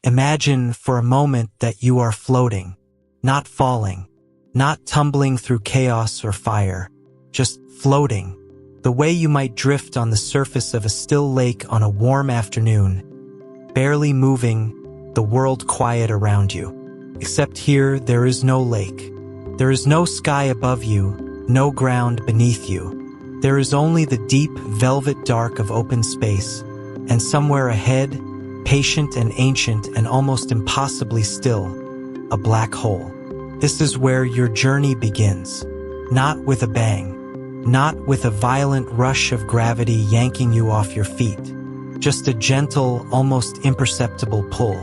Imagine for a moment that you are floating, not falling, not tumbling through chaos or fire, just floating, the way you might drift on the surface of a still lake on a warm afternoon, barely moving, the world quiet around you. Except here, there is no lake. There is no sky above you, no ground beneath you. There is only the deep, velvet dark of open space, and somewhere ahead, patient and ancient and almost impossibly still, a black hole. This is where your journey begins. Not with a bang. Not with a violent rush of gravity yanking you off your feet. Just a gentle, almost imperceptible pull.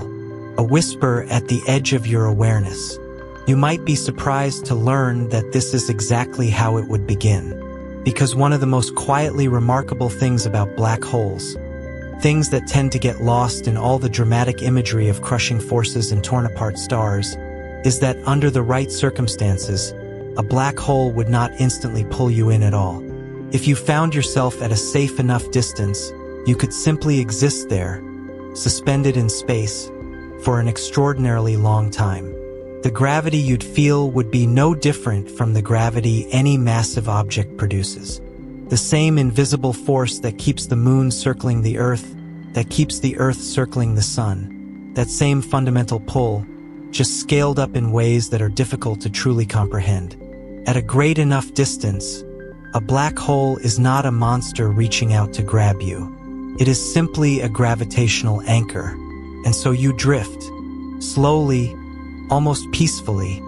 A whisper at the edge of your awareness. You might be surprised to learn that this is exactly how it would begin. Because one of the most quietly remarkable things about black holes, things that tend to get lost in all the dramatic imagery of crushing forces and torn-apart stars, is that under the right circumstances, a black hole would not instantly pull you in at all. If you found yourself at a safe enough distance, you could simply exist there, suspended in space, for an extraordinarily long time. The gravity you'd feel would be no different from the gravity any massive object produces. The same invisible force that keeps the moon circling the Earth, that keeps the Earth circling the sun. That same fundamental pull, just scaled up in ways that are difficult to truly comprehend. At a great enough distance, a black hole is not a monster reaching out to grab you. It is simply a gravitational anchor. And so you drift, slowly, almost peacefully,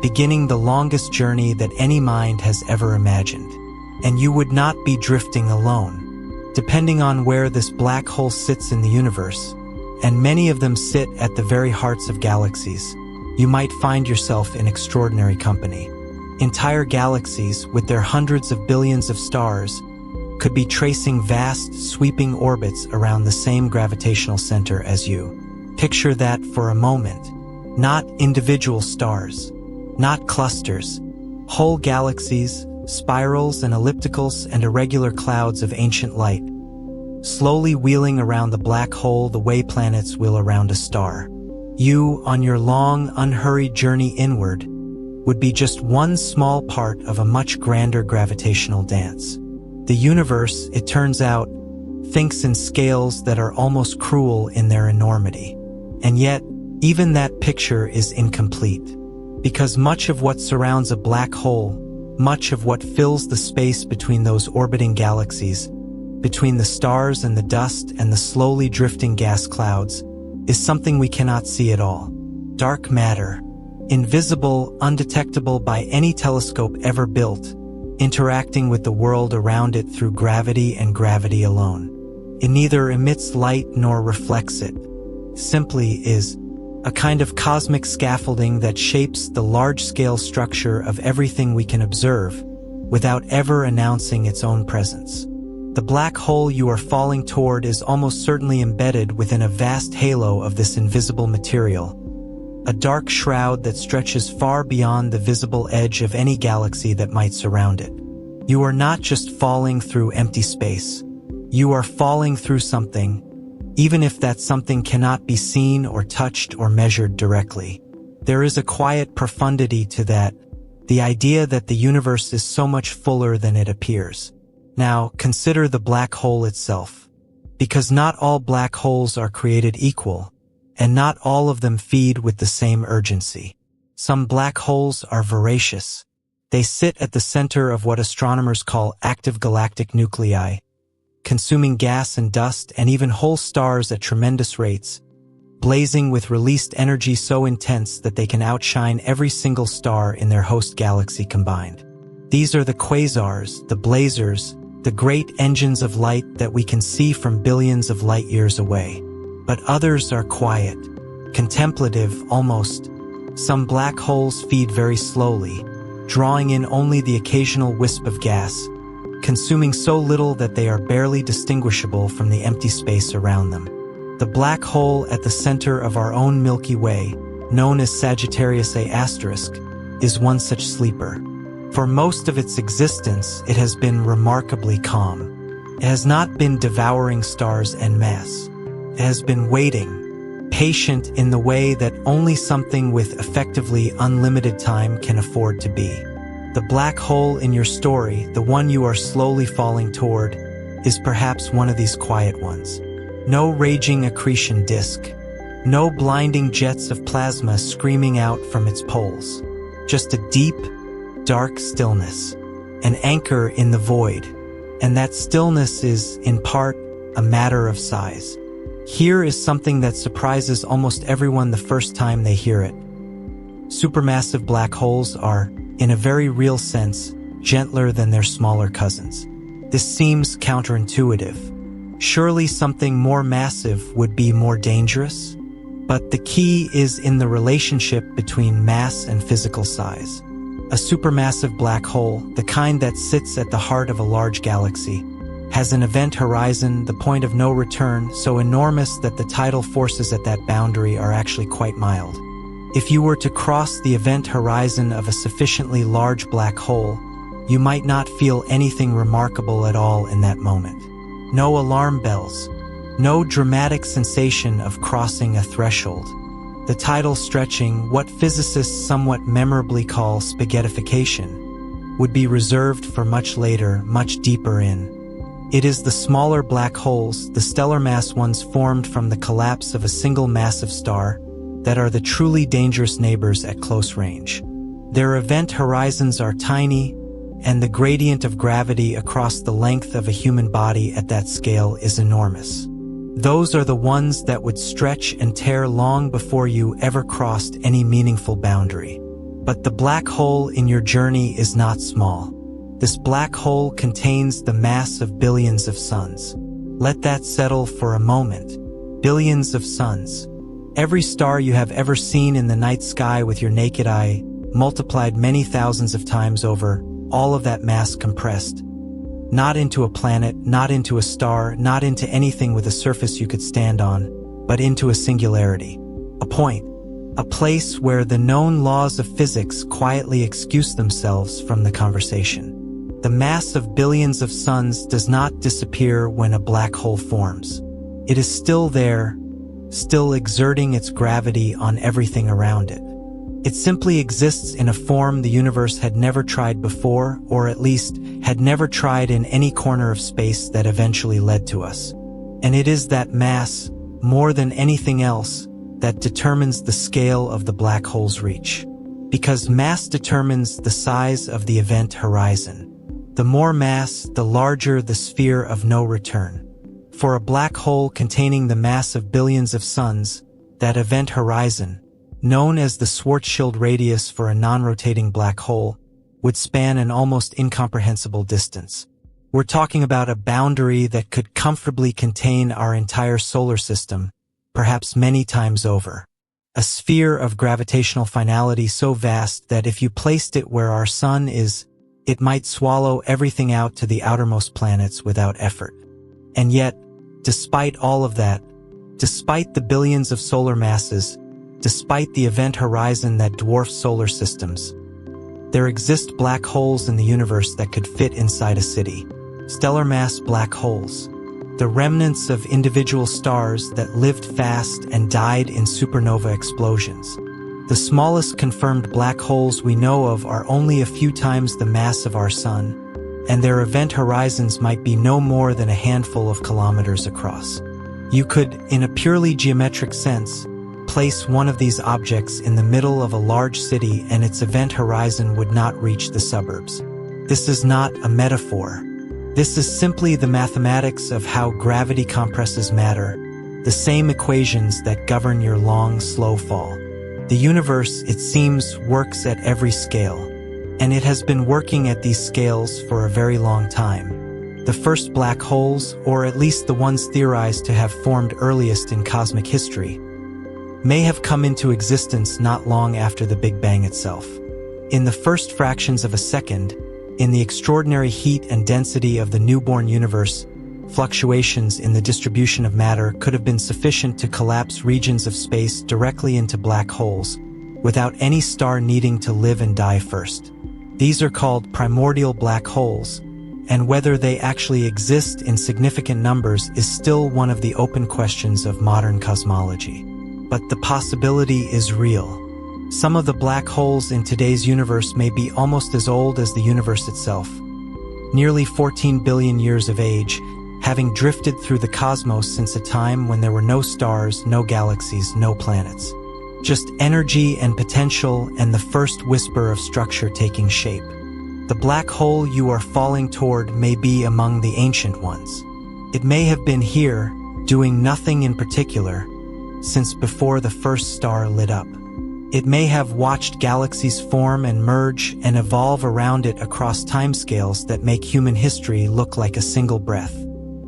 beginning the longest journey that any mind has ever imagined. And you would not be drifting alone. Depending on where this black hole sits in the universe, and many of them sit at the very hearts of galaxies, you might find yourself in extraordinary company. Entire galaxies, with their hundreds of billions of stars, could be tracing vast, sweeping orbits around the same gravitational center as you. Picture that for a moment. Not individual stars, not clusters, whole galaxies, spirals and ellipticals and irregular clouds of ancient light, slowly wheeling around the black hole the way planets wheel around a star. You, on your long, unhurried journey inward, would be just one small part of a much grander gravitational dance. The universe, it turns out, thinks in scales that are almost cruel in their enormity. And yet, even that picture is incomplete. Because much of what surrounds a black hole, much of what fills the space between those orbiting galaxies, between the stars and the dust and the slowly drifting gas clouds, is something we cannot see at all. Dark matter, invisible, undetectable by any telescope ever built, interacting with the world around it through gravity and gravity alone. It neither emits light nor reflects it. Simply is a kind of cosmic scaffolding that shapes the large-scale structure of everything we can observe, without ever announcing its own presence. The black hole you are falling toward is almost certainly embedded within a vast halo of this invisible material, a dark shroud that stretches far beyond the visible edge of any galaxy that might surround it. You are not just falling through empty space. You are falling through something, even if that something cannot be seen or touched or measured directly. There is a quiet profundity to that, the idea that the universe is so much fuller than it appears. Now, consider the black hole itself. Because not all black holes are created equal, and not all of them feed with the same urgency. Some black holes are voracious. They sit at the center of what astronomers call active galactic nuclei, consuming gas and dust and even whole stars at tremendous rates, blazing with released energy so intense that they can outshine every single star in their host galaxy combined. These are the quasars, the blazars, the great engines of light that we can see from billions of light years away. But others are quiet, contemplative almost. Some black holes feed very slowly, drawing in only the occasional wisp of gas, consuming so little that they are barely distinguishable from the empty space around them. The black hole at the center of our own Milky Way, known as Sagittarius A*, is one such sleeper. For most of its existence, it has been remarkably calm. It has not been devouring stars en masse. It has been waiting, patient in the way that only something with effectively unlimited time can afford to be. The black hole in your story, the one you are slowly falling toward, is perhaps one of these quiet ones. No raging accretion disk. No blinding jets of plasma screaming out from its poles. Just a deep, dark stillness. An anchor in the void. And that stillness is, in part, a matter of size. Here is something that surprises almost everyone the first time they hear it. Supermassive black holes are, in a very real sense, gentler than their smaller cousins. This seems counterintuitive. Surely something more massive would be more dangerous? But the key is in the relationship between mass and physical size. A supermassive black hole, the kind that sits at the heart of a large galaxy, has an event horizon, the point of no return, so enormous that the tidal forces at that boundary are actually quite mild. If you were to cross the event horizon of a sufficiently large black hole, you might not feel anything remarkable at all in that moment. No alarm bells. No dramatic sensation of crossing a threshold. The tidal stretching, what physicists somewhat memorably call spaghettification, would be reserved for much later, much deeper in. It is the smaller black holes, the stellar mass ones formed from the collapse of a single massive star, that are the truly dangerous neighbors at close range. Their event horizons are tiny, and the gradient of gravity across the length of a human body at that scale is enormous. Those are the ones that would stretch and tear long before you ever crossed any meaningful boundary. But the black hole in your journey is not small. This black hole contains the mass of billions of suns. Let that settle for a moment. Billions of suns. Every star you have ever seen in the night sky with your naked eye, multiplied many thousands of times over, all of that mass compressed. Not into a planet, not into a star, not into anything with a surface you could stand on, but into a singularity. A point. A place where the known laws of physics quietly excuse themselves from the conversation. The mass of billions of suns does not disappear when a black hole forms. It is still there, still exerting its gravity on everything around it. It simply exists in a form the universe had never tried before, or at least had never tried in any corner of space that eventually led to us. And it is that mass, more than anything else, that determines the scale of the black hole's reach. Because mass determines the size of the event horizon. The more mass, the larger the sphere of no return. For a black hole containing the mass of billions of suns, that event horizon, known as the Schwarzschild radius for a non-rotating black hole, would span an almost incomprehensible distance. We're talking about a boundary that could comfortably contain our entire solar system, perhaps many times over. A sphere of gravitational finality so vast that if you placed it where our sun is, it might swallow everything out to the outermost planets without effort. And yet, despite all of that, despite the billions of solar masses, despite the event horizon that dwarfs solar systems, there exist black holes in the universe that could fit inside a city. Stellar mass black holes. The remnants of individual stars that lived fast and died in supernova explosions. The smallest confirmed black holes we know of are only a few times the mass of our sun, and their event horizons might be no more than a handful of kilometers across. You could, in a purely geometric sense, place one of these objects in the middle of a large city and its event horizon would not reach the suburbs. This is not a metaphor. This is simply the mathematics of how gravity compresses matter, the same equations that govern your long, slow fall. The universe, it seems, works at every scale, and it has been working at these scales for a very long time. The first black holes, or at least the ones theorized to have formed earliest in cosmic history, may have come into existence not long after the Big Bang itself. In the first fractions of a second, in the extraordinary heat and density of the newborn universe, fluctuations in the distribution of matter could have been sufficient to collapse regions of space directly into black holes, without any star needing to live and die first. These are called primordial black holes, and whether they actually exist in significant numbers is still one of the open questions of modern cosmology. but the possibility is real. Some of the black holes in today's universe may be almost as old as the universe itself, nearly 14 billion years of age, having drifted through the cosmos since a time when there were no stars, no galaxies, no planets. Just energy and potential and the first whisper of structure taking shape. The black hole you are falling toward may be among the ancient ones. It may have been here, doing nothing in particular, since before the first star lit up. It may have watched galaxies form and merge and evolve around it across timescales that make human history look like a single breath.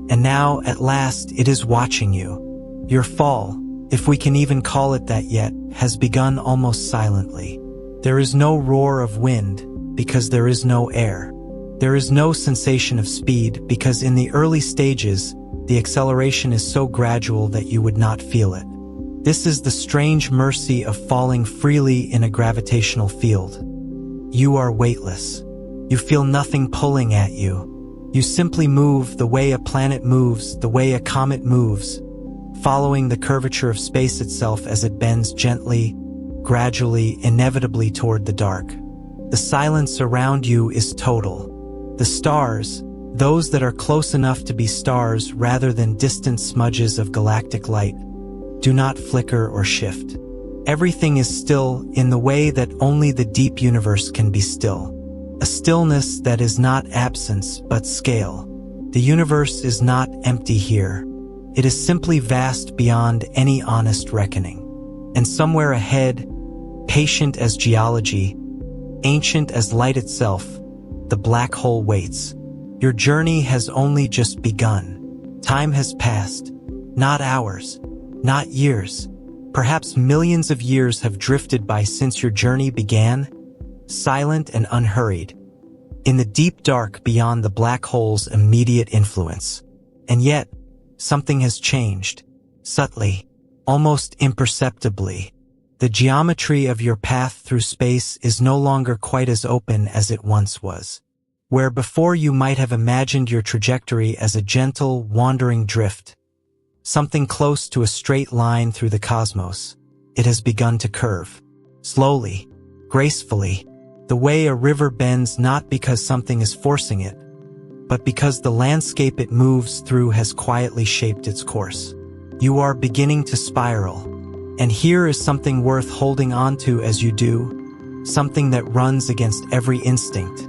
And now, at last, it is watching you. Your fall, if we can even call it that yet, has begun almost silently. There is no roar of wind, because there is no air. There is no sensation of speed, because in the early stages, the acceleration is so gradual that you would not feel it. This is the strange mercy of falling freely in a gravitational field. You are weightless. You feel nothing pulling at you. You simply move the way a planet moves, the way a comet moves, following the curvature of space itself as it bends gently, gradually, inevitably toward the dark. The silence around you is total. The stars, those that are close enough to be stars rather than distant smudges of galactic light, do not flicker or shift. Everything is still in the way that only the deep universe can be still. A stillness that is not absence, but scale. The universe is not empty here. It is simply vast beyond any honest reckoning. And somewhere ahead, patient as geology, ancient as light itself, the black hole waits. Your journey has only just begun. Time has passed. Not hours, not years. Perhaps millions of years have drifted by since your journey began, silent and unhurried, in the deep dark beyond the black hole's immediate influence. And yet, something has changed, subtly, almost imperceptibly. The geometry of your path through space is no longer quite as open as it once was. Where before you might have imagined your trajectory as a gentle, wandering drift, something close to a straight line through the cosmos, it has begun to curve, slowly, gracefully, the way a river bends not because something is forcing it, but because the landscape it moves through has quietly shaped its course. You are beginning to spiral, and here is something worth holding on to as you do, something that runs against every instinct.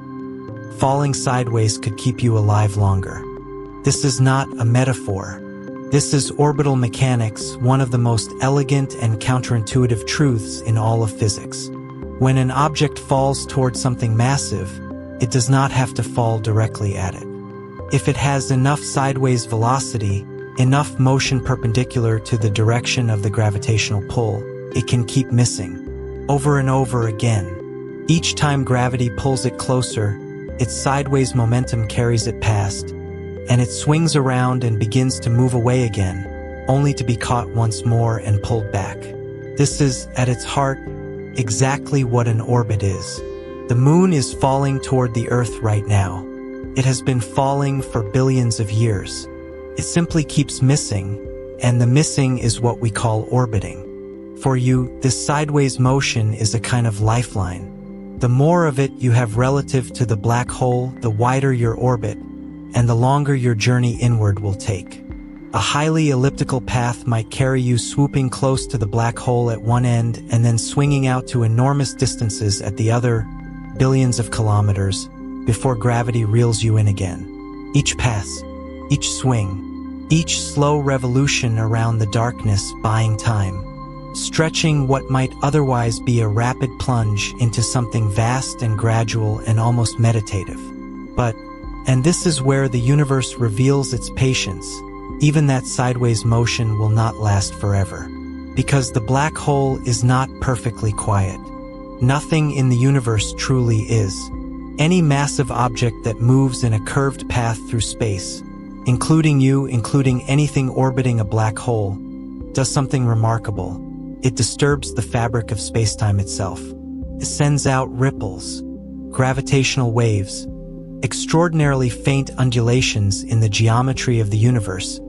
Falling sideways could keep you alive longer. This is not a metaphor. This is orbital mechanics, one of the most elegant and counterintuitive truths in all of physics. When an object falls towards something massive, it does not have to fall directly at it. If it has enough sideways velocity, enough motion perpendicular to the direction of the gravitational pull, it can keep missing, over and over again. Each time gravity pulls it closer, its sideways momentum carries it past, and it swings around and begins to move away again, only to be caught once more and pulled back. This is, at its heart, exactly what an orbit is. The moon is falling toward the Earth right now. It has been falling for billions of years. It simply keeps missing, and the missing is what we call orbiting. For you, this sideways motion is a kind of lifeline. The more of it you have relative to the black hole, the wider your orbit, and the longer your journey inward will take. A highly elliptical path might carry you swooping close to the black hole at one end and then swinging out to enormous distances at the other, billions of kilometers, before gravity reels you in again. Each pass, each swing, each slow revolution around the darkness buying time, stretching what might otherwise be a rapid plunge into something vast and gradual and almost meditative. But, and this is where the universe reveals its patience, even that sideways motion will not last forever. Because the black hole is not perfectly quiet. Nothing in the universe truly is. Any massive object that moves in a curved path through space, including you, including anything orbiting a black hole, does something remarkable. It disturbs the fabric of spacetime itself. It sends out ripples, gravitational waves, extraordinarily faint undulations in the geometry of the universe,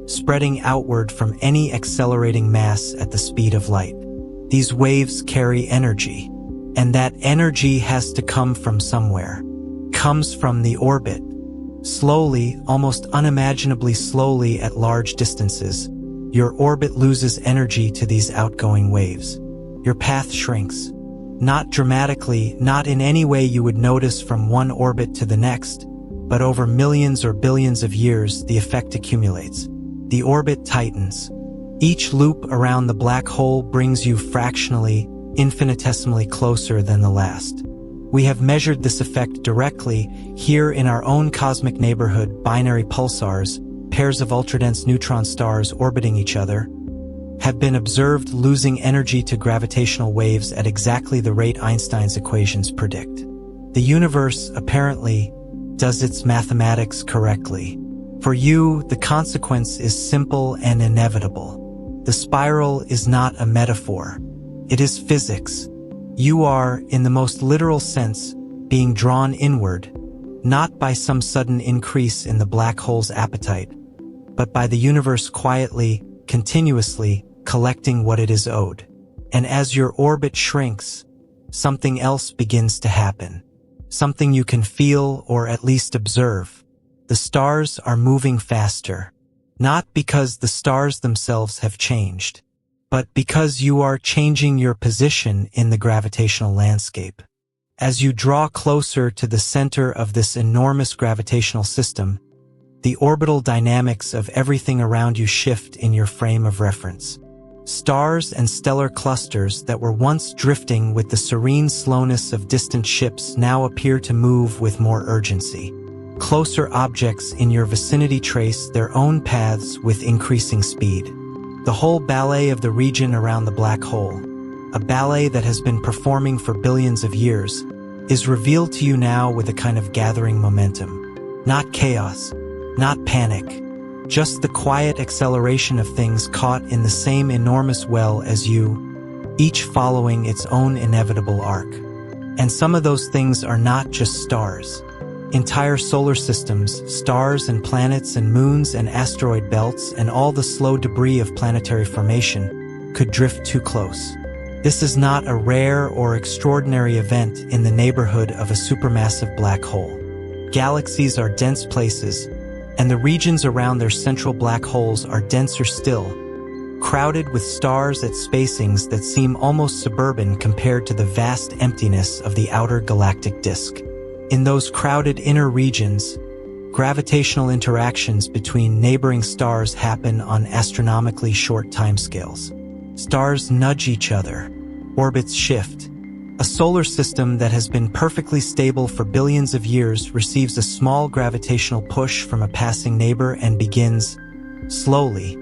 spreading outward from any accelerating mass at the speed of light. These waves carry energy, and that energy has to come from somewhere. Comes from the orbit. Slowly, almost unimaginably slowly at large distances, your orbit loses energy to these outgoing waves. Your path shrinks. Not dramatically, not in any way you would notice from one orbit to the next, but over millions or billions of years, the effect accumulates. The orbit tightens. Each loop around the black hole brings you fractionally, infinitesimally closer than the last. We have measured this effect directly here in our own cosmic neighborhood. Binary pulsars, pairs of ultradense neutron stars orbiting each other, have been observed losing energy to gravitational waves at exactly the rate Einstein's equations predict. The universe, apparently, does its mathematics correctly. For you, the consequence is simple and inevitable. The spiral is not a metaphor. It is physics. You are, in the most literal sense, being drawn inward, not by some sudden increase in the black hole's appetite, but by the universe quietly, continuously, collecting what it is owed. And as your orbit shrinks, something else begins to happen. Something you can feel or at least observe. The stars are moving faster. Not because the stars themselves have changed, but because you are changing your position in the gravitational landscape. As you draw closer to the center of this enormous gravitational system, the orbital dynamics of everything around you shift in your frame of reference. Stars and stellar clusters that were once drifting with the serene slowness of distant ships now appear to move with more urgency. Closer objects in your vicinity trace their own paths with increasing speed. The whole ballet of the region around the black hole, a ballet that has been performing for billions of years, is revealed to you now with a kind of gathering momentum. Not chaos, not panic, just the quiet acceleration of things caught in the same enormous well as you, each following its own inevitable arc. And some of those things are not just stars. Entire solar systems, stars and planets and moons and asteroid belts and all the slow debris of planetary formation could drift too close. This is not a rare or extraordinary event in the neighborhood of a supermassive black hole. Galaxies are dense places, and the regions around their central black holes are denser still, crowded with stars at spacings that seem almost suburban compared to the vast emptiness of the outer galactic disk. In those crowded inner regions, gravitational interactions between neighboring stars happen on astronomically short timescales. Stars nudge each other, orbits shift. A solar system that has been perfectly stable for billions of years receives a small gravitational push from a passing neighbor and begins, slowly,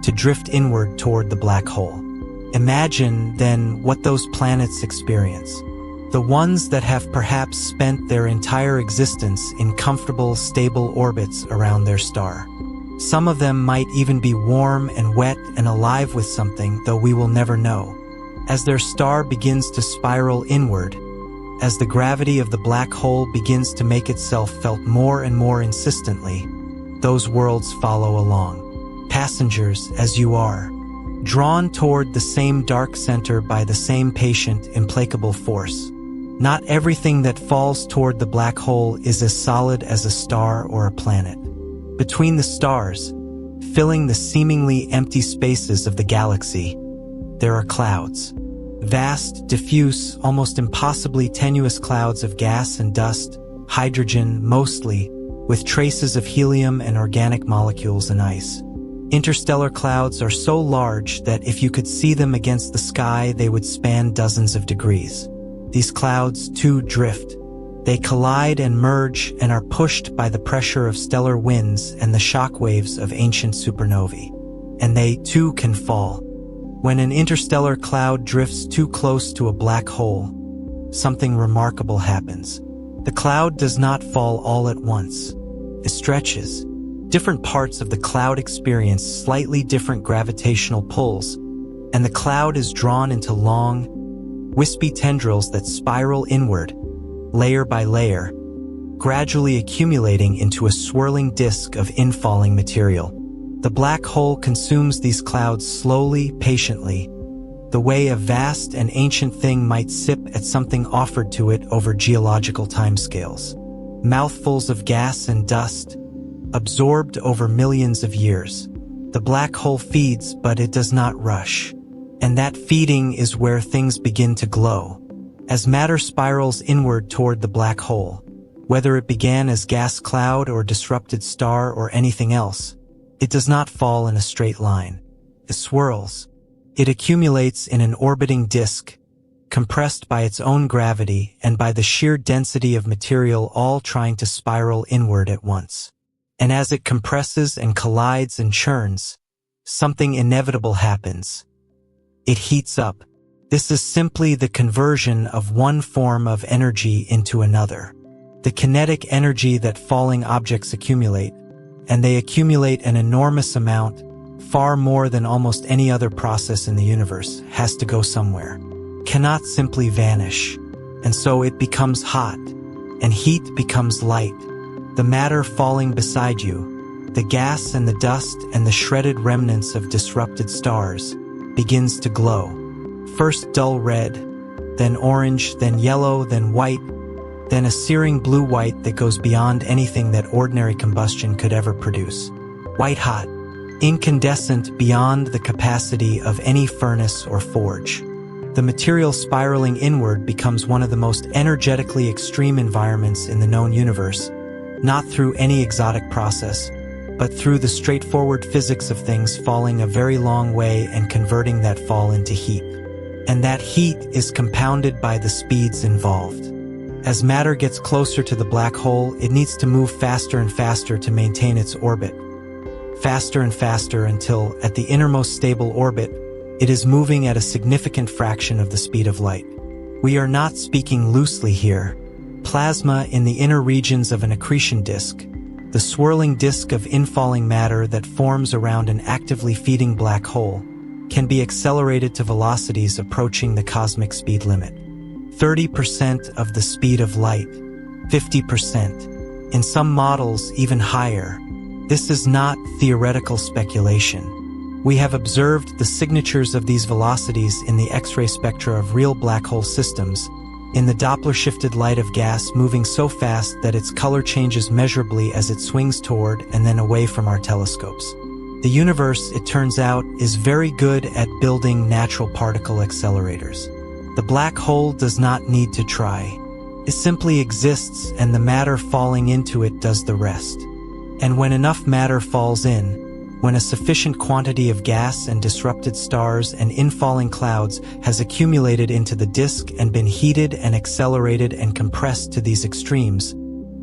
to drift inward toward the black hole. Imagine, then, what those planets experience. The ones that have perhaps spent their entire existence in comfortable, stable orbits around their star. Some of them might even be warm and wet and alive with something, though we will never know. As their star begins to spiral inward, as the gravity of the black hole begins to make itself felt more and more insistently, those worlds follow along. Passengers, as you are, drawn toward the same dark center by the same patient, implacable force. Not everything that falls toward the black hole is as solid as a star or a planet. Between the stars, filling the seemingly empty spaces of the galaxy, there are clouds. Vast, diffuse, almost impossibly tenuous clouds of gas and dust, hydrogen mostly, with traces of helium and organic molecules and ice. Interstellar clouds are so large that if you could see them against the sky, they would span dozens of degrees. These clouds, too, drift. They collide and merge and are pushed by the pressure of stellar winds and the shock waves of ancient supernovae. And they, too, can fall. When an interstellar cloud drifts too close to a black hole, something remarkable happens. The cloud does not fall all at once. It stretches. Different parts of the cloud experience slightly different gravitational pulls, and the cloud is drawn into long, wispy tendrils that spiral inward, layer by layer, gradually accumulating into a swirling disk of infalling material. The black hole consumes these clouds slowly, patiently, the way a vast and ancient thing might sip at something offered to it over geological timescales. Mouthfuls of gas and dust, absorbed over millions of years. The black hole feeds, but it does not rush. And that feeding is where things begin to glow. As matter spirals inward toward the black hole, whether it began as gas cloud or disrupted star or anything else, it does not fall in a straight line. It swirls. It accumulates in an orbiting disk, compressed by its own gravity and by the sheer density of material all trying to spiral inward at once. And as it compresses and collides and churns, something inevitable happens. It heats up. This is simply the conversion of one form of energy into another. The kinetic energy that falling objects accumulate, and they accumulate an enormous amount, far more than almost any other process in the universe, has to go somewhere. Cannot simply vanish. And so it becomes hot, and heat becomes light. The matter falling beside you, the gas and the dust and the shredded remnants of disrupted stars, begins to glow. First dull red, then orange, then yellow, then white, then a searing blue-white that goes beyond anything that ordinary combustion could ever produce. White-hot, incandescent beyond the capacity of any furnace or forge. The material spiraling inward becomes one of the most energetically extreme environments in the known universe, not through any exotic process, but through the straightforward physics of things falling a very long way and converting that fall into heat. And that heat is compounded by the speeds involved. As matter gets closer to the black hole, it needs to move faster and faster to maintain its orbit. Faster and faster until, at the innermost stable orbit, it is moving at a significant fraction of the speed of light. We are not speaking loosely here. Plasma in the inner regions of an accretion disk, the swirling disk of infalling matter that forms around an actively feeding black hole, can be accelerated to velocities approaching the cosmic speed limit. 30% of the speed of light, 50%, in some models even higher. This is not theoretical speculation. We have observed the signatures of these velocities in the X-ray spectra of real black hole systems, in the Doppler-shifted light of gas moving so fast that its color changes measurably as it swings toward and then away from our telescopes. The universe, it turns out, is very good at building natural particle accelerators. The black hole does not need to try. It simply exists, and the matter falling into it does the rest. And when enough matter falls in, when a sufficient quantity of gas and disrupted stars and infalling clouds has accumulated into the disk and been heated and accelerated and compressed to these extremes,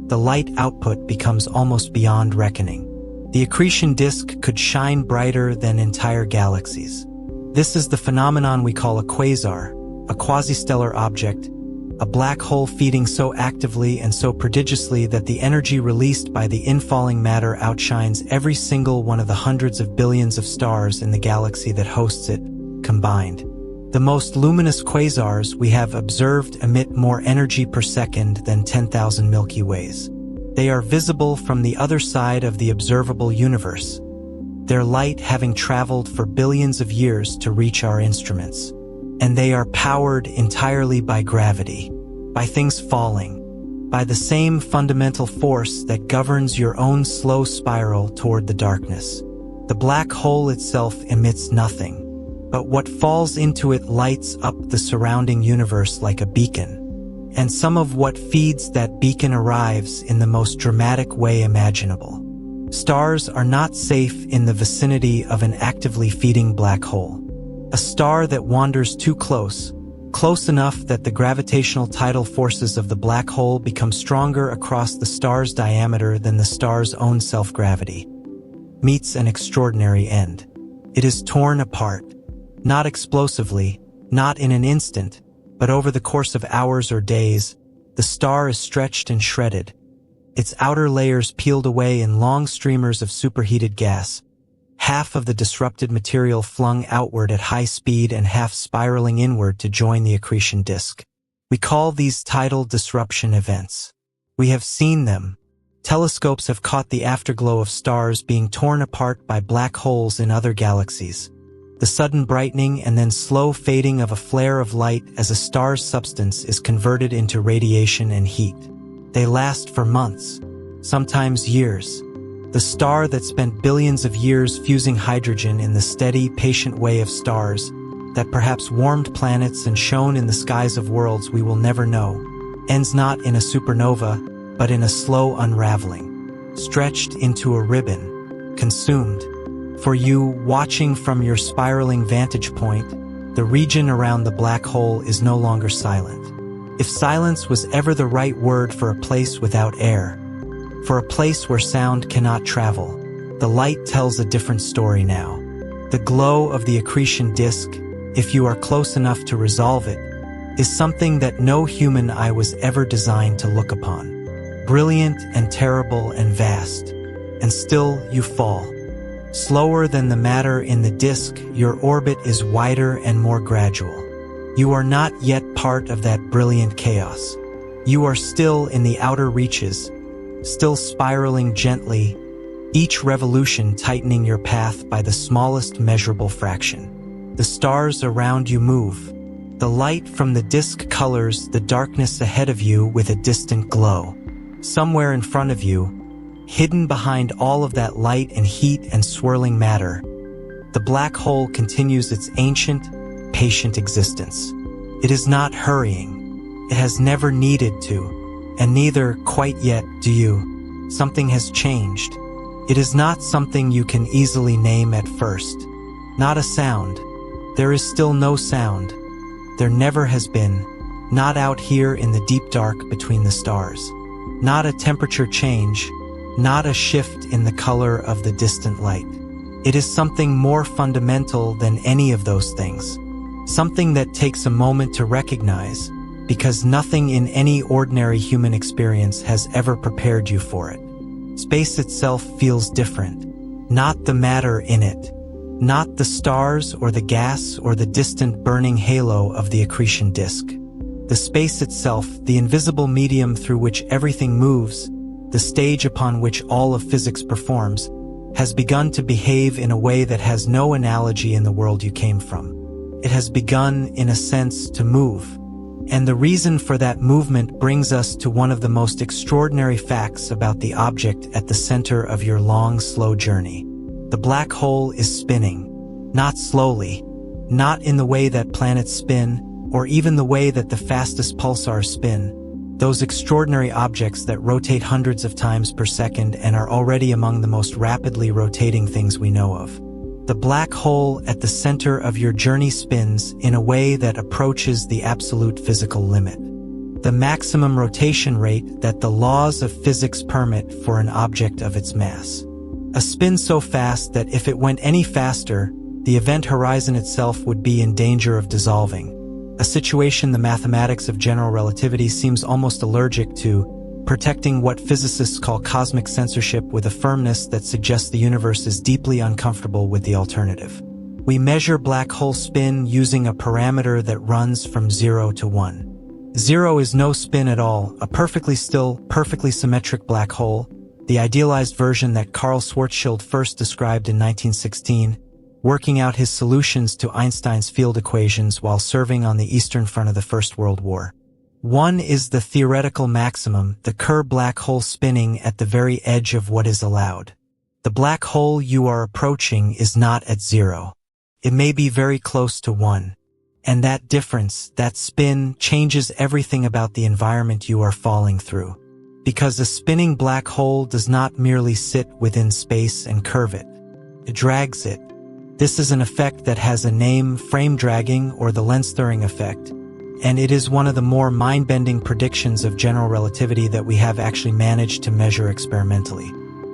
the light output becomes almost beyond reckoning. The accretion disk could shine brighter than entire galaxies. This is the phenomenon we call a quasar, a quasi-stellar object, a black hole feeding so actively and so prodigiously that the energy released by the infalling matter outshines every single one of the hundreds of billions of stars in the galaxy that hosts it, combined. The most luminous quasars we have observed emit more energy per second than 10,000 Milky Ways. They are visible from the other side of the observable universe, their light having traveled for billions of years to reach our instruments. And they are powered entirely by gravity, by things falling, by the same fundamental force that governs your own slow spiral toward the darkness. The black hole itself emits nothing, but what falls into it lights up the surrounding universe like a beacon. And some of what feeds that beacon arrives in the most dramatic way imaginable. Stars are not safe in the vicinity of an actively feeding black hole. A star that wanders too close enough that the gravitational tidal forces of the black hole become stronger across the star's diameter than the star's own self-gravity, meets an extraordinary end. It is torn apart, not explosively, not in an instant, but over the course of hours or days. The star is stretched and shredded, its outer layers peeled away in long streamers of superheated gas, half of the disrupted material flung outward at high speed and half spiraling inward to join the accretion disk. We call these tidal disruption events. We have seen them, telescopes have caught the afterglow of stars being torn apart by black holes in other galaxies. The sudden brightening and then slow fading of a flare of light as a star's substance is converted into radiation and heat. They last for months, sometimes years. The star that spent billions of years fusing hydrogen in the steady, patient way of stars that perhaps warmed planets and shone in the skies of worlds we will never know, ends not in a supernova, but in a slow unraveling, stretched into a ribbon, consumed. For you, watching from your spiraling vantage point, the region around the black hole is no longer silent. If silence was ever the right word for a place without air, for a place where sound cannot travel, the light tells a different story now. The glow of the accretion disk, if you are close enough to resolve it, is something that no human eye was ever designed to look upon. Brilliant and terrible and vast, and still you fall. Slower than the matter in the disk, your orbit is wider and more gradual. You are not yet part of that brilliant chaos. You are still in the outer reaches, still spiraling gently, each revolution tightening your path by the smallest measurable fraction. The stars around you move. The light from the disk colors the darkness ahead of you with a distant glow. Somewhere in front of you, hidden behind all of that light and heat and swirling matter, the black hole continues its ancient, patient existence. It is not hurrying. It has never needed to, and neither quite yet do you. Something has changed. It is not something you can easily name at first. Not a sound. There is still no sound. There never has been. Not out here in the deep dark between the stars. Not a temperature change. Not a shift in the color of the distant light. It is something more fundamental than any of those things. Something that takes a moment to recognize, because nothing in any ordinary human experience has ever prepared you for it. Space itself feels different. Not the matter in it. Not the stars or the gas or the distant burning halo of the accretion disk. The space itself, the invisible medium through which everything moves, the stage upon which all of physics performs, has begun to behave in a way that has no analogy in the world you came from. It has begun, in a sense, to move. And the reason for that movement brings us to one of the most extraordinary facts about the object at the center of your long, slow journey. The black hole is spinning. Not slowly. Not in the way that planets spin, or even the way that the fastest pulsars spin. Those extraordinary objects that rotate hundreds of times per second and are already among the most rapidly rotating things we know of. The black hole at the center of your journey spins in a way that approaches the absolute physical limit. The maximum rotation rate that the laws of physics permit for an object of its mass. A spin so fast that if it went any faster, the event horizon itself would be in danger of dissolving. A situation the mathematics of general relativity seems almost allergic to, protecting what physicists call cosmic censorship with a firmness that suggests the universe is deeply uncomfortable with the alternative. We measure black hole spin using a parameter that runs from 0 to 1. 0 is no spin at all, a perfectly still, perfectly symmetric black hole, the idealized version that Carl Schwarzschild first described in 1916, working out his solutions to Einstein's field equations while serving on the Eastern Front of the First World War. 1 is the theoretical maximum, the Kerr black hole spinning at the very edge of what is allowed. The black hole you are approaching is not at 0. It may be very close to 1. And that difference, that spin, changes everything about the environment you are falling through. Because a spinning black hole does not merely sit within space and curve it. It drags it. This is an effect that has a name, frame dragging, or the lens-stirring effect, and it is one of the more mind-bending predictions of general relativity that we have actually managed to measure experimentally.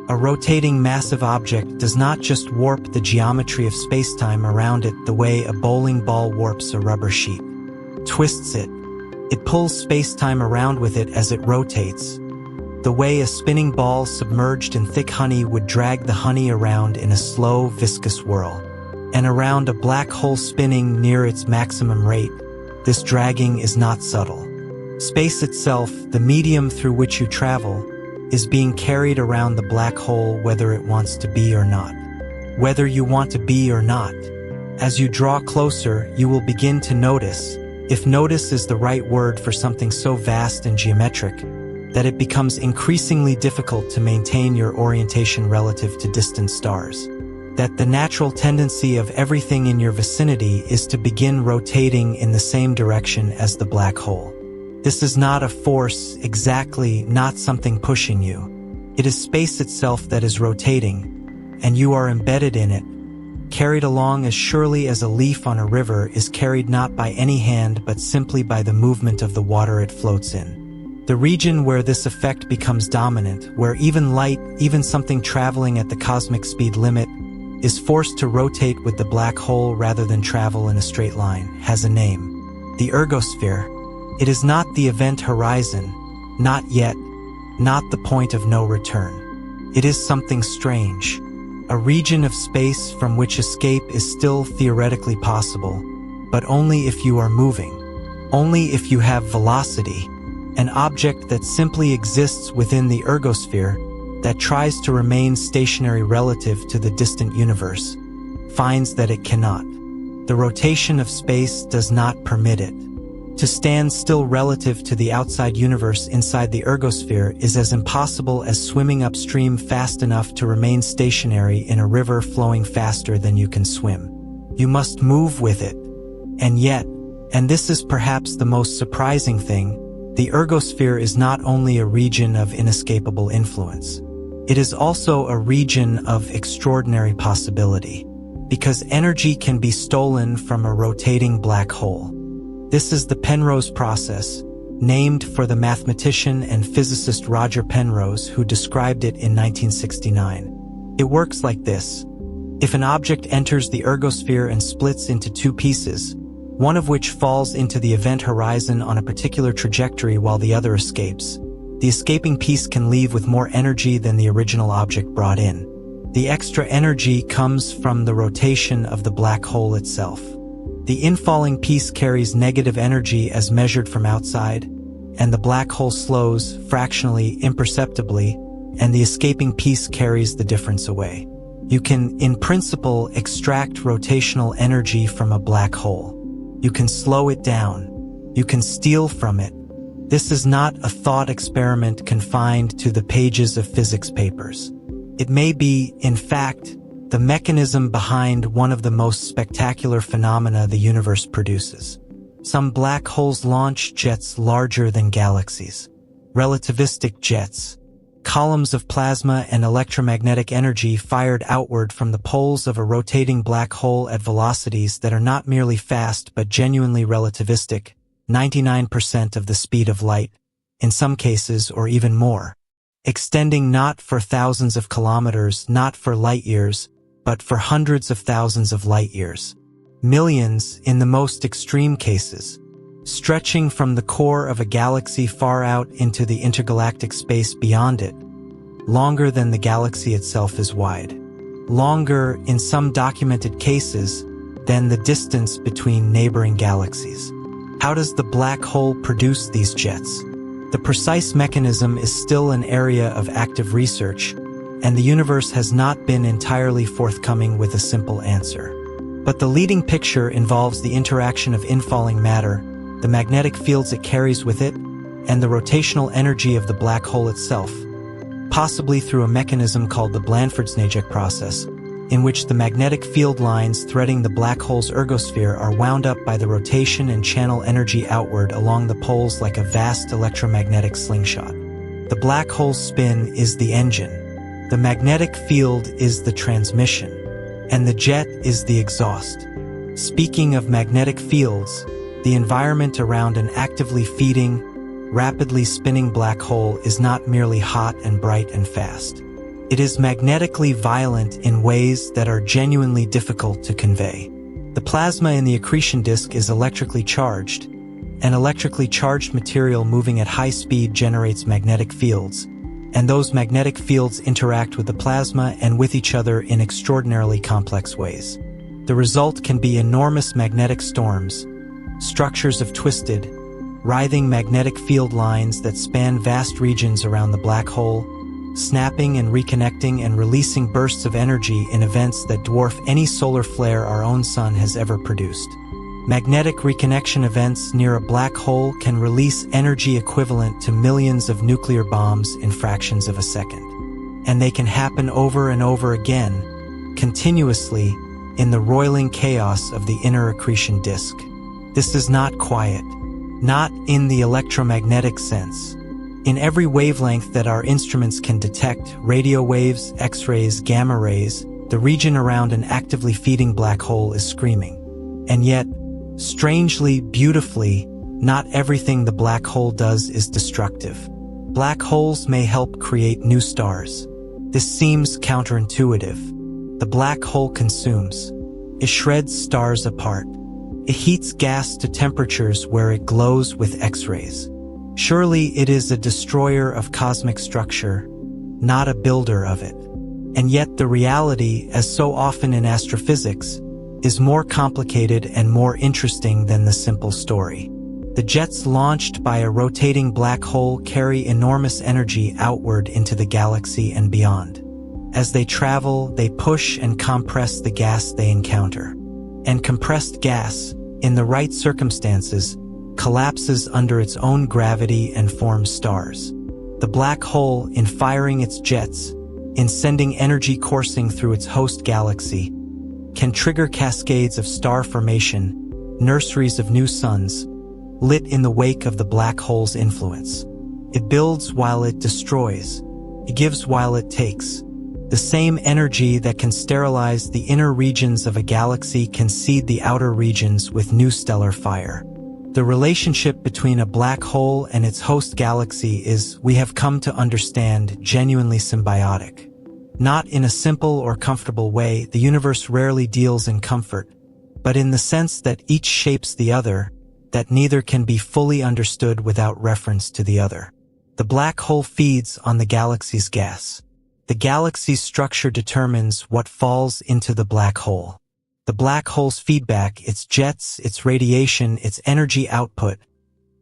A rotating massive object does not just warp the geometry of spacetime around it the way a bowling ball warps a rubber sheet. Twists it. It pulls spacetime around with it as it rotates, the way a spinning ball submerged in thick honey would drag the honey around in a slow, viscous whirl. And around a black hole spinning near its maximum rate, this dragging is not subtle. Space itself, the medium through which you travel, is being carried around the black hole whether it wants to be or not. Whether you want to be or not. As you draw closer, you will begin to notice, if notice is the right word for something so vast and geometric, that it becomes increasingly difficult to maintain your orientation relative to distant stars. That the natural tendency of everything in your vicinity is to begin rotating in the same direction as the black hole. This is not a force, exactly, not something pushing you. It is space itself that is rotating, and you are embedded in it, carried along as surely as a leaf on a river is carried not by any hand but simply by the movement of the water it floats in. The region where this effect becomes dominant, where even light, even something traveling at the cosmic speed limit, is forced to rotate with the black hole rather than travel in a straight line, has a name. The ergosphere. It is not the event horizon, not yet, not the point of no return. It is something strange. A region of space from which escape is still theoretically possible, but only if you are moving. Only if you have velocity, an object that simply exists within the ergosphere, that tries to remain stationary relative to the distant universe, finds that it cannot. The rotation of space does not permit it. To stand still relative to the outside universe inside the ergosphere is as impossible as swimming upstream fast enough to remain stationary in a river flowing faster than you can swim. You must move with it. And yet, and this is perhaps the most surprising thing, the ergosphere is not only a region of inescapable influence. It is also a region of extraordinary possibility, because energy can be stolen from a rotating black hole. This is the Penrose process, named for the mathematician and physicist Roger Penrose, who described it in 1969. It works like this. If an object enters the ergosphere and splits into two pieces, one of which falls into the event horizon on a particular trajectory while the other escapes, the escaping piece can leave with more energy than the original object brought in. The extra energy comes from the rotation of the black hole itself. The infalling piece carries negative energy as measured from outside, and the black hole slows, fractionally, imperceptibly, and the escaping piece carries the difference away. You can, in principle, extract rotational energy from a black hole. You can slow it down. You can steal from it. This is not a thought experiment confined to the pages of physics papers. It may be, in fact, the mechanism behind one of the most spectacular phenomena the universe produces. Some black holes launch jets larger than galaxies. Relativistic jets. Columns of plasma and electromagnetic energy fired outward from the poles of a rotating black hole at velocities that are not merely fast but genuinely relativistic, 99% of the speed of light, in some cases or even more. Extending not for thousands of kilometers, not for light years, but for hundreds of thousands of light years. Millions in the most extreme cases. Stretching from the core of a galaxy far out into the intergalactic space beyond it. Longer than the galaxy itself is wide. Longer, in some documented cases, than the distance between neighboring galaxies. How does the black hole produce these jets? The precise mechanism is still an area of active research, and the universe has not been entirely forthcoming with a simple answer. But the leading picture involves the interaction of infalling matter, the magnetic fields it carries with it, and the rotational energy of the black hole itself, possibly through a mechanism called the Blandford-Snejek process, in which the magnetic field lines threading the black hole's ergosphere are wound up by the rotation and channel energy outward along the poles like a vast electromagnetic slingshot. The black hole's spin is the engine. The magnetic field is the transmission, and the jet is the exhaust. Speaking of magnetic fields, the environment around an actively feeding, rapidly spinning black hole is not merely hot and bright and fast. It is magnetically violent in ways that are genuinely difficult to convey. The plasma in the accretion disk is electrically charged. An electrically charged material moving at high speed generates magnetic fields, and those magnetic fields interact with the plasma and with each other in extraordinarily complex ways. The result can be enormous magnetic storms, structures of twisted, writhing magnetic field lines that span vast regions around the black hole, snapping and reconnecting and releasing bursts of energy in events that dwarf any solar flare our own sun has ever produced. Magnetic reconnection events near a black hole can release energy equivalent to millions of nuclear bombs in fractions of a second. And they can happen over and over again, continuously, in the roiling chaos of the inner accretion disk. This is not quiet, not in the electromagnetic sense. In every wavelength that our instruments can detect, radio waves, X-rays, gamma rays, the region around an actively feeding black hole is screaming. And yet, strangely, beautifully, not everything the black hole does is destructive. Black holes may help create new stars. This seems counterintuitive. The black hole consumes. It shreds stars apart. It heats gas to temperatures where it glows with X-rays. Surely it is a destroyer of cosmic structure, not a builder of it. And yet the reality, as so often in astrophysics, is more complicated and more interesting than the simple story. The jets launched by a rotating black hole carry enormous energy outward into the galaxy and beyond. As they travel, they push and compress the gas they encounter. And compressed gas, in the right circumstances, collapses under its own gravity and forms stars. The black hole, in firing its jets, in sending energy coursing through its host galaxy, can trigger cascades of star formation, nurseries of new suns, lit in the wake of the black hole's influence. It builds while it destroys. It gives while it takes. The same energy that can sterilize the inner regions of a galaxy can seed the outer regions with new stellar fire. The relationship between a black hole and its host galaxy is, we have come to understand, genuinely symbiotic. Not in a simple or comfortable way, the universe rarely deals in comfort, but in the sense that each shapes the other, that neither can be fully understood without reference to the other. The black hole feeds on the galaxy's gas. The galaxy's structure determines what falls into the black hole. The black hole's feedback, its jets, its radiation, its energy output,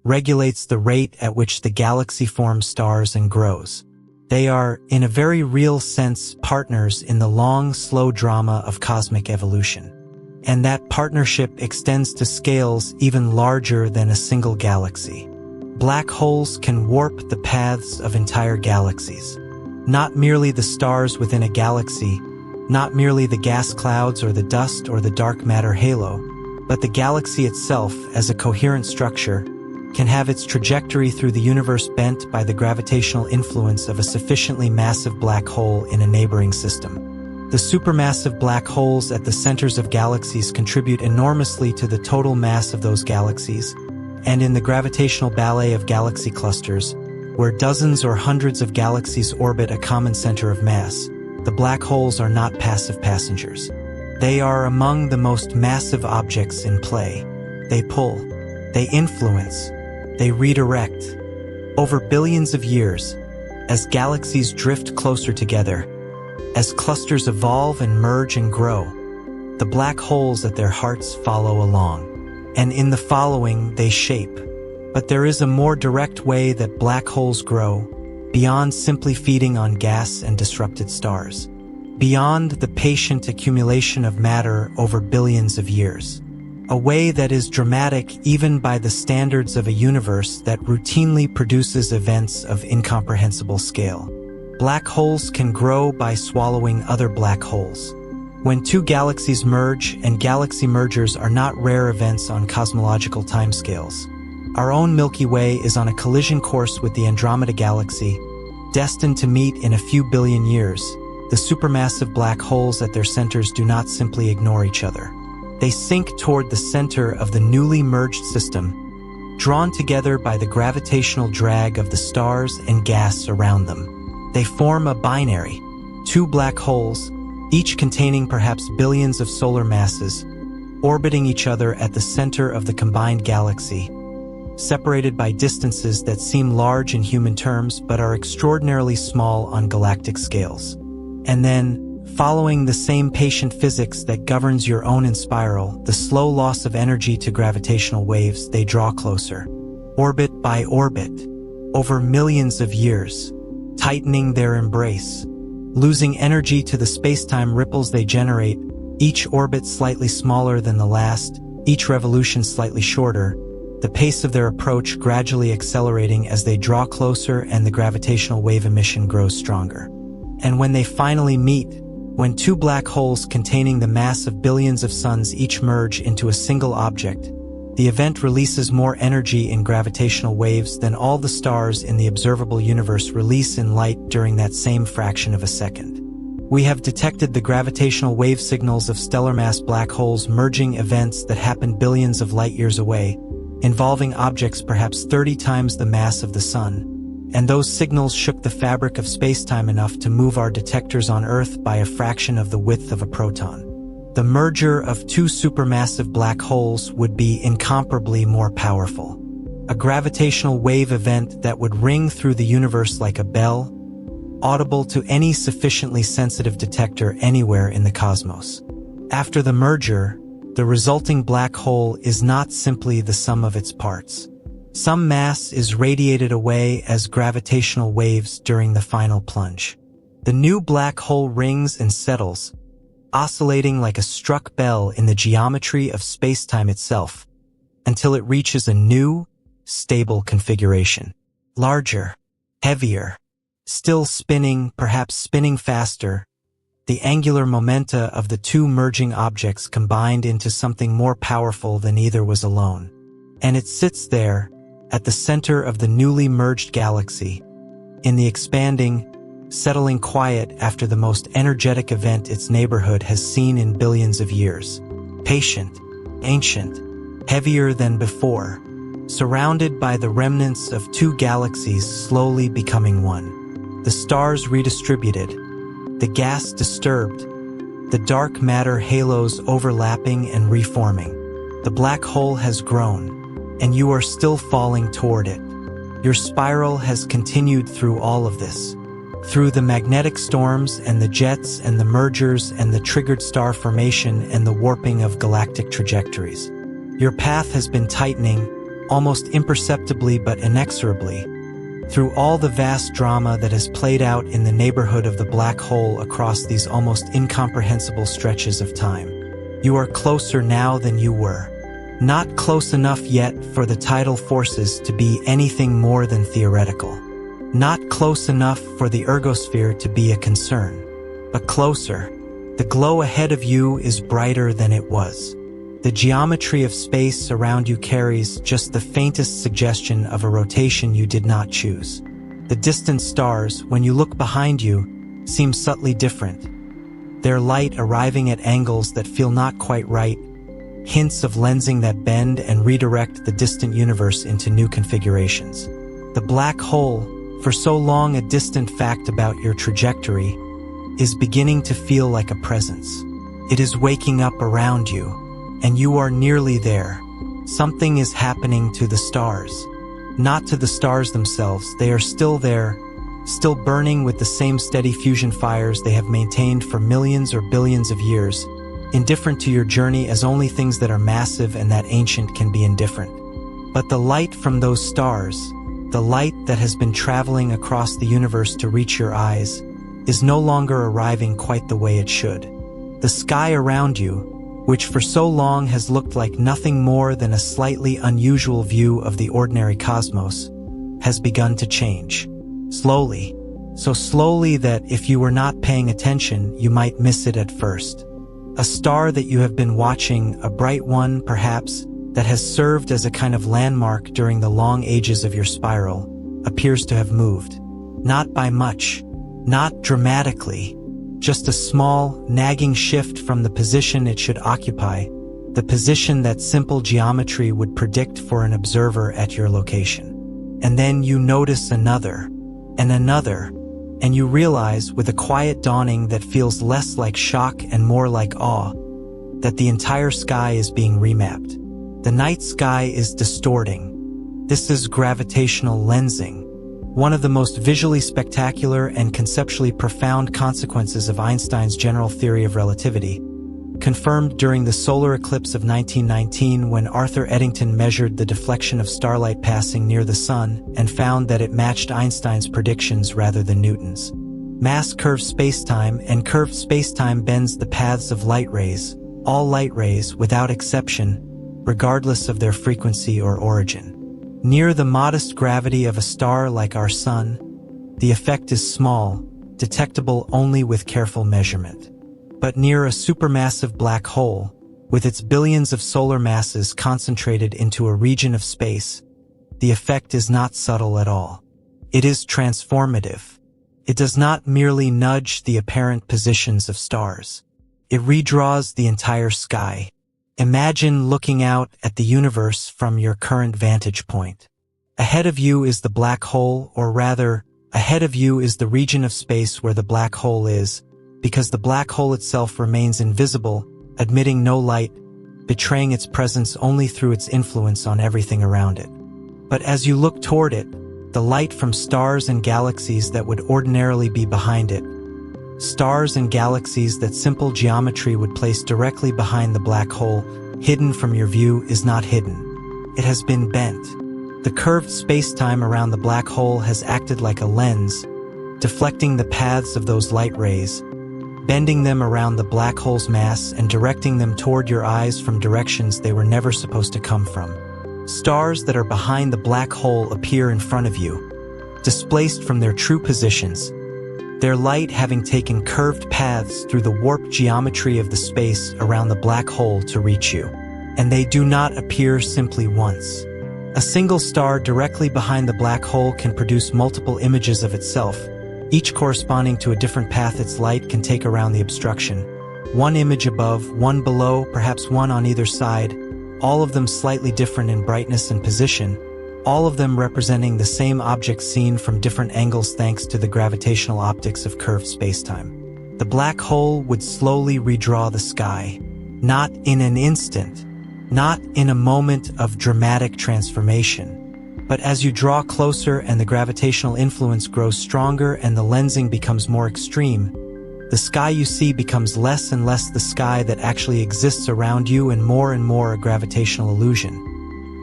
regulates the rate at which the galaxy forms stars and grows. They are, in a very real sense, partners in the long, slow drama of cosmic evolution. And that partnership extends to scales even larger than a single galaxy. Black holes can warp the paths of entire galaxies. Not merely the stars within a galaxy, not merely the gas clouds or the dust or the dark matter halo, but the galaxy itself as a coherent structure can have its trajectory through the universe bent by the gravitational influence of a sufficiently massive black hole in a neighboring system. The supermassive black holes at the centers of galaxies contribute enormously to the total mass of those galaxies, and in the gravitational ballet of galaxy clusters, where dozens or hundreds of galaxies orbit a common center of mass, the black holes are not passive passengers. They are among the most massive objects in play. They pull, they influence, they redirect. Over billions of years, as galaxies drift closer together, as clusters evolve and merge and grow, the black holes at their hearts follow along. And in the following, they shape. But there is a more direct way that black holes grow, beyond simply feeding on gas and disrupted stars, beyond the patient accumulation of matter over billions of years. A way that is dramatic even by the standards of a universe that routinely produces events of incomprehensible scale. Black holes can grow by swallowing other black holes. When two galaxies merge, and galaxy mergers are not rare events on cosmological timescales, our own Milky Way is on a collision course with the Andromeda Galaxy, destined to meet in a few billion years. The supermassive black holes at their centers do not simply ignore each other. They sink toward the center of the newly merged system, drawn together by the gravitational drag of the stars and gas around them. They form a binary, two black holes, each containing perhaps billions of solar masses, orbiting each other at the center of the combined galaxy, separated by distances that seem large in human terms but are extraordinarily small on galactic scales. And then, following the same patient physics that governs your own in spiral, the slow loss of energy to gravitational waves, they draw closer, orbit by orbit, over millions of years, tightening their embrace. Losing energy to the spacetime ripples they generate, each orbit slightly smaller than the last, each revolution slightly shorter, the pace of their approach gradually accelerating as they draw closer and the gravitational wave emission grows stronger. And when they finally meet, when two black holes containing the mass of billions of suns each merge into a single object, the event releases more energy in gravitational waves than all the stars in the observable universe release in light during that same fraction of a second. We have detected the gravitational wave signals of stellar mass black holes merging events that happen billions of light years away, involving objects perhaps 30 times the mass of the Sun, and those signals shook the fabric of spacetime enough to move our detectors on Earth by a fraction of the width of a proton. The merger of two supermassive black holes would be incomparably more powerful. A gravitational wave event that would ring through the universe like a bell, audible to any sufficiently sensitive detector anywhere in the cosmos. After the merger, the resulting black hole is not simply the sum of its parts. Some mass is radiated away as gravitational waves during the final plunge. The new black hole rings and settles, oscillating like a struck bell in the geometry of spacetime itself, until it reaches a new, stable configuration. Larger, heavier, still spinning, perhaps spinning faster, the angular momenta of the two merging objects combined into something more powerful than either was alone. And it sits there, at the center of the newly merged galaxy, in the expanding, settling quiet after the most energetic event its neighborhood has seen in billions of years. Patient, ancient, heavier than before, surrounded by the remnants of two galaxies slowly becoming one. The stars redistributed, the gas disturbed, the dark matter halos overlapping and reforming. The black hole has grown, and you are still falling toward it. Your spiral has continued through all of this. Through the magnetic storms and the jets and the mergers and the triggered star formation and the warping of galactic trajectories. Your path has been tightening, almost imperceptibly but inexorably, through all the vast drama that has played out in the neighborhood of the black hole across these almost incomprehensible stretches of time. You are closer now than you were. Not close enough yet for the tidal forces to be anything more than theoretical. Not close enough for the ergosphere to be a concern. But closer. The glow ahead of you is brighter than it was. The geometry of space around you carries just the faintest suggestion of a rotation you did not choose. The distant stars, when you look behind you, seem subtly different. Their light arriving at angles that feel not quite right, hints of lensing that bend and redirect the distant universe into new configurations. The black hole, for so long a distant fact about your trajectory, is beginning to feel like a presence. It is waking up around you, and you are nearly there. Something is happening to the stars. Not to the stars themselves, they are still there, still burning with the same steady fusion fires they have maintained for millions or billions of years, indifferent to your journey as only things that are massive and that ancient can be indifferent. But the light from those stars, the light that has been traveling across the universe to reach your eyes, is no longer arriving quite the way it should. The sky around you, which for so long has looked like nothing more than a slightly unusual view of the ordinary cosmos, has begun to change. Slowly. So slowly that if you were not paying attention, you might miss it at first. A star that you have been watching, a bright one perhaps, that has served as a kind of landmark during the long ages of your spiral, appears to have moved. Not by much, not dramatically, just a small, nagging shift from the position it should occupy, the position that simple geometry would predict for an observer at your location. And then you notice another, and another, and you realize with a quiet dawning that feels less like shock and more like awe, that the entire sky is being remapped. The night sky is distorting. This is gravitational lensing, one of the most visually spectacular and conceptually profound consequences of Einstein's general theory of relativity. confirmed during the solar eclipse of 1919 when Arthur Eddington measured the deflection of starlight passing near the sun and found that it matched Einstein's predictions rather than Newton's. Mass curves spacetime, and curved spacetime bends the paths of light rays, all light rays, without exception, regardless of their frequency or origin. Near the modest gravity of a star like our Sun, the effect is small, detectable only with careful measurement. But near a supermassive black hole, with its billions of solar masses concentrated into a region of space, the effect is not subtle at all. It is transformative. It does not merely nudge the apparent positions of stars. It redraws the entire sky. Imagine looking out at the universe from your current vantage point. Ahead of you is the black hole, or rather, ahead of you is the region of space where the black hole is, because the black hole itself remains invisible, admitting no light, betraying its presence only through its influence on everything around it. But as you look toward it, the light from stars and galaxies that would ordinarily be behind it, stars and galaxies that simple geometry would place directly behind the black hole, hidden from your view, is not hidden. It has been bent. The curved spacetime around the black hole has acted like a lens, deflecting the paths of those light rays, bending them around the black hole's mass and directing them toward your eyes from directions they were never supposed to come from. Stars that are behind the black hole appear in front of you, displaced from their true positions, their light having taken curved paths through the warped geometry of the space around the black hole to reach you. And they do not appear simply once. A single star directly behind the black hole can produce multiple images of itself, each corresponding to a different path its light can take around the obstruction. One image above, one below, perhaps one on either side, all of them slightly different in brightness and position, all of them representing the same object seen from different angles thanks to the gravitational optics of curved spacetime. The black hole would slowly redraw the sky, not in an instant, not in a moment of dramatic transformation, but as you draw closer and the gravitational influence grows stronger and the lensing becomes more extreme, the sky you see becomes less and less the sky that actually exists around you and more a gravitational illusion.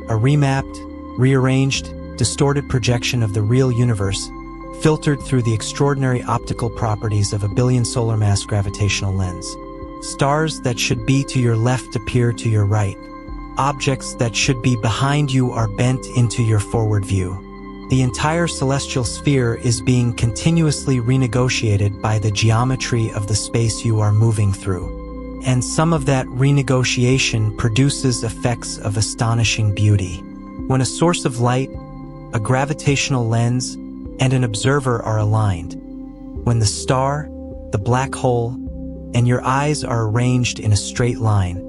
A remapped, rearranged, distorted projection of the real universe, filtered through the extraordinary optical properties of a billion solar mass gravitational lens. Stars that should be to your left appear to your right. Objects that should be behind you are bent into your forward view. The entire celestial sphere is being continuously renegotiated by the geometry of the space you are moving through. And some of that renegotiation produces effects of astonishing beauty. When a source of light, a gravitational lens, and an observer are aligned, when the star, the black hole, and your eyes are arranged in a straight line,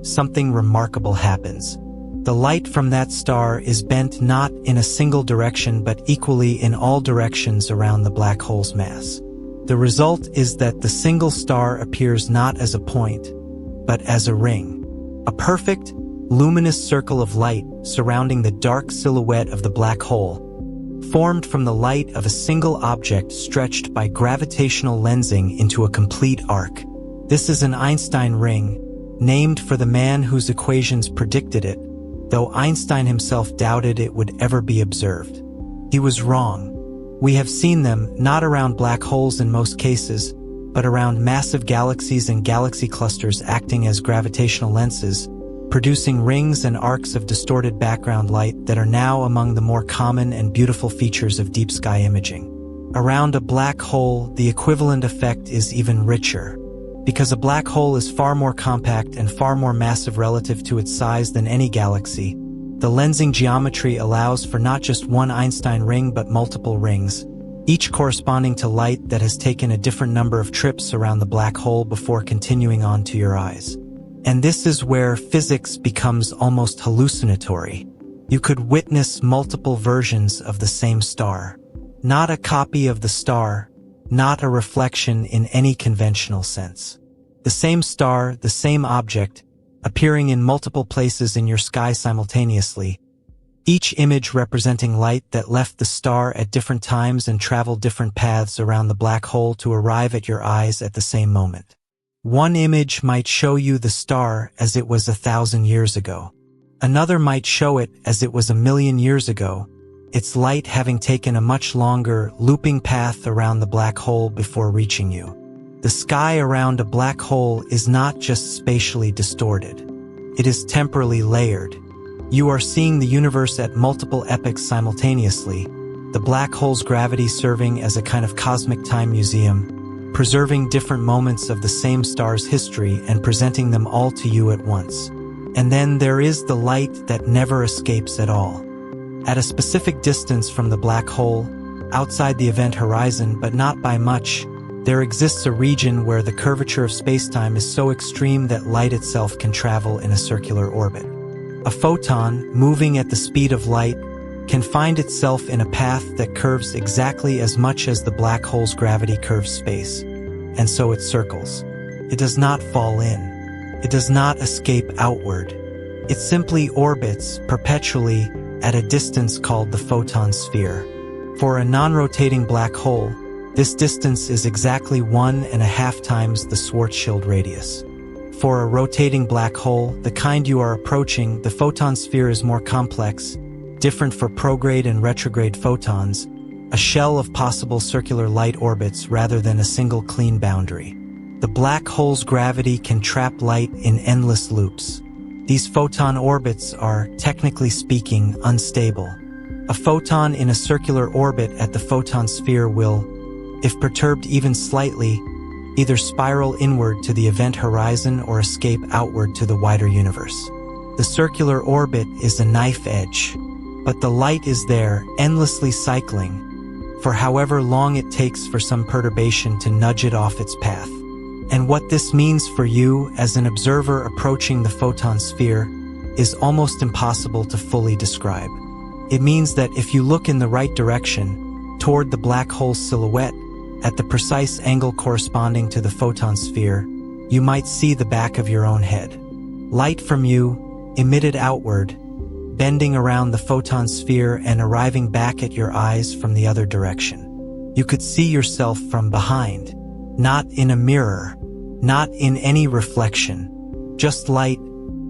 something remarkable happens. The light from that star is bent not in a single direction but equally in all directions around the black hole's mass. The result is that the single star appears not as a point, but as a ring. A perfect, luminous circle of light surrounding the dark silhouette of the black hole, formed from the light of a single object stretched by gravitational lensing into a complete arc. This is an Einstein ring, named for the man whose equations predicted it, though Einstein himself doubted it would ever be observed. He was wrong. We have seen them not around black holes in most cases, but around massive galaxies and galaxy clusters acting as gravitational lenses, producing rings and arcs of distorted background light that are now among the more common and beautiful features of deep sky imaging. Around a black hole, the equivalent effect is even richer. Because a black hole is far more compact and far more massive relative to its size than any galaxy, the lensing geometry allows for not just one Einstein ring but multiple rings, each corresponding to light that has taken a different number of trips around the black hole before continuing on to your eyes. And this is where physics becomes almost hallucinatory. You could witness multiple versions of the same star. Not a copy of the star, not a reflection in any conventional sense. The same star, the same object, appearing in multiple places in your sky simultaneously, each image representing light that left the star at different times and traveled different paths around the black hole to arrive at your eyes at the same moment. One image might show you the star as it was 1,000 years ago. Another might show it as it was 1,000,000 years ago, its light having taken a much longer, looping path around the black hole before reaching you. The sky around a black hole is not just spatially distorted. It is temporally layered. You are seeing the universe at multiple epochs simultaneously, the black hole's gravity serving as a kind of cosmic time museum, preserving different moments of the same star's history and presenting them all to you at once. And then there is the light that never escapes at all. At a specific distance from the black hole, outside the event horizon but not by much, there exists a region where the curvature of spacetime is so extreme that light itself can travel in a circular orbit. A photon, moving at the speed of light, can find itself in a path that curves exactly as much as the black hole's gravity curves space, and so it circles. It does not fall in. It does not escape outward. It simply orbits perpetually at a distance called the photon sphere. For a non-rotating black hole, this distance is exactly 1.5 times the Schwarzschild radius. For a rotating black hole, the kind you are approaching, the photon sphere is more complex, different for prograde and retrograde photons, a shell of possible circular light orbits rather than a single clean boundary. The black hole's gravity can trap light in endless loops. These photon orbits are, technically speaking, unstable. A photon in a circular orbit at the photon sphere will, if perturbed even slightly, either spiral inward to the event horizon or escape outward to the wider universe. The circular orbit is a knife edge, but the light is there, endlessly cycling, for however long it takes for some perturbation to nudge it off its path. And what this means for you as an observer approaching the photon sphere is almost impossible to fully describe. It means that if you look in the right direction, toward the black hole's silhouette, at the precise angle corresponding to the photon sphere, you might see the back of your own head. Light from you, emitted outward, bending around the photon sphere and arriving back at your eyes from the other direction. You could see yourself from behind, not in a mirror, not in any reflection, just light,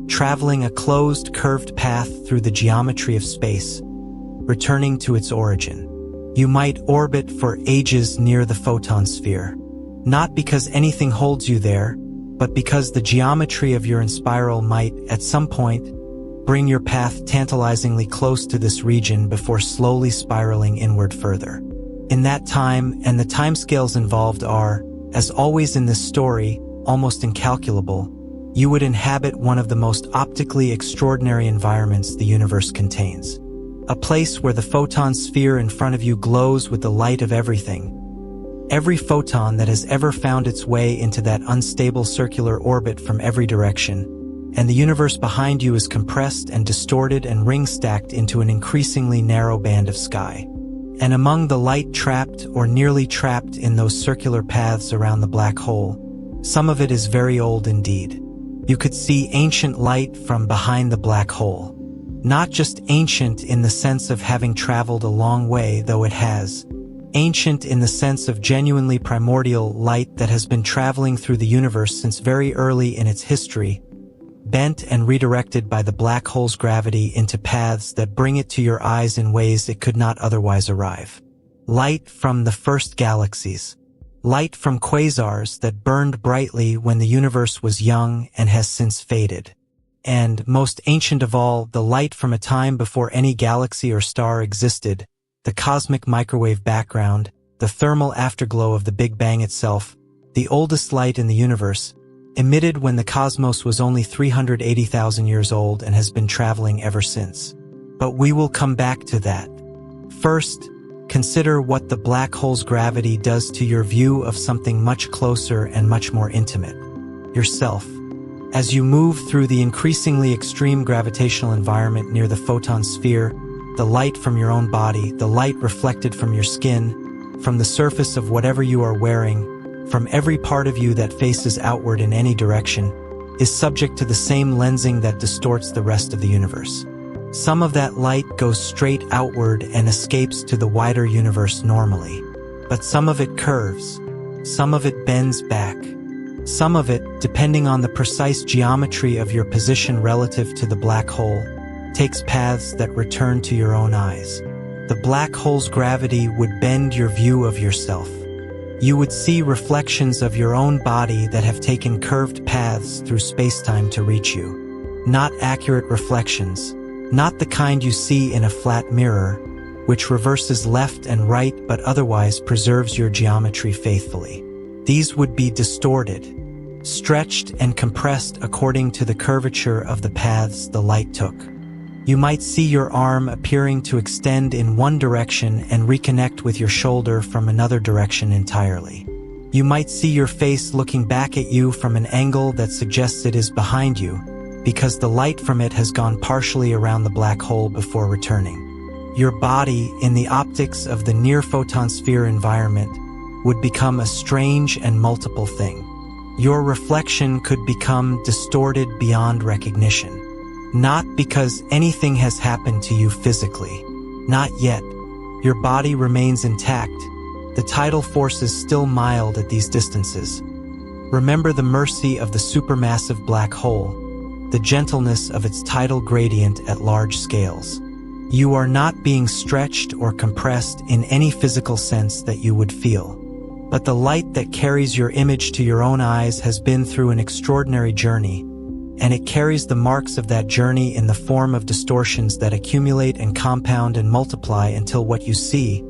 traveling a closed, curved path through the geometry of space, returning to its origin. You might orbit for ages near the photon sphere, not because anything holds you there, but because the geometry of your spiral might, at some point, bring your path tantalizingly close to this region before slowly spiraling inward further. In that time, and the timescales involved are, as always in this story, almost incalculable, you would inhabit one of the most optically extraordinary environments the universe contains. A place where the photon sphere in front of you glows with the light of everything. Every photon that has ever found its way into that unstable circular orbit from every direction, and the universe behind you is compressed and distorted and ring-stacked into an increasingly narrow band of sky. And among the light trapped or nearly trapped in those circular paths around the black hole, some of it is very old indeed. You could see ancient light from behind the black hole. Not just ancient in the sense of having traveled a long way, though it has. Ancient in the sense of genuinely primordial light that has been traveling through the universe since very early in its history, bent and redirected by the black hole's gravity into paths that bring it to your eyes in ways it could not otherwise arrive. Light from the first galaxies. Light from quasars that burned brightly when the universe was young and has since faded. And, most ancient of all, the light from a time before any galaxy or star existed, the cosmic microwave background, the thermal afterglow of the Big Bang itself, the oldest light in the universe, emitted when the cosmos was only 380,000 years old and has been traveling ever since. But we will come back to that. First, consider what the black hole's gravity does to your view of something much closer and much more intimate, yourself. As you move through the increasingly extreme gravitational environment near the photon sphere, the light from your own body, the light reflected from your skin, from the surface of whatever you are wearing, from every part of you that faces outward in any direction, is subject to the same lensing that distorts the rest of the universe. Some of that light goes straight outward and escapes to the wider universe normally, but some of it curves, some of it bends back. Some of it, depending on the precise geometry of your position relative to the black hole, takes paths that return to your own eyes. The black hole's gravity would bend your view of yourself. You would see reflections of your own body that have taken curved paths through spacetime to reach you. Not accurate reflections, not the kind you see in a flat mirror, which reverses left and right but otherwise preserves your geometry faithfully. These would be distorted, stretched and compressed according to the curvature of the paths the light took. You might see your arm appearing to extend in one direction and reconnect with your shoulder from another direction entirely. You might see your face looking back at you from an angle that suggests it is behind you, because the light from it has gone partially around the black hole before returning. Your body, in the optics of the near-photon sphere environment, would become a strange and multiple thing. Your reflection could become distorted beyond recognition. Not because anything has happened to you physically. Not yet. Your body remains intact. The tidal force is still mild at these distances. Remember the mercy of the supermassive black hole, the gentleness of its tidal gradient at large scales. You are not being stretched or compressed in any physical sense that you would feel. But the light that carries your image to your own eyes has been through an extraordinary journey, and it carries the marks of that journey in the form of distortions that accumulate and compound and multiply until what you see,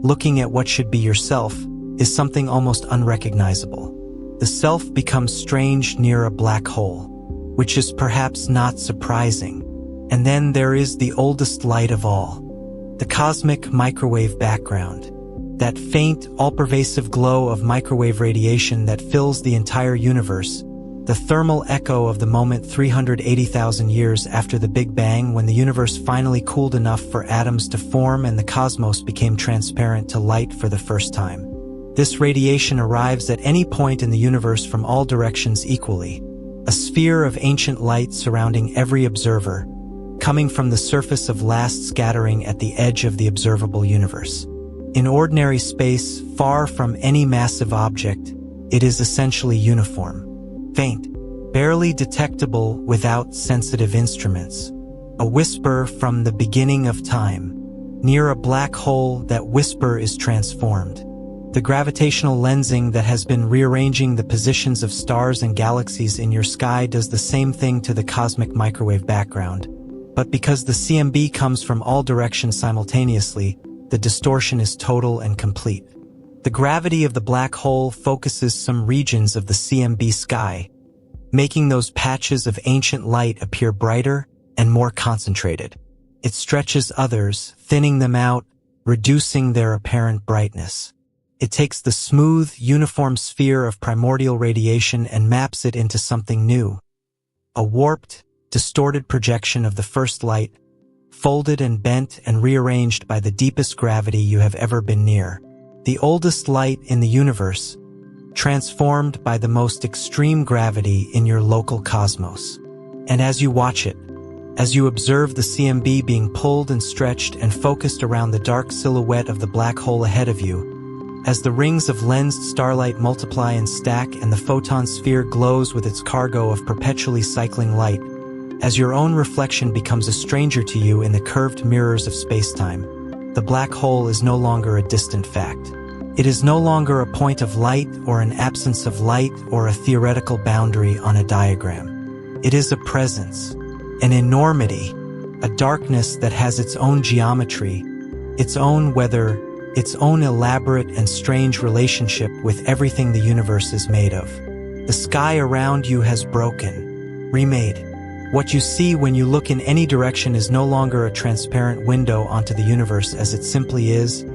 looking at what should be yourself, is something almost unrecognizable. The self becomes strange near a black hole, which is perhaps not surprising. And then there is the oldest light of all, the cosmic microwave background. That faint, all-pervasive glow of microwave radiation that fills the entire universe, the thermal echo of the moment 380,000 years after the Big Bang, when the universe finally cooled enough for atoms to form and the cosmos became transparent to light for the first time. This radiation arrives at any point in the universe from all directions equally, a sphere of ancient light surrounding every observer, coming from the surface of last scattering at the edge of the observable universe. In ordinary space, far from any massive object, it is essentially uniform, faint, barely detectable without sensitive instruments. A whisper from the beginning of time. Near a black hole, that whisper is transformed. The gravitational lensing that has been rearranging the positions of stars and galaxies in your sky does the same thing to the cosmic microwave background. But because the CMB comes from all directions simultaneously, the distortion is total and complete. The gravity of the black hole focuses some regions of the CMB sky, making those patches of ancient light appear brighter and more concentrated. It stretches others, thinning them out, reducing their apparent brightness. It takes the smooth, uniform sphere of primordial radiation and maps it into something new. A warped, distorted projection of the first light, folded and bent and rearranged by the deepest gravity you have ever been near. The oldest light in the universe, transformed by the most extreme gravity in your local cosmos. And as you watch it, as you observe the CMB being pulled and stretched and focused around the dark silhouette of the black hole ahead of you, as the rings of lensed starlight multiply and stack and the photon sphere glows with its cargo of perpetually cycling light, as your own reflection becomes a stranger to you in the curved mirrors of spacetime, the black hole is no longer a distant fact. It is no longer a point of light or an absence of light or a theoretical boundary on a diagram. It is a presence, an enormity, a darkness that has its own geometry, its own weather, its own elaborate and strange relationship with everything the universe is made of. The sky around you has broken, remade. What you see when you look in any direction is no longer a transparent window onto the universe as it simply is,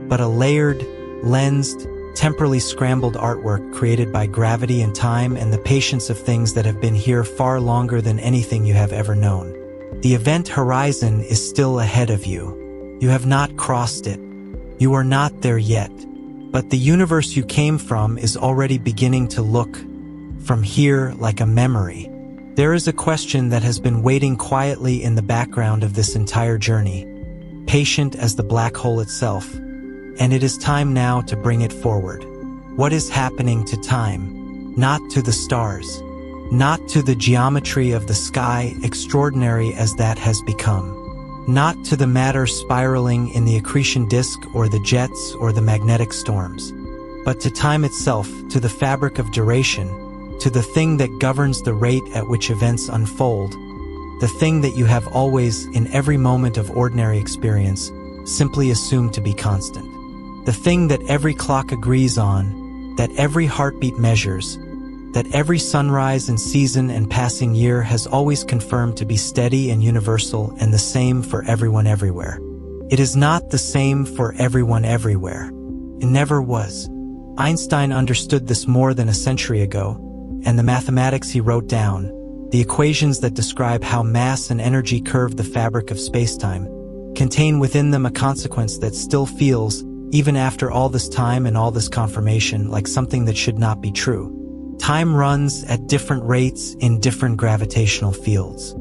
but a layered, lensed, temporally scrambled artwork created by gravity and time and the patience of things that have been here far longer than anything you have ever known. The event horizon is still ahead of you. You have not crossed it. You are not there yet. But the universe you came from is already beginning to look, from here, like a memory. There is a question that has been waiting quietly in the background of this entire journey, patient as the black hole itself, and it is time now to bring it forward. What is happening to time? not to the stars, not to the geometry of the sky, extraordinary as that has become, not to the matter spiraling in the accretion disk or the jets or the magnetic storms, but to time itself, to the fabric of duration, to the thing that governs the rate at which events unfold, the thing that you have always, in every moment of ordinary experience, simply assumed to be constant. The thing that every clock agrees on, that every heartbeat measures, that every sunrise and season and passing year has always confirmed to be steady and universal and the same for everyone everywhere. It is not the same for everyone everywhere. It never was. Einstein understood this more than a century ago, and the mathematics he wrote down, the equations that describe how mass and energy curve the fabric of spacetime, contain within them a consequence that still feels, even after all this time and all this confirmation, like something that should not be true. Time runs at different rates in different gravitational fields.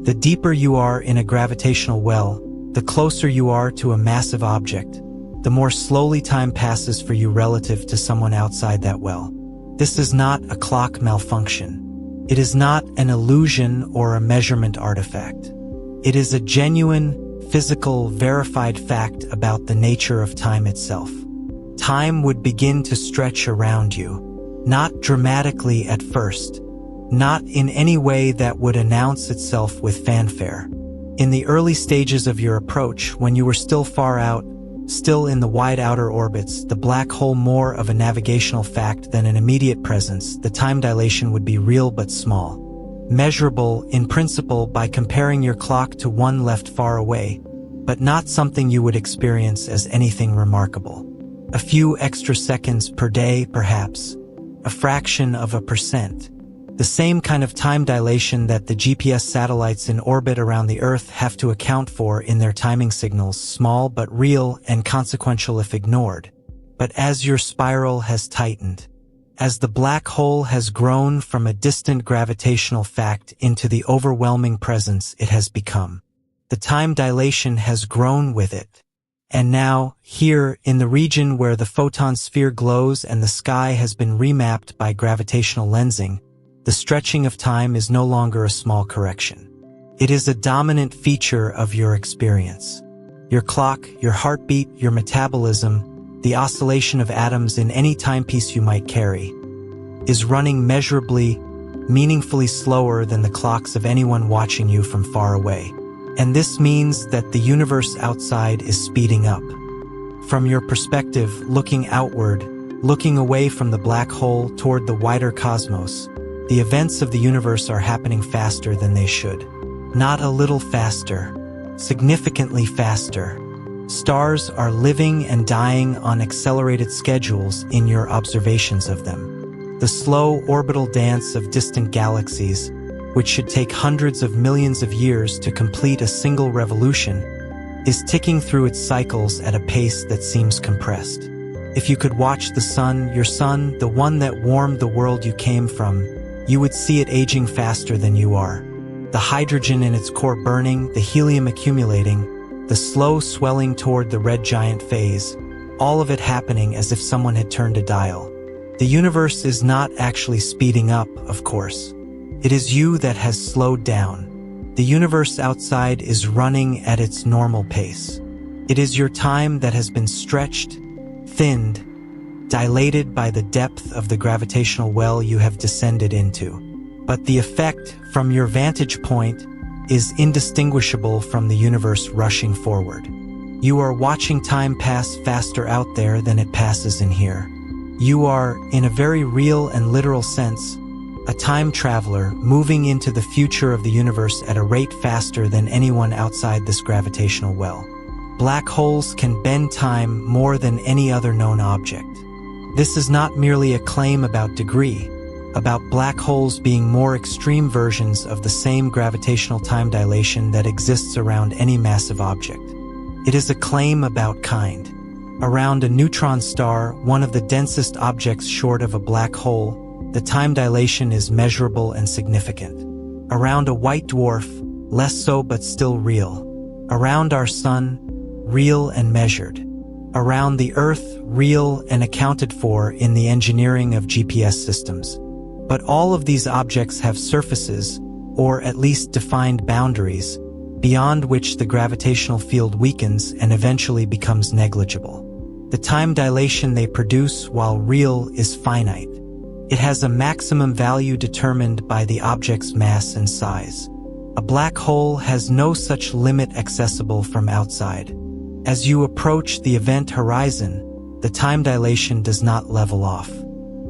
The deeper you are in a gravitational well, the closer you are to a massive object, the more slowly time passes for you relative to someone outside that well. This is not a clock malfunction. It is not an illusion or a measurement artifact. It is a genuine, physical, verified fact about the nature of time itself. Time would begin to stretch around you. Not dramatically at first, not in any way that would announce itself with fanfare. In the early stages of your approach, when you were still far out, still in the wide outer orbits, the black hole more of a navigational fact than an immediate presence, the time dilation would be real but small. Measurable, in principle, by comparing your clock to one left far away, but not something you would experience as anything remarkable. A few extra seconds per day, perhaps. A fraction of a percent. The same kind of time dilation that the GPS satellites in orbit around the Earth have to account for in their timing signals, small but real and consequential if ignored. But as your spiral has tightened, as the black hole has grown from a distant gravitational fact into the overwhelming presence it has become, the time dilation has grown with it. And now, here, in the region where the photon sphere glows and the sky has been remapped by gravitational lensing, the stretching of time is no longer a small correction. It is a dominant feature of your experience. Your clock, your heartbeat, your metabolism, the oscillation of atoms in any timepiece you might carry, is running measurably, meaningfully slower than the clocks of anyone watching you from far away. And this means that the universe outside is speeding up. From your perspective, looking outward, looking away from the black hole toward the wider cosmos, the events of the universe are happening faster than they should. Not a little faster, significantly faster. Stars are living and dying on accelerated schedules in your observations of them. The slow orbital dance of distant galaxies, which should take hundreds of millions of years to complete a single revolution, is ticking through its cycles at a pace that seems compressed. If you could watch the sun, your sun, the one that warmed the world you came from, you would see it aging faster than you are. The hydrogen in its core burning, the helium accumulating, the slow swelling toward the red giant phase, all of it happening as if someone had turned a dial. The universe is not actually speeding up, of course. It is you that has slowed down. The universe outside is running at its normal pace. It is your time that has been stretched, thinned, dilated by the depth of the gravitational well you have descended into. But the effect, from your vantage point, is indistinguishable from the universe rushing forward. You are watching time pass faster out there than it passes in here. You are, in a very real and literal sense, a time traveler moving into the future of the universe at a rate faster than anyone outside this gravitational well. Black holes can bend time more than any other known object. This is not merely a claim about degree, about black holes being more extreme versions of the same gravitational time dilation that exists around any massive object. It is a claim about kind. Around a neutron star, one of the densest objects short of a black hole, the time dilation is measurable and significant. Around a white dwarf, less so but still real. Around our sun, real and measured. Around the Earth, real and accounted for in the engineering of GPS systems. But all of these objects have surfaces, or at least defined boundaries, beyond which the gravitational field weakens and eventually becomes negligible. The time dilation they produce, while real, is finite. It has a maximum value determined by the object's mass and size. A black hole has no such limit accessible from outside. As you approach the event horizon, the time dilation does not level off.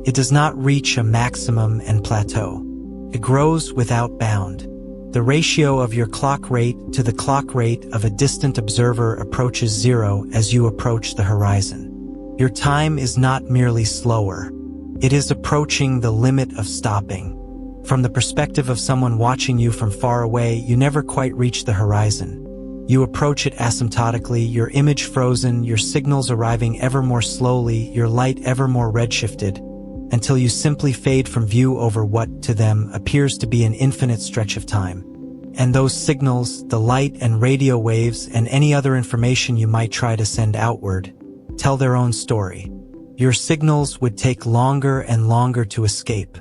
It does not reach a maximum and plateau. It grows without bound. The ratio of your clock rate to the clock rate of a distant observer approaches zero as you approach the horizon. Your time is not merely slower. It is approaching the limit of stopping. From the perspective of someone watching you from far away, you never quite reach the horizon. You approach it asymptotically, your image frozen, your signals arriving ever more slowly, your light ever more redshifted, until you simply fade from view over what, to them, appears to be an infinite stretch of time. And those signals, the light and radio waves, and any other information you might try to send outward, tell their own story. Your signals would take longer and longer to escape.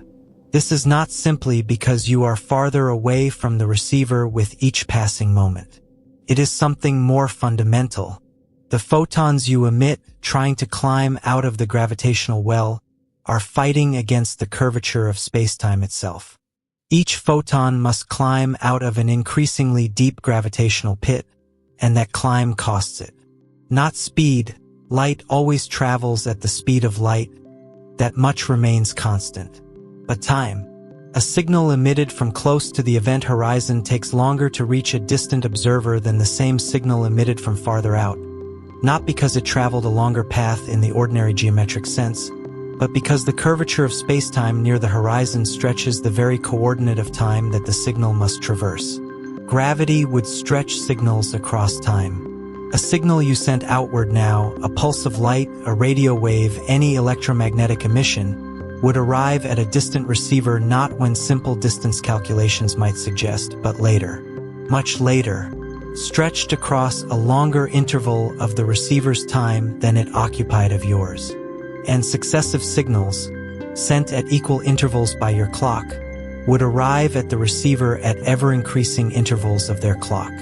This is not simply because you are farther away from the receiver with each passing moment. It is something more fundamental. The photons you emit, trying to climb out of the gravitational well, are fighting against the curvature of spacetime itself. Each photon must climb out of an increasingly deep gravitational pit, and that climb costs it. Not speed, light always travels at the speed of light, that much remains constant. But time. A signal emitted from close to the event horizon takes longer to reach a distant observer than the same signal emitted from farther out, not because it traveled a longer path in the ordinary geometric sense, but because the curvature of spacetime near the horizon stretches the very coordinate of time that the signal must traverse. Gravity would stretch signals across time. A signal you sent outward now, a pulse of light, a radio wave, any electromagnetic emission, would arrive at a distant receiver not when simple distance calculations might suggest, but later. Much later, stretched across a longer interval of the receiver's time than it occupied of yours. And successive signals, sent at equal intervals by your clock, would arrive at the receiver at ever-increasing intervals of their clock.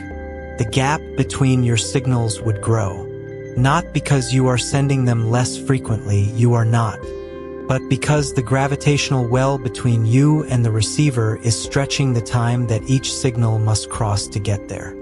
The gap between your signals would grow. Not because you are sending them less frequently, you are not, but because the gravitational well between you and the receiver is stretching the time that each signal must cross to get there.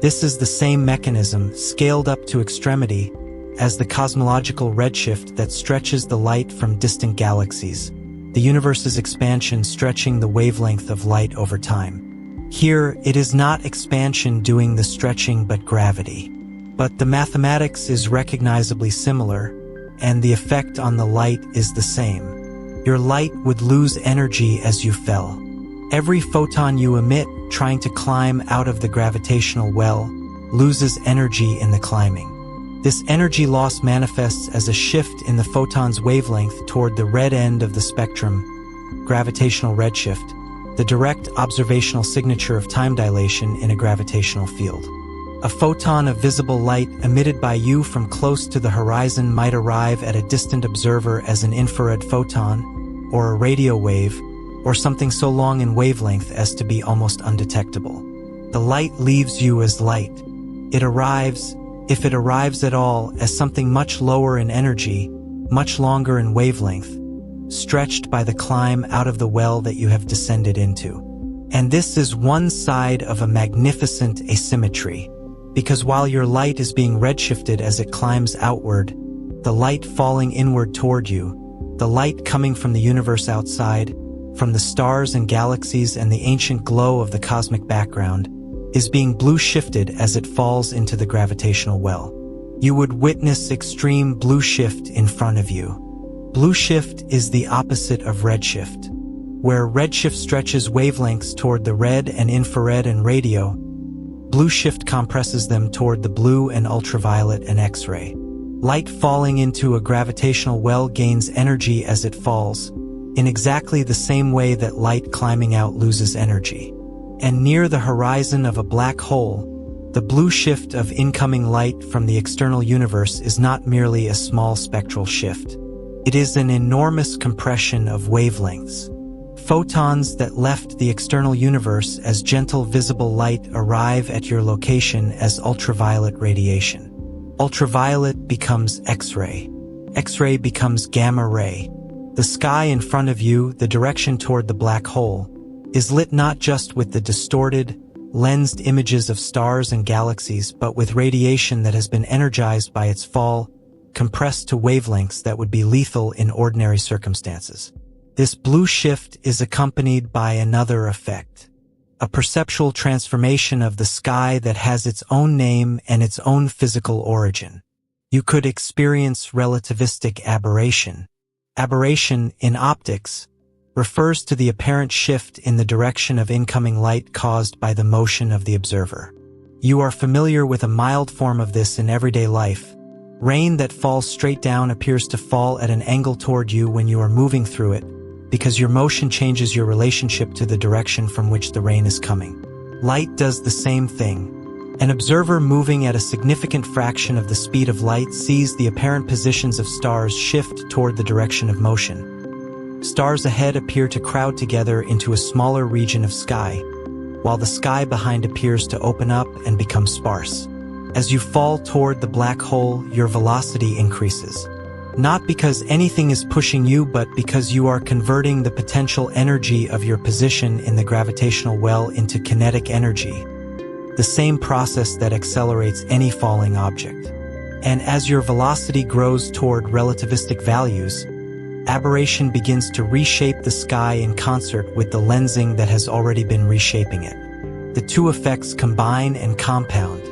This is the same mechanism, scaled up to extremity, as the cosmological redshift that stretches the light from distant galaxies, the universe's expansion stretching the wavelength of light over time. Here, it is not expansion doing the stretching but gravity. But the mathematics is recognizably similar, and the effect on the light is the same. Your light would lose energy as you fell. Every photon you emit, trying to climb out of the gravitational well, loses energy in the climbing. This energy loss manifests as a shift in the photon's wavelength toward the red end of the spectrum, gravitational redshift, the direct observational signature of time dilation in a gravitational field. A photon of visible light emitted by you from close to the horizon might arrive at a distant observer as an infrared photon, or a radio wave, or something so long in wavelength as to be almost undetectable. The light leaves you as light. It arrives, if it arrives at all, as something much lower in energy, much longer in wavelength, stretched by the climb out of the well that you have descended into. And this is one side of a magnificent asymmetry. Because while your light is being redshifted as it climbs outward, the light falling inward toward you, the light coming from the universe outside, from the stars and galaxies and the ancient glow of the cosmic background, is being blue shifted as it falls into the gravitational well. You would witness extreme blue shift in front of you. Blue shift is the opposite of redshift. Where redshift stretches wavelengths toward the red and infrared and radio, blue shift compresses them toward the blue and ultraviolet and X-ray. Light falling into a gravitational well gains energy as it falls, in exactly the same way that light climbing out loses energy. And near the horizon of a black hole, the blue shift of incoming light from the external universe is not merely a small spectral shift. It is an enormous compression of wavelengths. photons that left the external universe as gentle visible light arrive at your location as ultraviolet radiation. Ultraviolet becomes X-ray. X-ray becomes gamma ray. The sky in front of you, the direction toward the black hole, is lit not just with the distorted, lensed images of stars and galaxies, but with radiation that has been energized by its fall, compressed to wavelengths that would be lethal in ordinary circumstances. This blue shift is accompanied by another effect, a perceptual transformation of the sky that has its own name and its own physical origin. You could experience relativistic aberration. Aberration, in optics, refers to the apparent shift in the direction of incoming light caused by the motion of the observer. You are familiar with a mild form of this in everyday life. Rain that falls straight down appears to fall at an angle toward you when you are moving through it, because your motion changes your relationship to the direction from which the rain is coming. Light does the same thing. An observer moving at a significant fraction of the speed of light sees the apparent positions of stars shift toward the direction of motion. Stars ahead appear to crowd together into a smaller region of sky, while the sky behind appears to open up and become sparse. As you fall toward the black hole, your velocity increases. Not because anything is pushing you, but because you are converting the potential energy of your position in the gravitational well into kinetic energy, the same process that accelerates any falling object. And as your velocity grows toward relativistic values, aberration begins to reshape the sky in concert with the lensing that has already been reshaping it. The two effects combine and compound.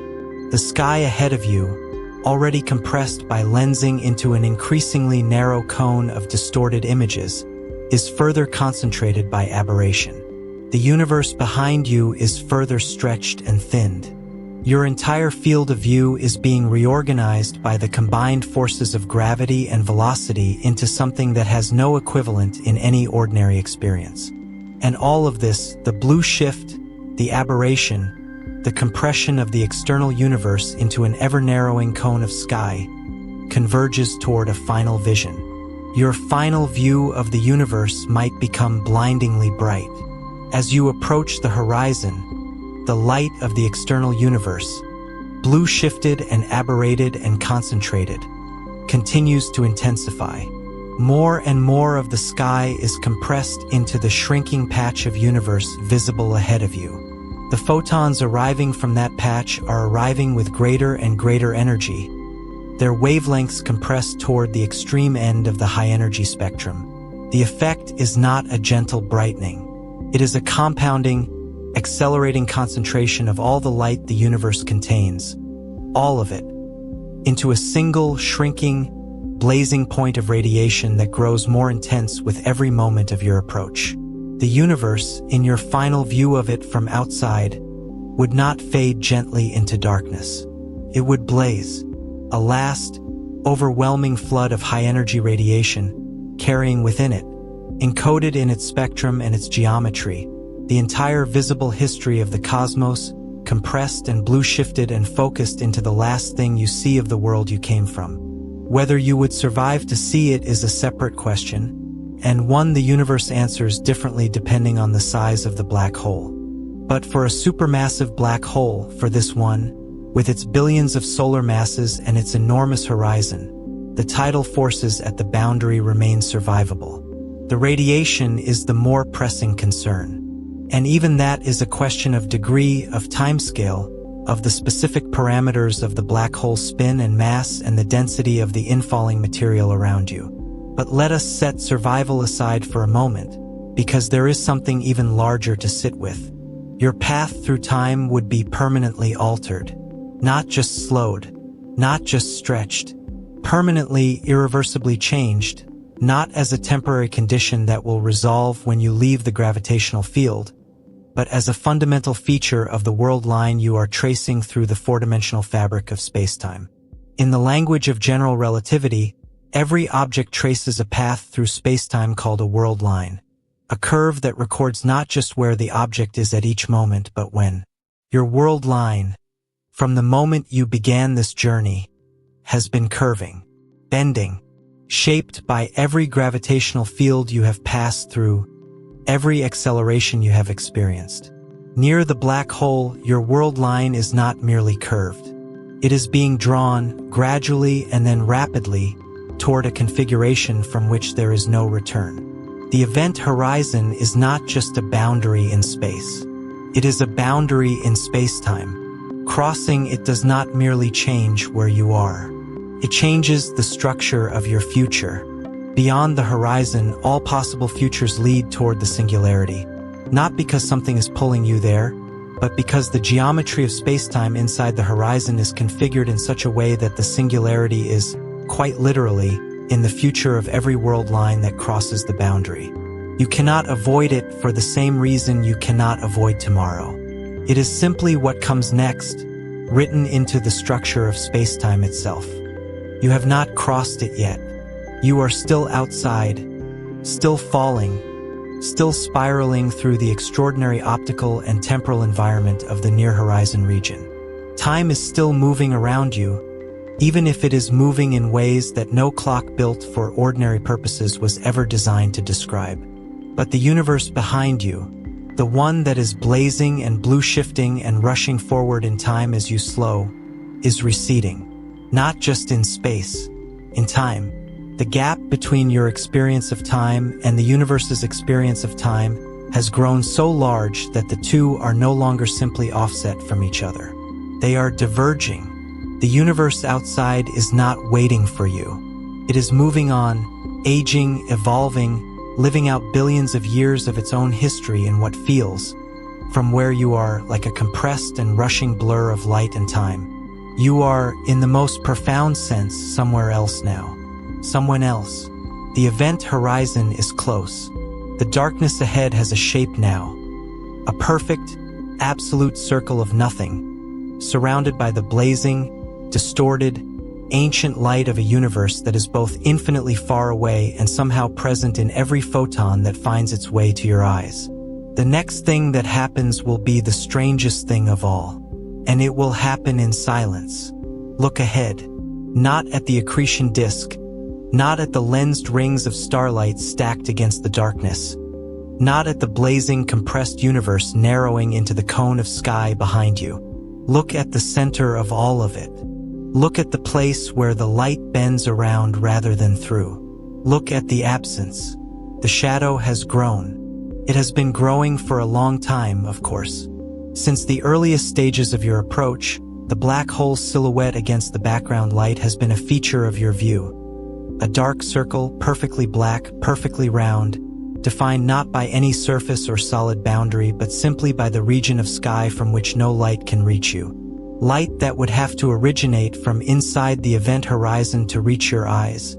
The sky ahead of you, already compressed by lensing into an increasingly narrow cone of distorted images, is further concentrated by aberration. The universe behind you is further stretched and thinned. Your entire field of view is being reorganized by the combined forces of gravity and velocity into something that has no equivalent in any ordinary experience. And all of this, the blue shift, the aberration, the compression of the external universe into an ever-narrowing cone of sky, converges toward a final vision. Your final view of the universe might become blindingly bright. As you approach the horizon, the light of the external universe, blue shifted and aberrated and concentrated, continues to intensify. More and more of the sky is compressed into the shrinking patch of universe visible ahead of you. The photons arriving from that patch are arriving with greater and greater energy. Their wavelengths compress toward the extreme end of the high-energy spectrum. The effect is not a gentle brightening. It is a compounding, accelerating concentration of all the light the universe contains, all of it, into a single, shrinking, blazing point of radiation that grows more intense with every moment of your approach. The universe, in your final view of it from outside, would not fade gently into darkness. It would blaze, a last, overwhelming flood of high-energy radiation, carrying within it, encoded in its spectrum and its geometry, the entire visible history of the cosmos, compressed and blue-shifted and focused into the last thing you see of the world you came from. Whether you would survive to see it is a separate question, and one the universe answers differently depending on the size of the black hole. But for a supermassive black hole, for this one, with its billions of solar masses and its enormous horizon, the tidal forces at the boundary remain survivable. The radiation is the more pressing concern. And even that is a question of degree, of timescale, of the specific parameters of the black hole spin and mass and the density of the infalling material around you. But let us set survival aside for a moment, because there is something even larger to sit with. Your path through time would be permanently altered, not just slowed, not just stretched, permanently, irreversibly changed, not as a temporary condition that will resolve when you leave the gravitational field, but as a fundamental feature of the world line you are tracing through the four-dimensional fabric of spacetime. In the language of general relativity, every object traces a path through spacetime called a world line, a curve that records not just where the object is at each moment, but when. Your world line, from the moment you began this journey, has been curving, bending, shaped by every gravitational field you have passed through, every acceleration you have experienced. Near the black hole, your world line is not merely curved. It is being drawn gradually and then rapidly toward a configuration from which there is no return. The event horizon is not just a boundary in space. It is a boundary in spacetime. Crossing it does not merely change where you are. It changes the structure of your future. Beyond the horizon, all possible futures lead toward the singularity. Not because something is pulling you there, but because the geometry of spacetime inside the horizon is configured in such a way that the singularity is, quite literally, in the future of every world line that crosses the boundary. You cannot avoid it for the same reason you cannot avoid tomorrow. It is simply what comes next, written into the structure of spacetime itself. You have not crossed it yet. You are still outside, still falling, still spiraling through the extraordinary optical and temporal environment of the near-horizon region. Time is still moving around you, even if it is moving in ways that no clock built for ordinary purposes was ever designed to describe. But the universe behind you, the one that is blazing and blue-shifting and rushing forward in time as you slow, is receding. Not just in space, in time. The gap between your experience of time and the universe's experience of time has grown so large that the two are no longer simply offset from each other. They are diverging. The universe outside is not waiting for you. It is moving on, aging, evolving, living out billions of years of its own history in what feels, from where you are, like a compressed and rushing blur of light and time. You are, in the most profound sense, somewhere else now. Someone else. The event horizon is close. The darkness ahead has a shape now. A perfect, absolute circle of nothing, surrounded by the blazing, distorted, ancient light of a universe that is both infinitely far away and somehow present in every photon that finds its way to your eyes. The next thing that happens will be the strangest thing of all, and it will happen in silence. Look ahead, not at the accretion disk, not at the lensed rings of starlight stacked against the darkness, not at the blazing, compressed universe narrowing into the cone of sky behind you. Look at the center of all of it. Look at the place where the light bends around rather than through. Look at the absence. The shadow has grown. It has been growing for a long time, of course. Since the earliest stages of your approach, the black hole's silhouette against the background light has been a feature of your view. A dark circle, perfectly black, perfectly round, defined not by any surface or solid boundary, but simply by the region of sky from which no light can reach you. Light that would have to originate from inside the event horizon to reach your eyes.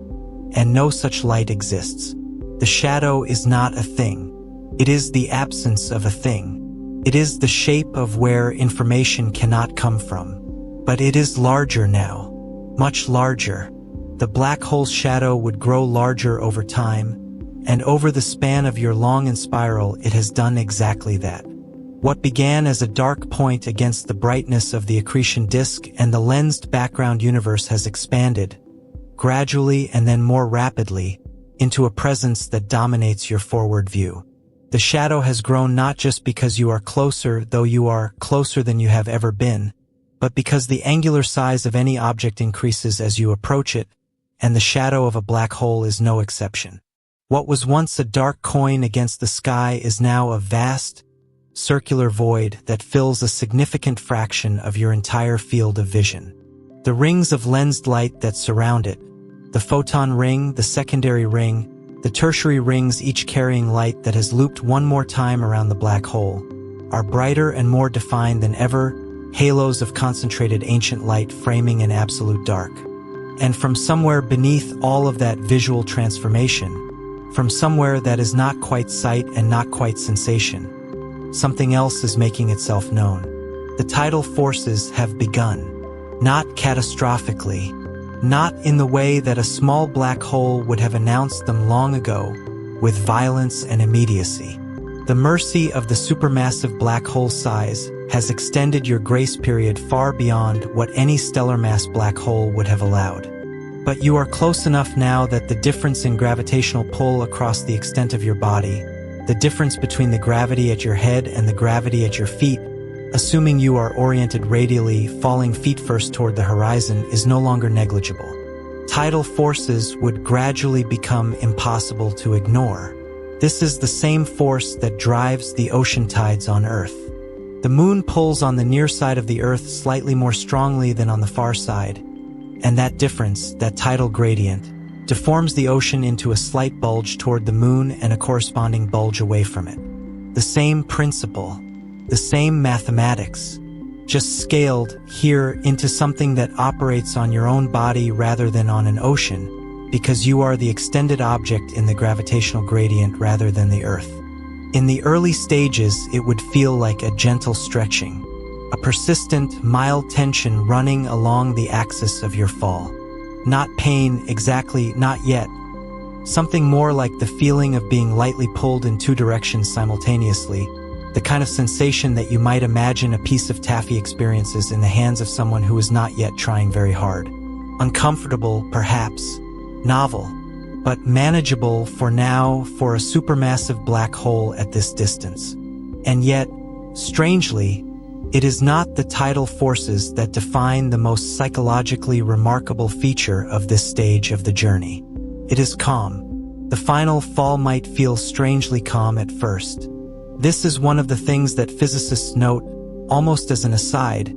And no such light exists. The shadow is not a thing. It is the absence of a thing. It is the shape of where information cannot come from. But it is larger now. Much larger. The black hole's shadow would grow larger over time, and over the span of your long and spiral, it has done exactly that. What began as a dark point against the brightness of the accretion disk and the lensed background universe has expanded, gradually and then more rapidly, into a presence that dominates your forward view. The shadow has grown not just because you are closer, though you are closer than you have ever been, but because the angular size of any object increases as you approach it, and the shadow of a black hole is no exception. What was once a dark coin against the sky is now a vast, circular void that fills a significant fraction of your entire field of vision. The rings of lensed light that surround it, the photon ring, the secondary ring, the tertiary rings each carrying light that has looped one more time around the black hole, are brighter and more defined than ever, halos of concentrated ancient light framing an absolute dark. And from somewhere beneath all of that visual transformation, from somewhere that is not quite sight and not quite sensation, something else is making itself known. The tidal forces have begun. Not catastrophically, not in the way that a small black hole would have announced them long ago, with violence and immediacy. The mercy of the supermassive black hole size has extended your grace period far beyond what any stellar mass black hole would have allowed. But you are close enough now that the difference in gravitational pull across the extent of your body, the difference between the gravity at your head and the gravity at your feet, assuming you are oriented radially, falling feet first toward the horizon, is no longer negligible. Tidal forces would gradually become impossible to ignore. This is the same force that drives the ocean tides on Earth. The moon pulls on the near side of the Earth slightly more strongly than on the far side, and that difference, that tidal gradient, deforms the ocean into a slight bulge toward the moon and a corresponding bulge away from it. The same principle, the same mathematics, just scaled here into something that operates on your own body rather than on an ocean, because you are the extended object in the gravitational gradient rather than the Earth. In the early stages, it would feel like a gentle stretching, a persistent, mild tension running along the axis of your fall. Not pain exactly, not yet. Something more like the feeling of being lightly pulled in two directions simultaneously, the kind of sensation that you might imagine a piece of taffy experiences in the hands of someone who is not yet trying very hard. Uncomfortable, perhaps. Novel. But manageable for now for a supermassive black hole at this distance. And yet, strangely, it is not the tidal forces that define the most psychologically remarkable feature of this stage of the journey. It is calm. The final fall might feel strangely calm at first. This is one of the things that physicists note, almost as an aside,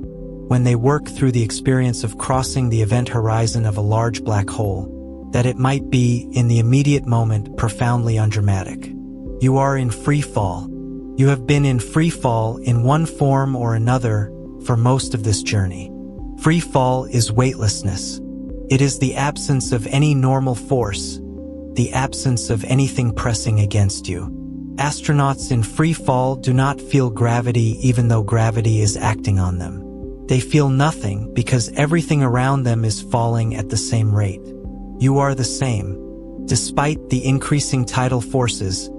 when they work through the experience of crossing the event horizon of a large black hole, that it might be, in the immediate moment, profoundly undramatic. You are in free fall. You have been in free fall in one form or another for most of this journey. Free fall is weightlessness. It is the absence of any normal force, the absence of anything pressing against you. Astronauts in free fall do not feel gravity even though gravity is acting on them. They feel nothing because everything around them is falling at the same rate. You are the same. Despite the increasing tidal forces,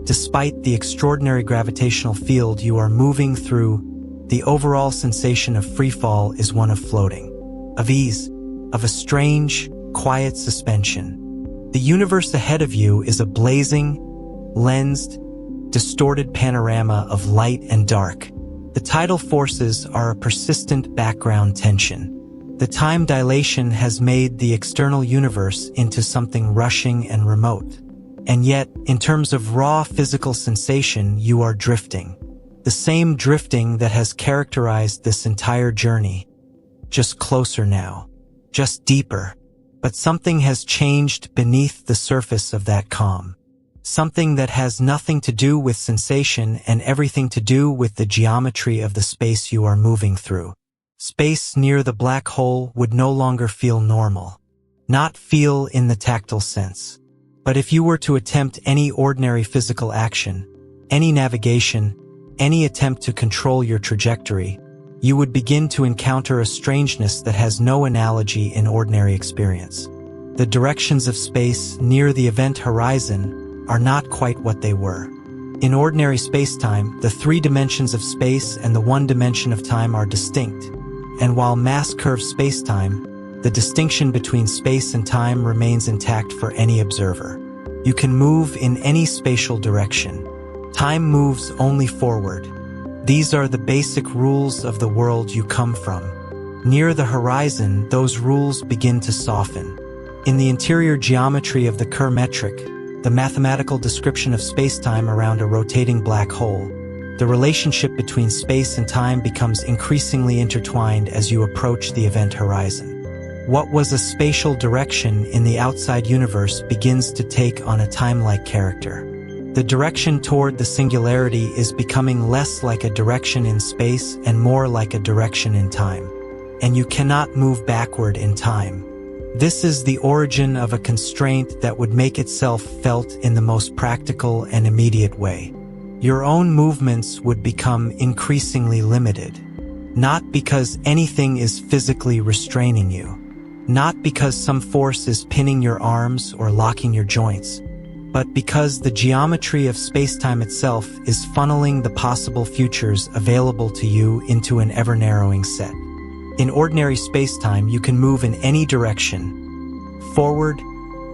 despite the extraordinary gravitational field you are moving through, the overall sensation of freefall is one of floating, of ease, of a strange, quiet suspension. The universe ahead of you is a blazing, lensed, distorted panorama of light and dark. The tidal forces are a persistent background tension. The time dilation has made the external universe into something rushing and remote. And yet, in terms of raw physical sensation, you are drifting. The same drifting that has characterized this entire journey. Just closer now. Just deeper. But something has changed beneath the surface of that calm. Something that has nothing to do with sensation and everything to do with the geometry of the space you are moving through. Space near the black hole would no longer feel normal. Not feel in the tactile sense. But if you were to attempt any ordinary physical action, any navigation, any attempt to control your trajectory, you would begin to encounter a strangeness that has no analogy in ordinary experience. The directions of space near the event horizon are not quite what they were. In ordinary spacetime, the three dimensions of space and the one dimension of time are distinct, and while mass curves spacetime, the distinction between space and time remains intact for any observer. You can move in any spatial direction. Time moves only forward. These are the basic rules of the world you come from. Near the horizon, those rules begin to soften. In the interior geometry of the Kerr metric, the mathematical description of spacetime around a rotating black hole, the relationship between space and time becomes increasingly intertwined as you approach the event horizon. What was a spatial direction in the outside universe begins to take on a time-like character. The direction toward the singularity is becoming less like a direction in space and more like a direction in time. And you cannot move backward in time. This is the origin of a constraint that would make itself felt in the most practical and immediate way. Your own movements would become increasingly limited. Not because anything is physically restraining you. Not because some force is pinning your arms or locking your joints, but because the geometry of spacetime itself is funneling the possible futures available to you into an ever-narrowing set. In ordinary spacetime, you can move in any direction: forward,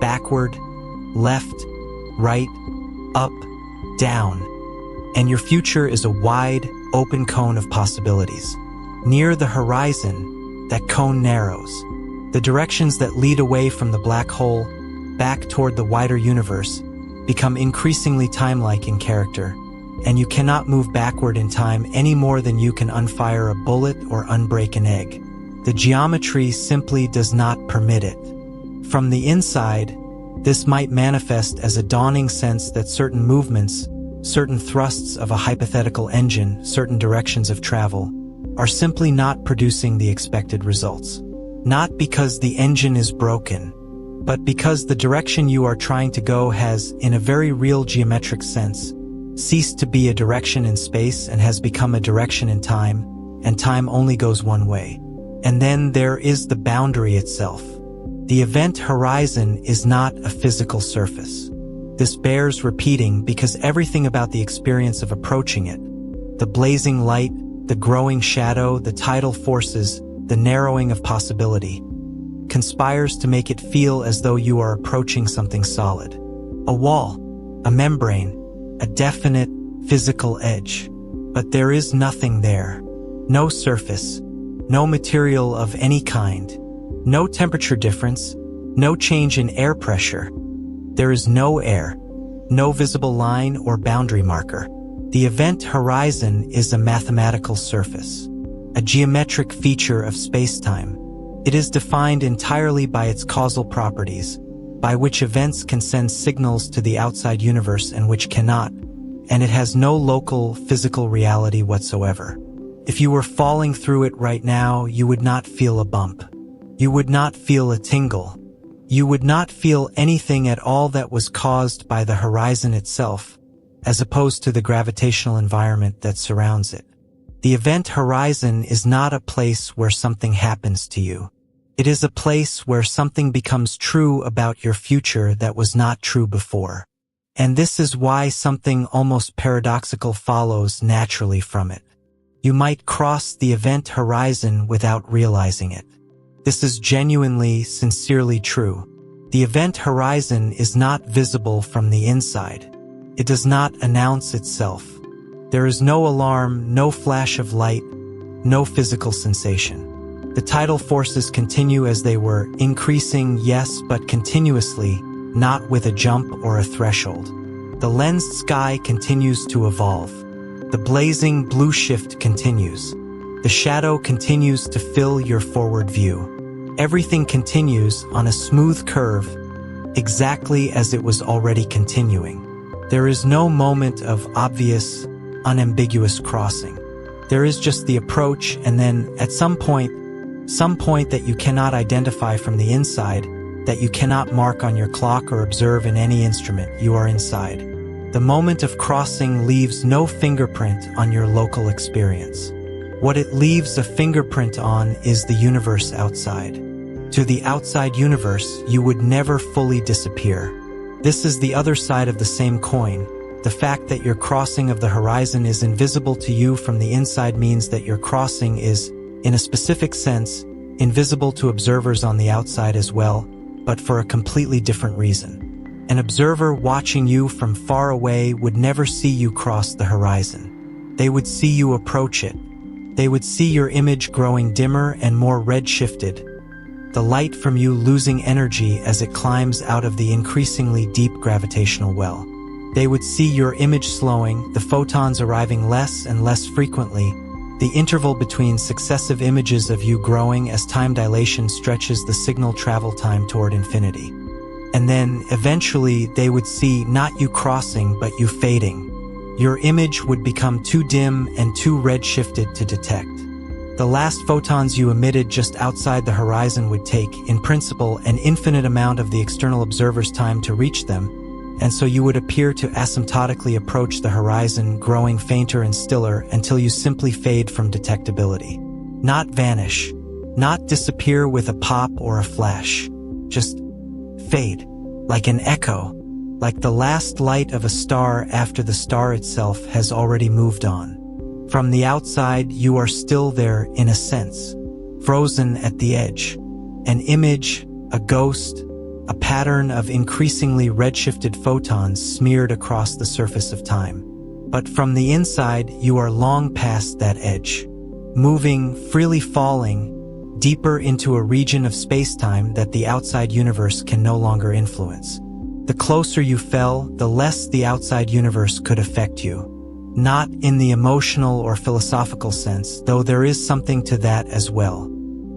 backward, left, right, up, down, and your future is a wide, open cone of possibilities. Near the horizon, that cone narrows. The directions that lead away from the black hole, back toward the wider universe, become increasingly time-like in character, and you cannot move backward in time any more than you can unfire a bullet or unbreak an egg. The geometry simply does not permit it. From the inside, this might manifest as a dawning sense that certain movements, certain thrusts of a hypothetical engine, certain directions of travel, are simply not producing the expected results. Not because the engine is broken, but because the direction you are trying to go has, in a very real geometric sense, ceased to be a direction in space and has become a direction in time, and time only goes one way. And then there is the boundary itself. The event horizon is not a physical surface. This bears repeating because everything about the experience of approaching it, the blazing light, the growing shadow, the tidal forces, the narrowing of possibility, conspires to make it feel as though you are approaching something solid. A wall, a membrane, a definite physical edge. But there is nothing there. No surface, no material of any kind, no temperature difference, no change in air pressure. There is no air, no visible line or boundary marker. The event horizon is a mathematical surface, a geometric feature of spacetime. It is defined entirely by its causal properties, by which events can send signals to the outside universe and which cannot, and it has no local, physical reality whatsoever. If you were falling through it right now, you would not feel a bump. You would not feel a tingle. You would not feel anything at all that was caused by the horizon itself, as opposed to the gravitational environment that surrounds it. The event horizon is not a place where something happens to you. It is a place where something becomes true about your future that was not true before. And this is why something almost paradoxical follows naturally from it. You might cross the event horizon without realizing it. This is genuinely, sincerely true. The event horizon is not visible from the inside. It does not announce itself. There is no alarm, no flash of light, no physical sensation. The tidal forces continue as they were, increasing, yes, but continuously, not with a jump or a threshold. The lensed sky continues to evolve. The blazing blue shift continues. The shadow continues to fill your forward view. Everything continues on a smooth curve, exactly as it was already continuing. There is no moment of obvious, unambiguous crossing. There is just the approach, and then, at some point that you cannot identify from the inside, that you cannot mark on your clock or observe in any instrument, you are inside. The moment of crossing leaves no fingerprint on your local experience. What it leaves a fingerprint on is the universe outside. To the outside universe, you would never fully disappear. This is the other side of the same coin. The fact that your crossing of the horizon is invisible to you from the inside means that your crossing is, in a specific sense, invisible to observers on the outside as well, but for a completely different reason. An observer watching you from far away would never see you cross the horizon. They would see you approach it. They would see your image growing dimmer and more red-shifted, the light from you losing energy as it climbs out of the increasingly deep gravitational well. They would see your image slowing, the photons arriving less and less frequently, the interval between successive images of you growing as time dilation stretches the signal travel time toward infinity. And then, eventually, they would see not you crossing, but you fading. Your image would become too dim and too red-shifted to detect. The last photons you emitted just outside the horizon would take, in principle, an infinite amount of the external observer's time to reach them, and so you would appear to asymptotically approach the horizon, growing fainter and stiller until you simply fade from detectability. Not vanish, not disappear with a pop or a flash, just fade, like an echo, like the last light of a star after the star itself has already moved on. From the outside, you are still there in a sense, frozen at the edge, an image, a ghost, a pattern of increasingly redshifted photons smeared across the surface of time. But from the inside, you are long past that edge, moving, freely falling, deeper into a region of spacetime that the outside universe can no longer influence. The closer you fell, the less the outside universe could affect you. Not in the emotional or philosophical sense, though there is something to that as well.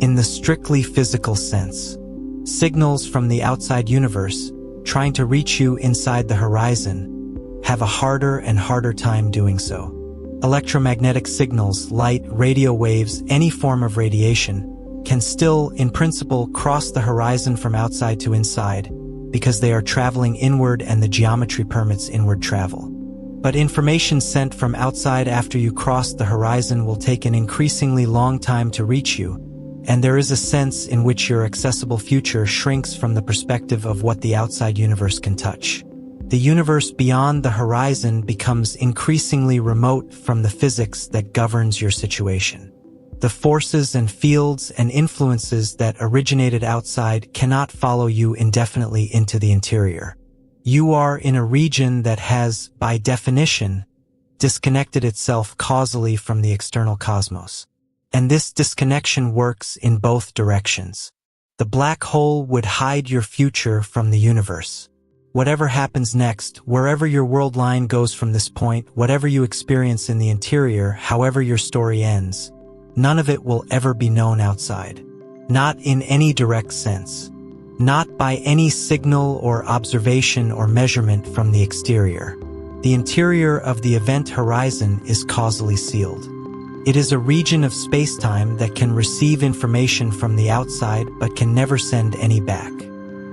In the strictly physical sense, signals from the outside universe, trying to reach you inside the horizon, have a harder and harder time doing so. Electromagnetic signals, light, radio waves, any form of radiation, can still, in principle, cross the horizon from outside to inside, because they are traveling inward and the geometry permits inward travel. But information sent from outside after you cross the horizon will take an increasingly long time to reach you, and there is a sense in which your accessible future shrinks from the perspective of what the outside universe can touch. The universe beyond the horizon becomes increasingly remote from the physics that governs your situation. The forces and fields and influences that originated outside cannot follow you indefinitely into the interior. You are in a region that has, by definition, disconnected itself causally from the external cosmos. And this disconnection works in both directions. The black hole would hide your future from the universe. Whatever happens next, wherever your world line goes from this point, whatever you experience in the interior, however your story ends, none of it will ever be known outside. Not in any direct sense. Not by any signal or observation or measurement from the exterior. The interior of the event horizon is causally sealed. It is a region of spacetime that can receive information from the outside but can never send any back.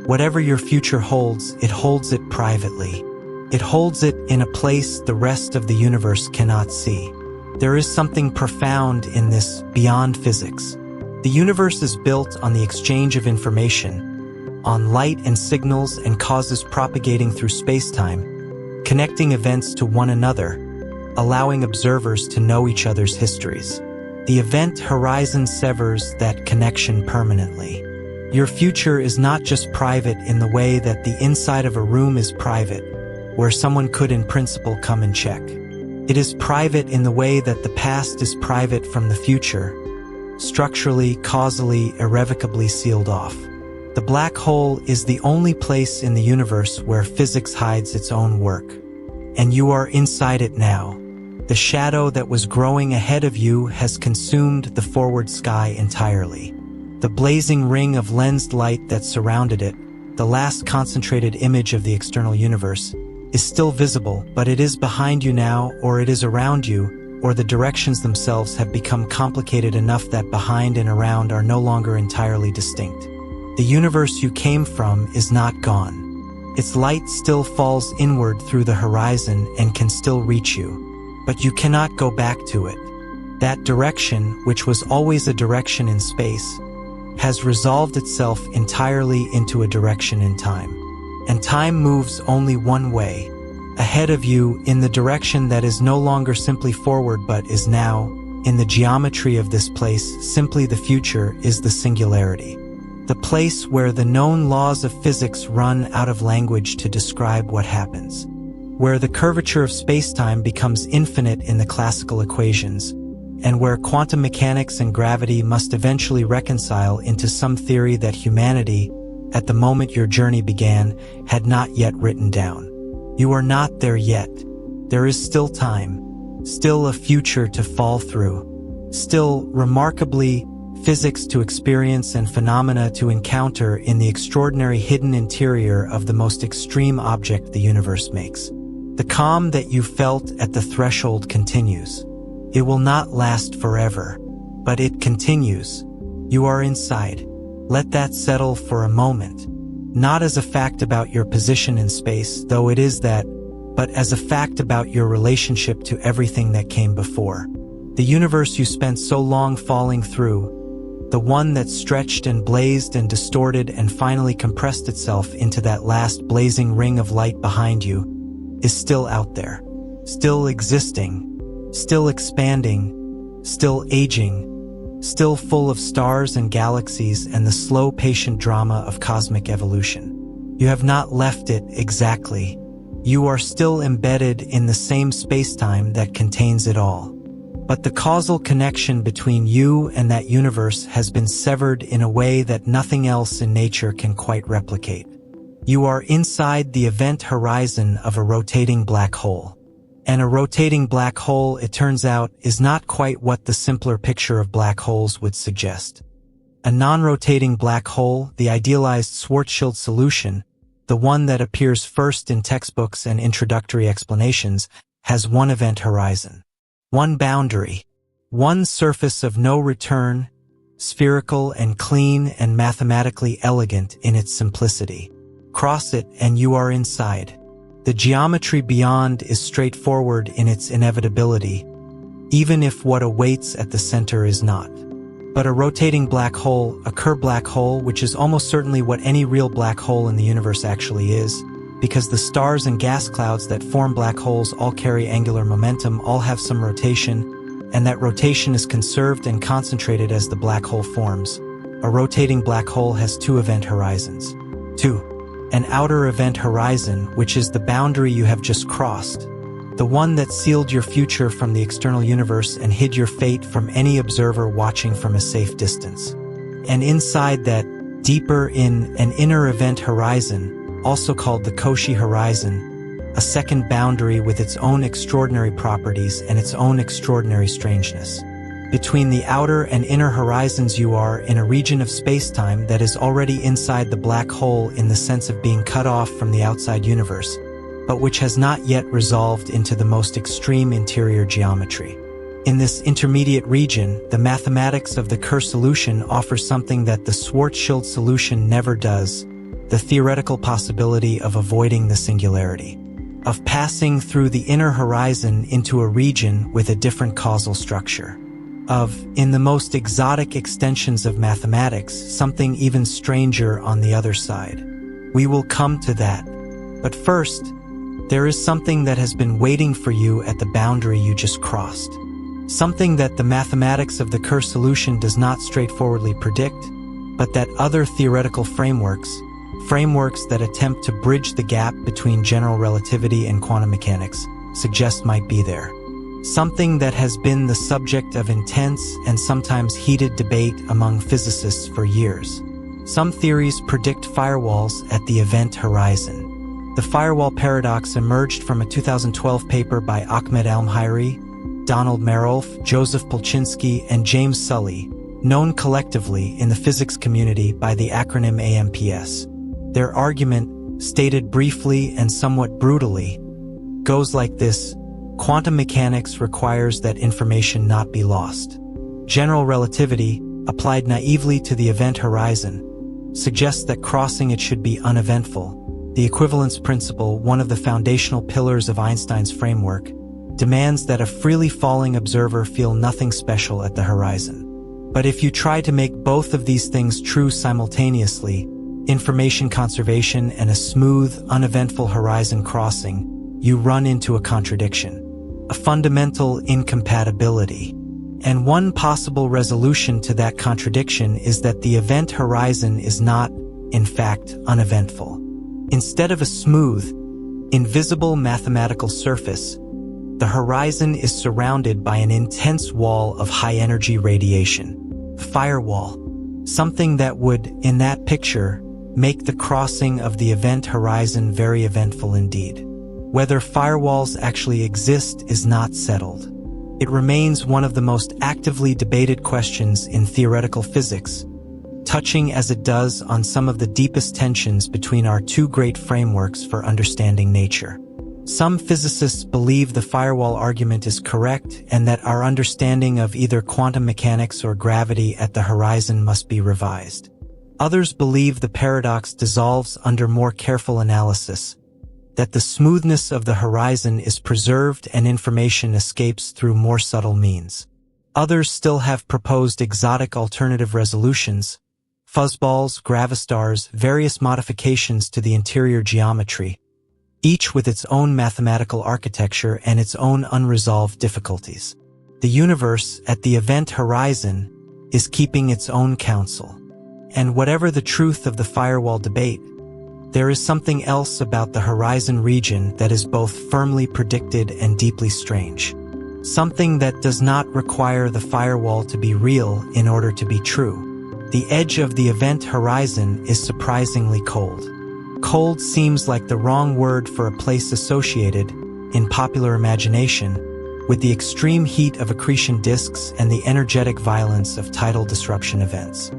Whatever your future holds it privately. It holds it in a place the rest of the universe cannot see. There is something profound in this beyond physics. The universe is built on the exchange of information, on light and signals and causes propagating through spacetime, connecting events to one another, allowing observers to know each other's histories. The event horizon severs that connection permanently. Your future is not just private in the way that the inside of a room is private, where someone could in principle come and check. It is private in the way that the past is private from the future, structurally, causally, irrevocably sealed off. The black hole is the only place in the universe where physics hides its own work. And you are inside it now. The shadow that was growing ahead of you has consumed the forward sky entirely. The blazing ring of lensed light that surrounded it, the last concentrated image of the external universe, is still visible, but it is behind you now, or it is around you, or the directions themselves have become complicated enough that behind and around are no longer entirely distinct. The universe you came from is not gone. Its light still falls inward through the horizon and can still reach you, but you cannot go back to it. That direction, which was always a direction in space, has resolved itself entirely into a direction in time. And time moves only one way, ahead of you in the direction that is no longer simply forward but is now, in the geometry of this place, simply the future is the singularity. The place where the known laws of physics run out of language to describe what happens. Where the curvature of spacetime becomes infinite in the classical equations, and where quantum mechanics and gravity must eventually reconcile into some theory that humanity, at the moment your journey began, had not yet written down. You are not there yet. There is still time, still a future to fall through, still, remarkably, physics to experience and phenomena to encounter in the extraordinary hidden interior of the most extreme object the universe makes. The calm that you felt at the threshold continues. It will not last forever, but it continues. You are inside. Let that settle for a moment. Not as a fact about your position in space, though it is that, but as a fact about your relationship to everything that came before. The universe you spent so long falling through, the one that stretched and blazed and distorted and finally compressed itself into that last blazing ring of light behind you, is still out there, still existing, still expanding, still aging, still full of stars and galaxies and the slow, patient drama of cosmic evolution. You have not left it exactly. You are still embedded in the same spacetime that contains it all. But the causal connection between you and that universe has been severed in a way that nothing else in nature can quite replicate. You are inside the event horizon of a rotating black hole. And a rotating black hole, it turns out, is not quite what the simpler picture of black holes would suggest. A non-rotating black hole, the idealized Schwarzschild solution, the one that appears first in textbooks and introductory explanations, has one event horizon, one boundary, one surface of no return, spherical and clean and mathematically elegant in its simplicity. Cross it and you are inside. The geometry beyond is straightforward in its inevitability, even if what awaits at the center is not. But a rotating black hole, a Kerr black hole, which is almost certainly what any real black hole in the universe actually is, because the stars and gas clouds that form black holes all carry angular momentum, all have some rotation, and that rotation is conserved and concentrated as the black hole forms. A rotating black hole has two event horizons. 2. An outer event horizon, which is the boundary you have just crossed, the one that sealed your future from the external universe and hid your fate from any observer watching from a safe distance. And inside that, deeper in an inner event horizon, also called the Cauchy horizon, a second boundary with its own extraordinary properties and its own extraordinary strangeness. Between the outer and inner horizons you are in a region of spacetime that is already inside the black hole in the sense of being cut off from the outside universe, but which has not yet resolved into the most extreme interior geometry. In this intermediate region, the mathematics of the Kerr solution offers something that the Schwarzschild solution never does, the theoretical possibility of avoiding the singularity, of passing through the inner horizon into a region with a different causal structure. Of, in the most exotic extensions of mathematics, something even stranger on the other side. We will come to that. But first, there is something that has been waiting for you at the boundary you just crossed. Something that the mathematics of the Kerr solution does not straightforwardly predict, but that other theoretical frameworks that attempt to bridge the gap between general relativity and quantum mechanics, suggest might be there. Something that has been the subject of intense and sometimes heated debate among physicists for years. Some theories predict firewalls at the event horizon. The firewall paradox emerged from a 2012 paper by Ahmed Almhairi, Donald Marolf, Joseph Polchinski, and James Sully, known collectively in the physics community by the acronym AMPS. Their argument, stated briefly and somewhat brutally, goes like this: quantum mechanics requires that information not be lost. General relativity, applied naively to the event horizon, suggests that crossing it should be uneventful. The equivalence principle, one of the foundational pillars of Einstein's framework, demands that a freely falling observer feel nothing special at the horizon. But if you try to make both of these things true simultaneously, information conservation and a smooth, uneventful horizon crossing, you run into a contradiction, a fundamental incompatibility. And one possible resolution to that contradiction is that the event horizon is not, in fact, uneventful. Instead of a smooth, invisible mathematical surface, the horizon is surrounded by an intense wall of high-energy radiation, firewall, something that would, in that picture, make the crossing of the event horizon very eventful indeed. Whether firewalls actually exist is not settled. It remains one of the most actively debated questions in theoretical physics, touching as it does on some of the deepest tensions between our two great frameworks for understanding nature. Some physicists believe the firewall argument is correct and that our understanding of either quantum mechanics or gravity at the horizon must be revised. Others believe the paradox dissolves under more careful analysis, that the smoothness of the horizon is preserved and information escapes through more subtle means. Others still have proposed exotic alternative resolutions, fuzzballs, gravistars, various modifications to the interior geometry, each with its own mathematical architecture and its own unresolved difficulties. The universe, at the event horizon, is keeping its own counsel. And whatever the truth of the firewall debate, There is something else about the horizon region that is both firmly predicted and deeply strange. Something that does not require the firewall to be real in order to be true. The edge of the event horizon is surprisingly cold. Cold seems like the wrong word for a place associated, in popular imagination, with the extreme heat of accretion disks and the energetic violence of tidal disruption events.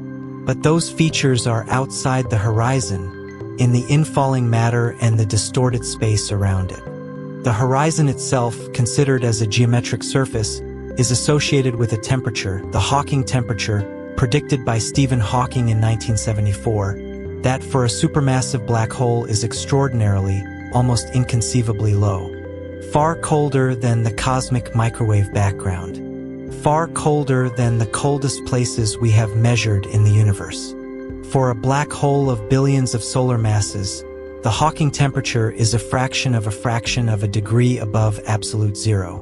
But those features are outside the horizon, in the infalling matter and the distorted space around it. The horizon itself, considered as a geometric surface, is associated with a temperature, the Hawking temperature, predicted by Stephen Hawking in 1974, that for a supermassive black hole is extraordinarily, almost inconceivably low. Far colder than the cosmic microwave background. Far colder than the coldest places we have measured in the universe. For a black hole of billions of solar masses, the Hawking temperature is a fraction of a degree above absolute zero.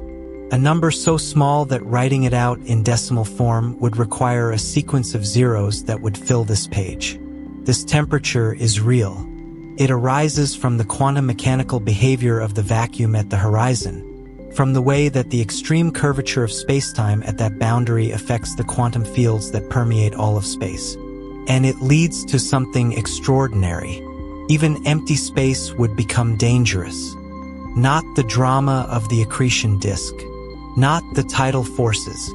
A number so small that writing it out in decimal form would require a sequence of zeros that would fill this page. This temperature is real. It arises from the quantum mechanical behavior of the vacuum at the horizon, from the way that the extreme curvature of spacetime at that boundary affects the quantum fields that permeate all of space. And it leads to something extraordinary. Even empty space would become dangerous. Not the drama of the accretion disk, not the tidal forces,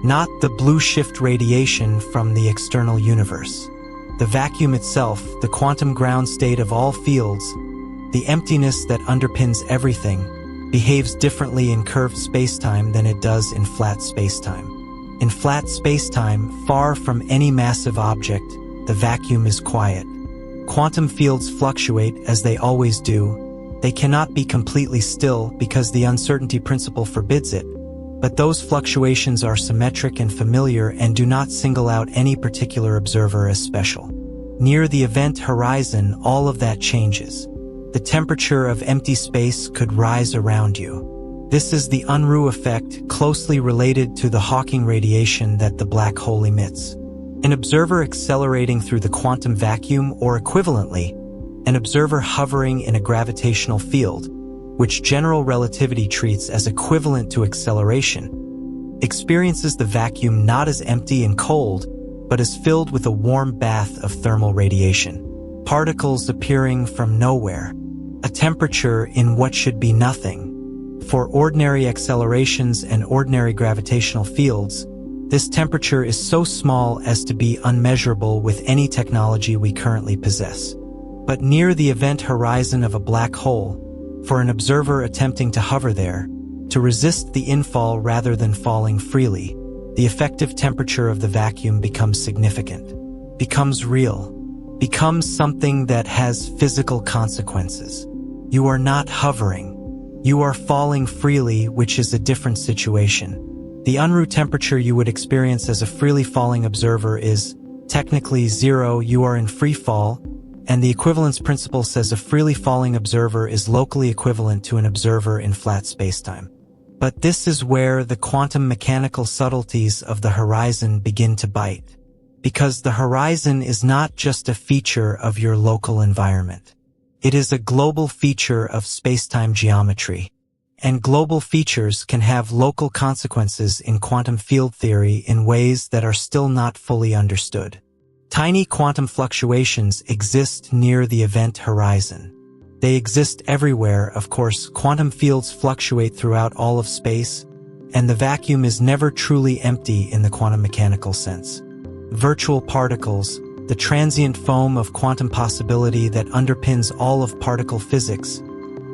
not the blue shift radiation from the external universe. The vacuum itself, the quantum ground state of all fields, the emptiness that underpins everything, behaves differently in curved spacetime than it does in flat spacetime. In flat spacetime, far from any massive object, the vacuum is quiet. Quantum fields fluctuate as they always do. They cannot be completely still because the uncertainty principle forbids it. But those fluctuations are symmetric and familiar and do not single out any particular observer as special. Near the event horizon, all of that changes. The temperature of empty space could rise around you. This is the Unruh effect, closely related to the Hawking radiation that the black hole emits. An observer accelerating through the quantum vacuum, or equivalently, an observer hovering in a gravitational field, which general relativity treats as equivalent to acceleration, experiences the vacuum not as empty and cold, but as filled with a warm bath of thermal radiation. Particles appearing from nowhere. A temperature in what should be nothing. For ordinary accelerations and ordinary gravitational fields, this temperature is so small as to be unmeasurable with any technology we currently possess. But near the event horizon of a black hole, for an observer attempting to hover there, to resist the infall rather than falling freely, the effective temperature of the vacuum becomes significant, becomes real, becomes something that has physical consequences. You are not hovering. You are falling freely, which is a different situation. The Unruh temperature you would experience as a freely falling observer is technically zero. You are in free fall, and the equivalence principle says a freely falling observer is locally equivalent to an observer in flat spacetime. But this is where the quantum mechanical subtleties of the horizon begin to bite. Because the horizon is not just a feature of your local environment. It is a global feature of spacetime geometry. And global features can have local consequences in quantum field theory in ways that are still not fully understood. Tiny quantum fluctuations exist near the event horizon. They exist everywhere, of course. Quantum fields fluctuate throughout all of space, and the vacuum is never truly empty in the quantum mechanical sense. Virtual particles, the transient foam of quantum possibility that underpins all of particle physics,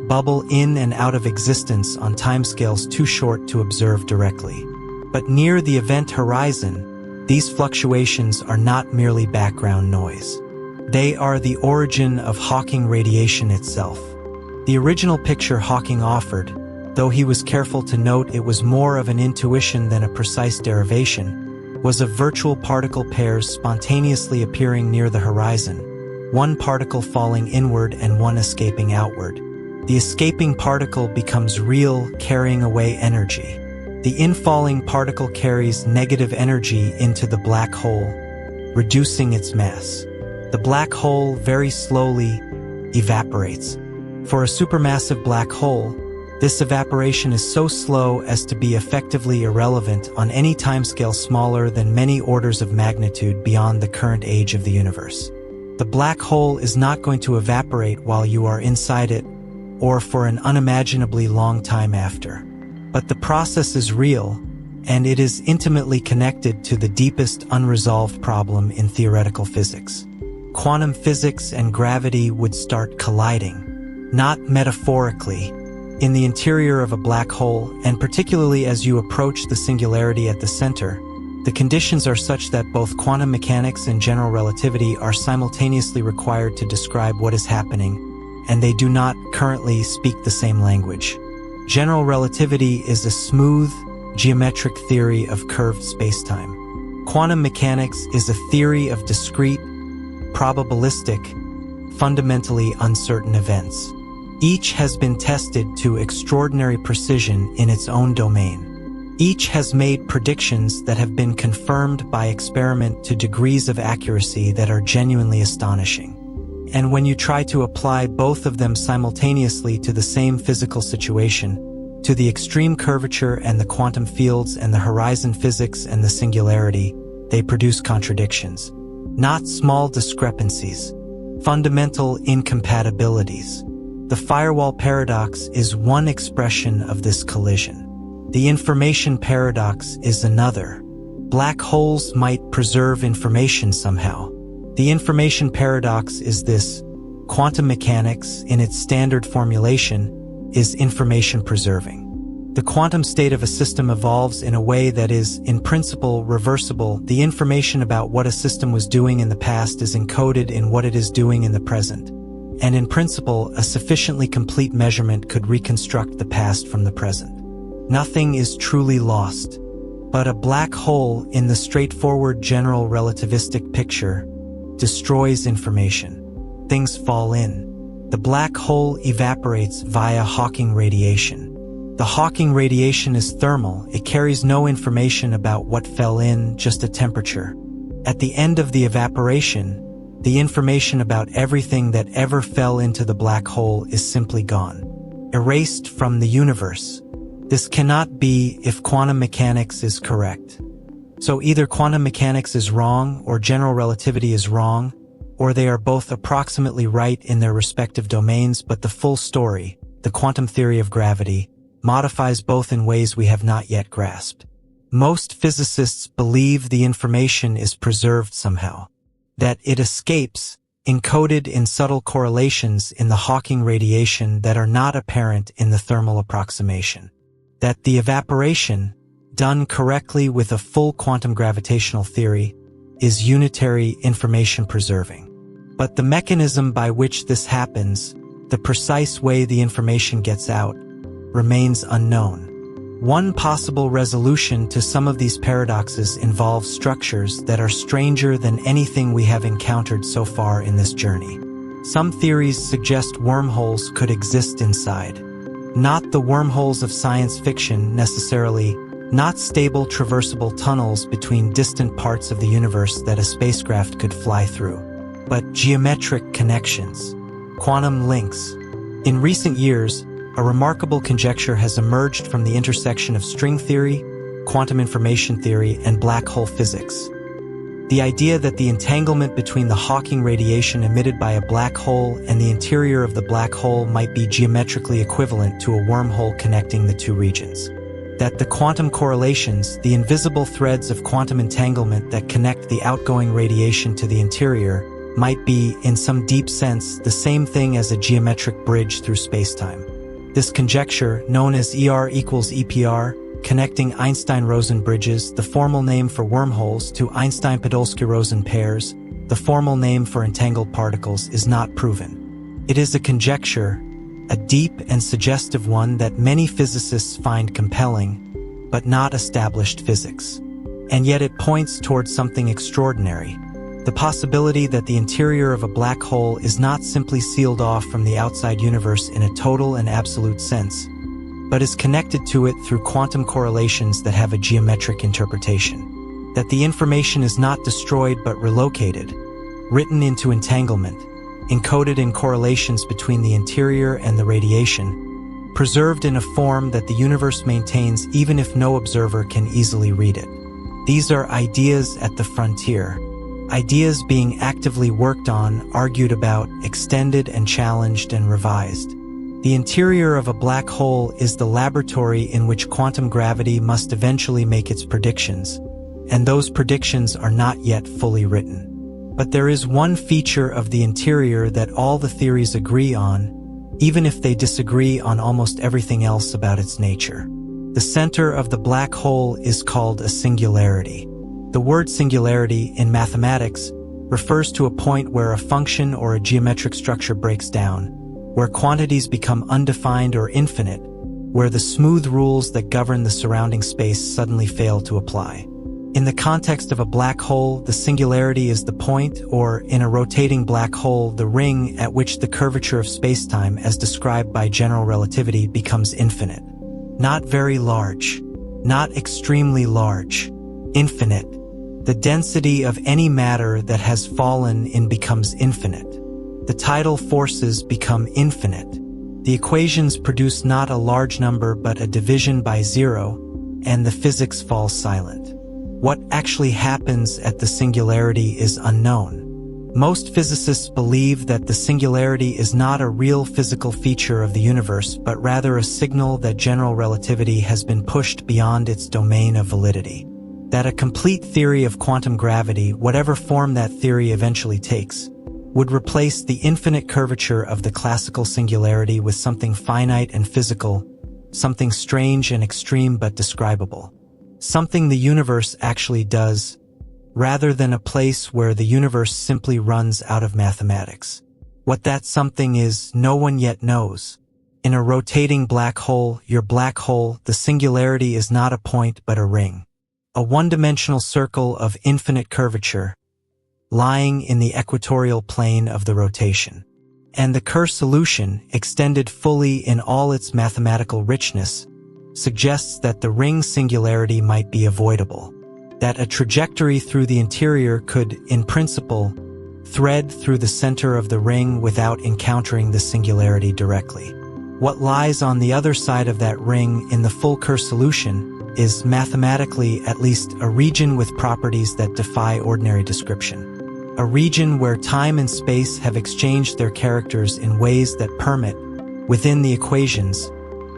bubble in and out of existence on timescales too short to observe directly. But near the event horizon, these fluctuations are not merely background noise. They are the origin of Hawking radiation itself. The original picture Hawking offered, though he was careful to note it was more of an intuition than a precise derivation, was of virtual particle pairs spontaneously appearing near the horizon, one particle falling inward and one escaping outward. The escaping particle becomes real, carrying away energy. The infalling particle carries negative energy into the black hole, reducing its mass. The black hole very slowly, evaporates. For a supermassive black hole, this evaporation is so slow as to be effectively irrelevant on any timescale smaller than many orders of magnitude beyond the current age of the universe. The black hole is not going to evaporate while you are inside it, or for an unimaginably long time after. But the process is real, and it is intimately connected to the deepest unresolved problem in theoretical physics. Quantum physics and gravity would start colliding, not metaphorically, in the interior of a black hole, and particularly as you approach the singularity at the center. The conditions are such that both quantum mechanics and general relativity are simultaneously required to describe what is happening, and they do not currently speak the same language. General relativity is a smooth, geometric theory of curved spacetime. Quantum mechanics is a theory of discrete, probabilistic, fundamentally uncertain events. Each has been tested to extraordinary precision in its own domain. Each has made predictions that have been confirmed by experiment to degrees of accuracy that are genuinely astonishing. And when you try to apply both of them simultaneously to the same physical situation, to the extreme curvature and the quantum fields and the horizon physics and the singularity, they produce contradictions. Not small discrepancies, fundamental incompatibilities. The firewall paradox is one expression of this collision. The information paradox is another. Black holes might preserve information somehow. The information paradox is this: quantum mechanics, in its standard formulation, is information preserving. The quantum state of a system evolves in a way that is, in principle, reversible. The information about what a system was doing in the past is encoded in what it is doing in the present. And in principle, a sufficiently complete measurement could reconstruct the past from the present. Nothing is truly lost. But a black hole, in the straightforward general relativistic picture, destroys information. Things fall in. The black hole evaporates via Hawking radiation. The Hawking radiation is thermal. It carries no information about what fell in, just a temperature. At the end of the evaporation, the information about everything that ever fell into the black hole is simply gone, erased from the universe. This cannot be if quantum mechanics is correct. So either quantum mechanics is wrong or general relativity is wrong, or they are both approximately right in their respective domains, but the full story, the quantum theory of gravity, modifies both in ways we have not yet grasped. Most physicists believe the information is preserved somehow, that it escapes, encoded in subtle correlations in the Hawking radiation that are not apparent in the thermal approximation. That the evaporation, done correctly with a full quantum gravitational theory, is unitary information preserving. But the mechanism by which this happens, the precise way the information gets out, remains unknown. One possible resolution to some of these paradoxes involves structures that are stranger than anything we have encountered so far in this journey. Some theories suggest wormholes could exist inside. Not the wormholes of science fiction necessarily, not stable traversable tunnels between distant parts of the universe that a spacecraft could fly through, but geometric connections, quantum links. In recent years, a remarkable conjecture has emerged from the intersection of string theory, quantum information theory, and black hole physics. The idea that the entanglement between the Hawking radiation emitted by a black hole and the interior of the black hole might be geometrically equivalent to a wormhole connecting the two regions. That the quantum correlations, the invisible threads of quantum entanglement that connect the outgoing radiation to the interior, might be, in some deep sense, the same thing as a geometric bridge through spacetime. This conjecture, known as ER equals EPR, connecting Einstein-Rosen bridges, the formal name for wormholes, to Einstein-Podolsky-Rosen pairs, the formal name for entangled particles, is not proven. It is a conjecture, a deep and suggestive one that many physicists find compelling, but not established physics. And yet it points towards something extraordinary. The possibility that the interior of a black hole is not simply sealed off from the outside universe in a total and absolute sense, but is connected to it through quantum correlations that have a geometric interpretation. That the information is not destroyed but relocated, written into entanglement, encoded in correlations between the interior and the radiation, preserved in a form that the universe maintains even if no observer can easily read it. These are ideas at the frontier, ideas being actively worked on, argued about, extended and challenged and revised. The interior of a black hole is the laboratory in which quantum gravity must eventually make its predictions, and those predictions are not yet fully written. But there is one feature of the interior that all the theories agree on, even if they disagree on almost everything else about its nature. The center of the black hole is called a singularity. The word singularity in mathematics refers to a point where a function or a geometric structure breaks down, where quantities become undefined or infinite, where the smooth rules that govern the surrounding space suddenly fail to apply. In the context of a black hole, the singularity is the point, or in a rotating black hole, the ring at which the curvature of spacetime, as described by general relativity, becomes infinite. Not very large, not extremely large, infinite. The density of any matter that has fallen in becomes infinite. The tidal forces become infinite. The equations produce not a large number but a division by zero, and the physics falls silent. What actually happens at the singularity is unknown. Most physicists believe that the singularity is not a real physical feature of the universe, but rather a signal that general relativity has been pushed beyond its domain of validity. That a complete theory of quantum gravity, whatever form that theory eventually takes, would replace the infinite curvature of the classical singularity with something finite and physical, something strange and extreme but describable. Something the universe actually does, rather than a place where the universe simply runs out of mathematics. What that something is, no one yet knows. In a rotating black hole, your black hole, the singularity is not a point but a ring. A one-dimensional circle of infinite curvature, lying in the equatorial plane of the rotation. And the Kerr solution, extended fully in all its mathematical richness, suggests that the ring singularity might be avoidable, that a trajectory through the interior could, in principle, thread through the center of the ring without encountering the singularity directly. What lies on the other side of that ring in the full Kerr solution is, mathematically at least, a region with properties that defy ordinary description. A region where time and space have exchanged their characters in ways that permit, within the equations,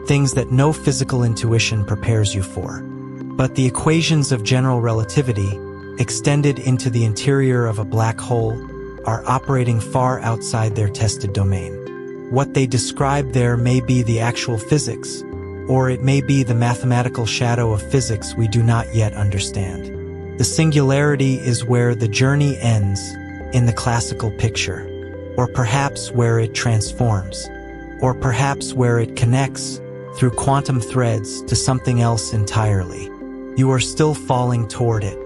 things that no physical intuition prepares you for. But the equations of general relativity, extended into the interior of a black hole, are operating far outside their tested domain. What they describe there may be the actual physics, or it may be the mathematical shadow of physics we do not yet understand. The singularity is where the journey ends in the classical picture, or perhaps where it transforms, or perhaps where it connects through quantum threads to something else entirely. You are still falling toward it.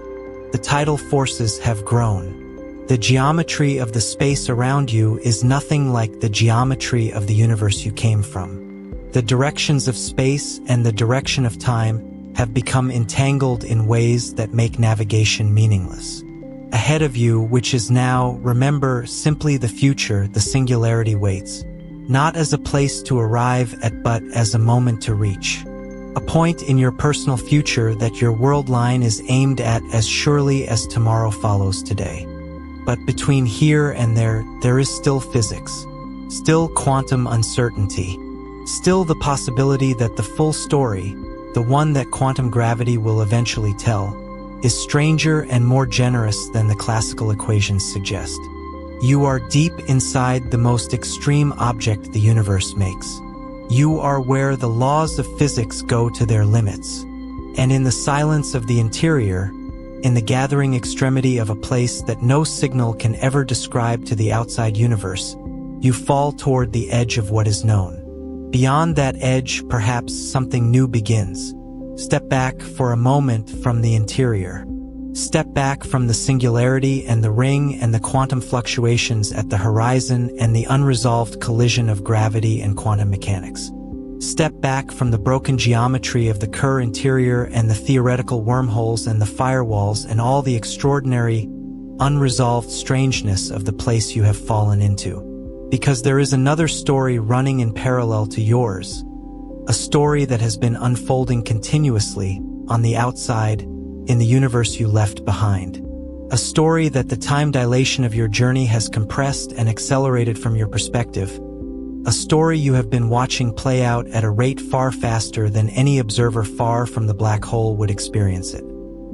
The tidal forces have grown. The geometry of the space around you is nothing like the geometry of the universe you came from. The directions of space and the direction of time have become entangled in ways that make navigation meaningless. Ahead of you, which is now, remember, simply the future, the singularity waits, not as a place to arrive at but as a moment to reach. A point in your personal future that your world line is aimed at as surely as tomorrow follows today. But between here and there is still physics, still quantum uncertainty, still the possibility that the full story, the one that quantum gravity will eventually tell, is stranger and more generous than the classical equations suggest. You are deep inside the most extreme object the universe makes. You are where the laws of physics go to their limits. And in the silence of the interior, in the gathering extremity of a place that no signal can ever describe to the outside universe, you fall toward the edge of what is known. Beyond that edge, perhaps something new begins. Step back for a moment from the interior. Step back from the singularity and the ring and the quantum fluctuations at the horizon and the unresolved collision of gravity and quantum mechanics. Step back from the broken geometry of the Kerr interior and the theoretical wormholes and the firewalls and all the extraordinary, unresolved strangeness of the place you have fallen into. Because there is another story running in parallel to yours, a story that has been unfolding continuously on the outside in the universe you left behind. A story that the time dilation of your journey has compressed and accelerated from your perspective. A story you have been watching play out at a rate far faster than any observer far from the black hole would experience it.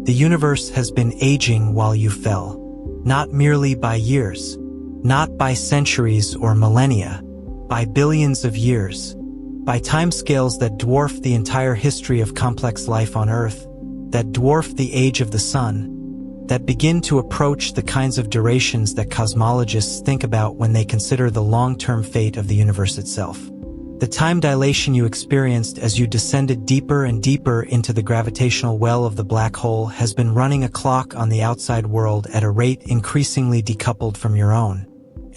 The universe has been aging while you fell, not merely by years, not by centuries or millennia, by billions of years, by timescales that dwarf the entire history of complex life on Earth, that dwarf the age of the sun, that begin to approach the kinds of durations that cosmologists think about when they consider the long-term fate of the universe itself. The time dilation you experienced as you descended deeper and deeper into the gravitational well of the black hole has been running a clock on the outside world at a rate increasingly decoupled from your own,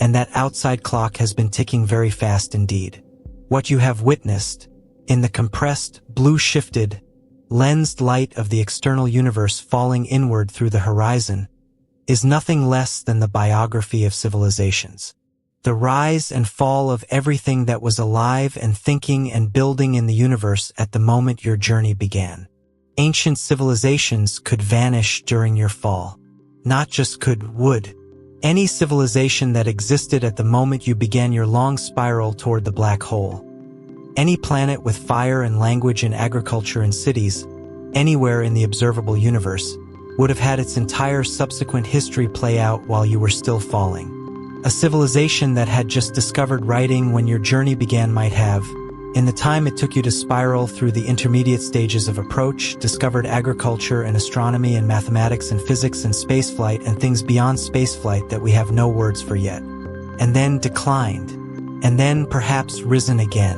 and that outside clock has been ticking very fast indeed. What you have witnessed, in the compressed, blue-shifted, lensed light of the external universe falling inward through the horizon, is nothing less than the biography of civilizations. The rise and fall of everything that was alive and thinking and building in the universe at the moment your journey began. Ancient civilizations could vanish during your fall. Not just could, would. Any civilization that existed at the moment you began your long spiral toward the black hole. Any planet with fire and language and agriculture and cities, anywhere in the observable universe, would have had its entire subsequent history play out while you were still falling. A civilization that had just discovered writing when your journey began might have, in the time it took you to spiral through the intermediate stages of approach, discovered agriculture and astronomy and mathematics and physics and spaceflight and things beyond spaceflight that we have no words for yet. And then declined. And then perhaps risen again.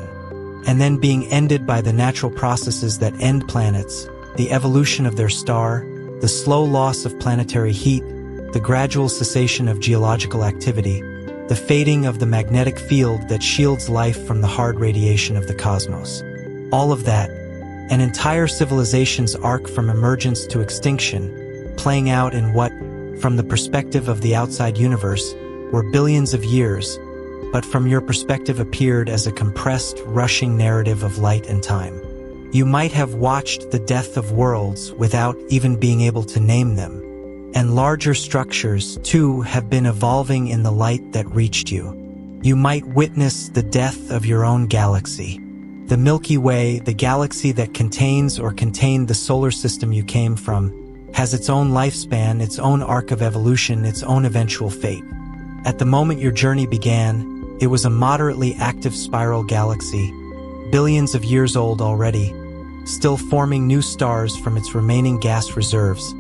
And then being ended by the natural processes that end planets, the evolution of their star, the slow loss of planetary heat, the gradual cessation of geological activity, the fading of the magnetic field that shields life from the hard radiation of the cosmos. All of that, an entire civilization's arc from emergence to extinction, playing out in what, from the perspective of the outside universe, were billions of years, but from your perspective appeared as a compressed, rushing narrative of light and time. You might have watched the death of worlds without even being able to name them. And larger structures, too, have been evolving in the light that reached you. You might witness the death of your own galaxy. The Milky Way, the galaxy that contains or contained the solar system you came from, has its own lifespan, its own arc of evolution, its own eventual fate. At the moment your journey began, it was a moderately active spiral galaxy, billions of years old already, still forming new stars from its remaining gas reserves,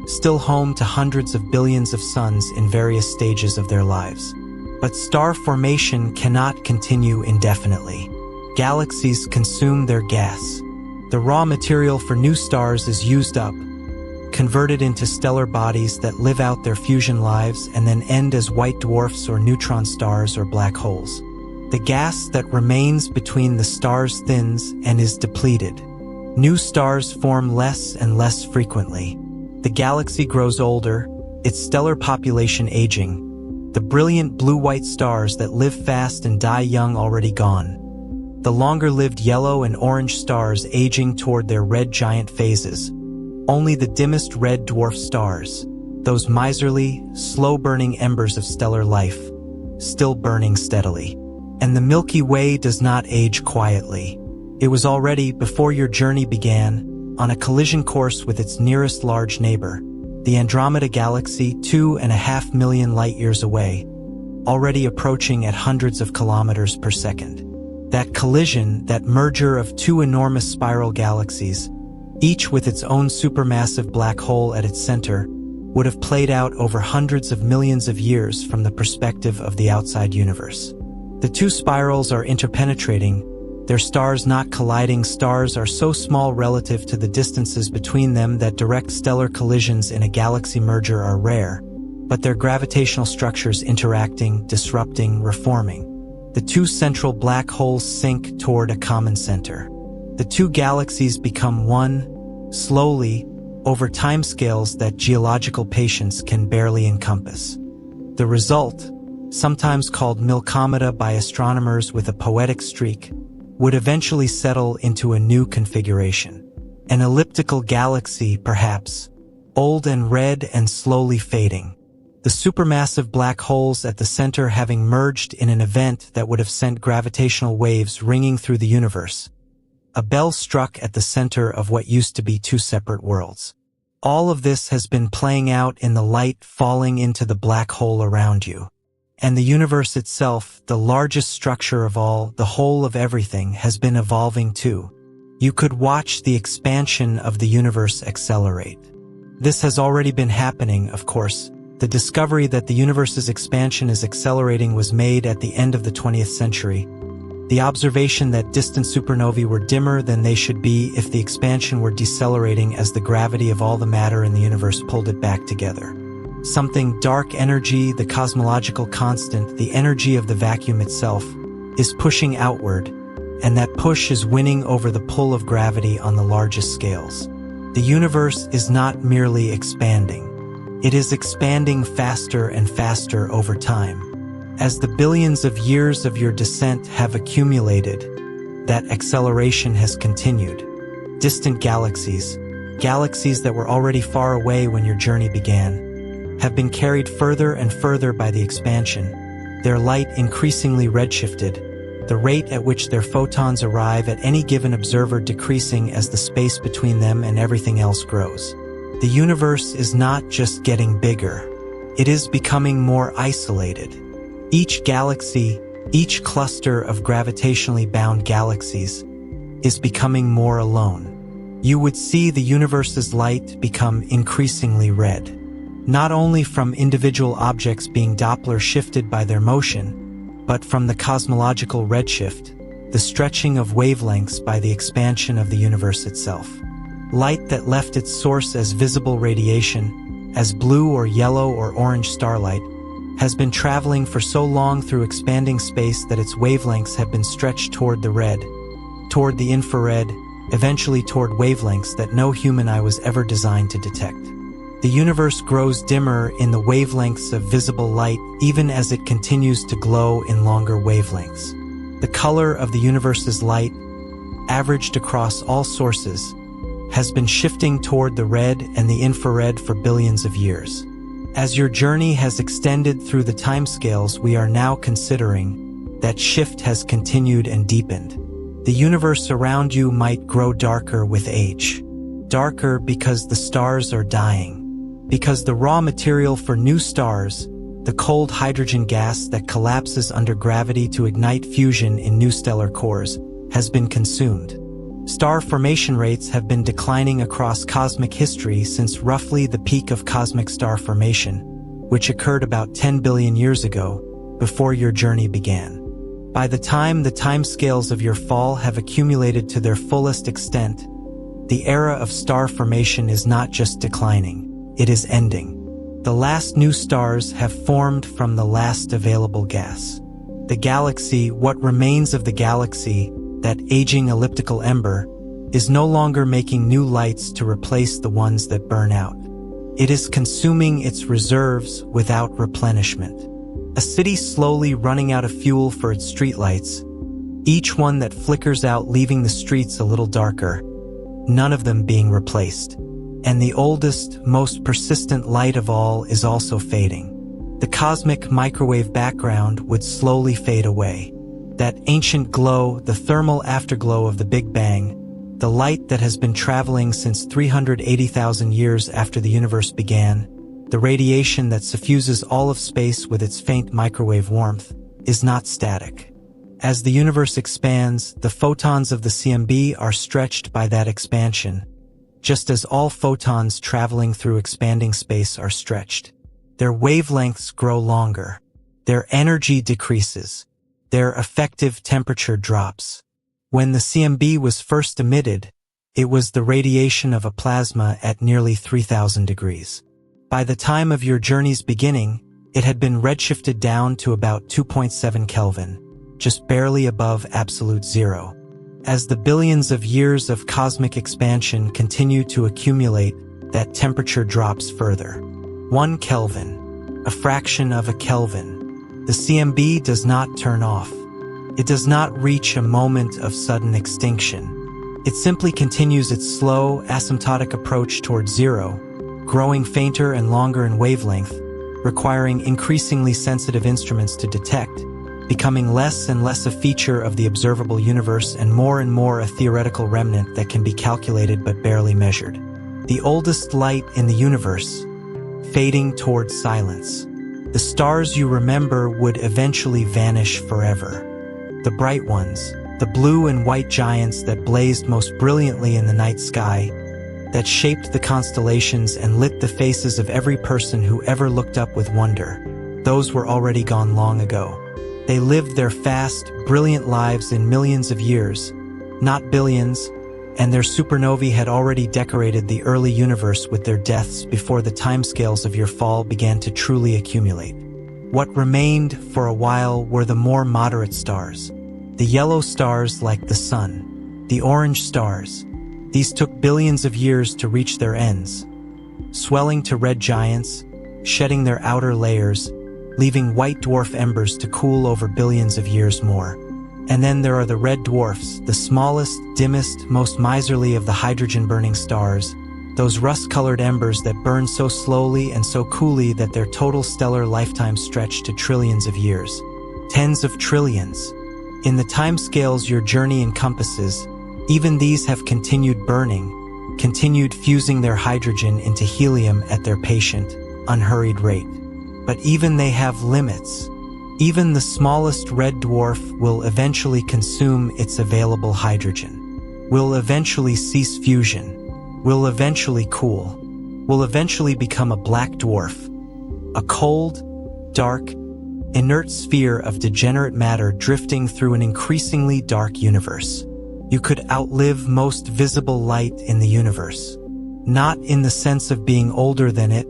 still home to hundreds of billions of suns in various stages of their lives. But star formation cannot continue indefinitely. Galaxies consume their gas. The raw material for new stars is used up, converted into stellar bodies that live out their fusion lives and then end as white dwarfs or neutron stars or black holes. The gas that remains between the stars thins and is depleted. New stars form less and less frequently. The galaxy grows older, its stellar population aging, the brilliant blue-white stars that live fast and die young already gone, the longer-lived yellow and orange stars aging toward their red giant phases, only the dimmest red dwarf stars, those miserly, slow-burning embers of stellar life, still burning steadily. And the Milky Way does not age quietly. It was already, before your journey began, on a collision course with its nearest large neighbor, the Andromeda Galaxy 2.5 million light-years away, already approaching at hundreds of kilometers per second. That collision, that merger of two enormous spiral galaxies, each with its own supermassive black hole at its center, would have played out over hundreds of millions of years from the perspective of the outside universe. The two spirals are interpenetrating, their stars not colliding. Stars are so small relative to the distances between them that direct stellar collisions in a galaxy merger are rare, but their gravitational structures interacting, disrupting, reforming. The two central black holes sink toward a common center. The two galaxies become one, slowly, over timescales that geological patience can barely encompass. The result, sometimes called Milkometa by astronomers with a poetic streak, would eventually settle into a new configuration. An elliptical galaxy, perhaps, old and red and slowly fading. The supermassive black holes at the center having merged in an event that would have sent gravitational waves ringing through the universe. A bell struck at the center of what used to be two separate worlds. All of this has been playing out in the light falling into the black hole around you. And the universe itself, the largest structure of all, the whole of everything, has been evolving too. You could watch the expansion of the universe accelerate. This has already been happening, of course. The discovery that the universe's expansion is accelerating was made at the end of the 20th century. The observation that distant supernovae were dimmer than they should be if the expansion were decelerating as the gravity of all the matter in the universe pulled it back together. Something dark energy, the cosmological constant, the energy of the vacuum itself, is pushing outward, and that push is winning over the pull of gravity on the largest scales. The universe is not merely expanding. It is expanding faster and faster over time. As the billions of years of your descent have accumulated, that acceleration has continued. Distant galaxies, galaxies that were already far away when your journey began, have been carried further and further by the expansion, their light increasingly redshifted, the rate at which their photons arrive at any given observer decreasing as the space between them and everything else grows. The universe is not just getting bigger, it is becoming more isolated. Each galaxy, each cluster of gravitationally bound galaxies, is becoming more alone. You would see the universe's light become increasingly red. Not only from individual objects being Doppler shifted by their motion, but from the cosmological redshift, the stretching of wavelengths by the expansion of the universe itself. Light that left its source as visible radiation, as blue or yellow or orange starlight, has been traveling for so long through expanding space that its wavelengths have been stretched toward the red, toward the infrared, eventually toward wavelengths that no human eye was ever designed to detect. The universe grows dimmer in the wavelengths of visible light even as it continues to glow in longer wavelengths. The color of the universe's light, averaged across all sources, has been shifting toward the red and the infrared for billions of years. As your journey has extended through the timescales we are now considering, that shift has continued and deepened. The universe around you might grow darker with age. Darker because the stars are dying. Because the raw material for new stars, the cold hydrogen gas that collapses under gravity to ignite fusion in new stellar cores, has been consumed. Star formation rates have been declining across cosmic history since roughly the peak of cosmic star formation, which occurred about 10 billion years ago, before your journey began. By the time the timescales of your fall have accumulated to their fullest extent, the era of star formation is not just declining. It is ending. The last new stars have formed from the last available gas. The galaxy, what remains of the galaxy, that aging elliptical ember, is no longer making new lights to replace the ones that burn out. It is consuming its reserves without replenishment. A city slowly running out of fuel for its streetlights, each one that flickers out leaving the streets a little darker, none of them being replaced. And the oldest, most persistent light of all is also fading. The cosmic microwave background would slowly fade away. That ancient glow, the thermal afterglow of the Big Bang, the light that has been traveling since 380,000 years after the universe began, the radiation that suffuses all of space with its faint microwave warmth, is not static. As the universe expands, the photons of the CMB are stretched by that expansion, just as all photons traveling through expanding space are stretched. Their wavelengths grow longer, their energy decreases, their effective temperature drops. When the CMB was first emitted, it was the radiation of a plasma at nearly 3,000 degrees. By the time of your journey's beginning, it had been redshifted down to about 2.7 Kelvin, just barely above absolute zero. As the billions of years of cosmic expansion continue to accumulate, that temperature drops further. 1 Kelvin, a fraction of a Kelvin. The CMB does not turn off. It does not reach a moment of sudden extinction. It simply continues its slow, asymptotic approach toward zero, growing fainter and longer in wavelength, requiring increasingly sensitive instruments to detect, becoming less and less a feature of the observable universe and more a theoretical remnant that can be calculated but barely measured. The oldest light in the universe, fading towards silence. The stars you remember would eventually vanish forever. The bright ones, the blue and white giants that blazed most brilliantly in the night sky, that shaped the constellations and lit the faces of every person who ever looked up with wonder, those were already gone long ago. They lived their fast, brilliant lives in millions of years, not billions, and their supernovae had already decorated the early universe with their deaths before the timescales of your fall began to truly accumulate. What remained for a while were the more moderate stars, the yellow stars like the sun, the orange stars. These took billions of years to reach their ends, swelling to red giants, shedding their outer layers, leaving white dwarf embers to cool over billions of years more. And then there are the red dwarfs, the smallest, dimmest, most miserly of the hydrogen-burning stars, those rust-colored embers that burn so slowly and so coolly that their total stellar lifetime stretch to trillions of years. Tens of trillions. In the timescales your journey encompasses, even these have continued burning, continued fusing their hydrogen into helium at their patient, unhurried rate. But even they have limits. Even the smallest red dwarf will eventually consume its available hydrogen, will eventually cease fusion, will eventually cool, will eventually become a black dwarf, a cold, dark, inert sphere of degenerate matter drifting through an increasingly dark universe. You could outlive most visible light in the universe. Not in the sense of being older than it.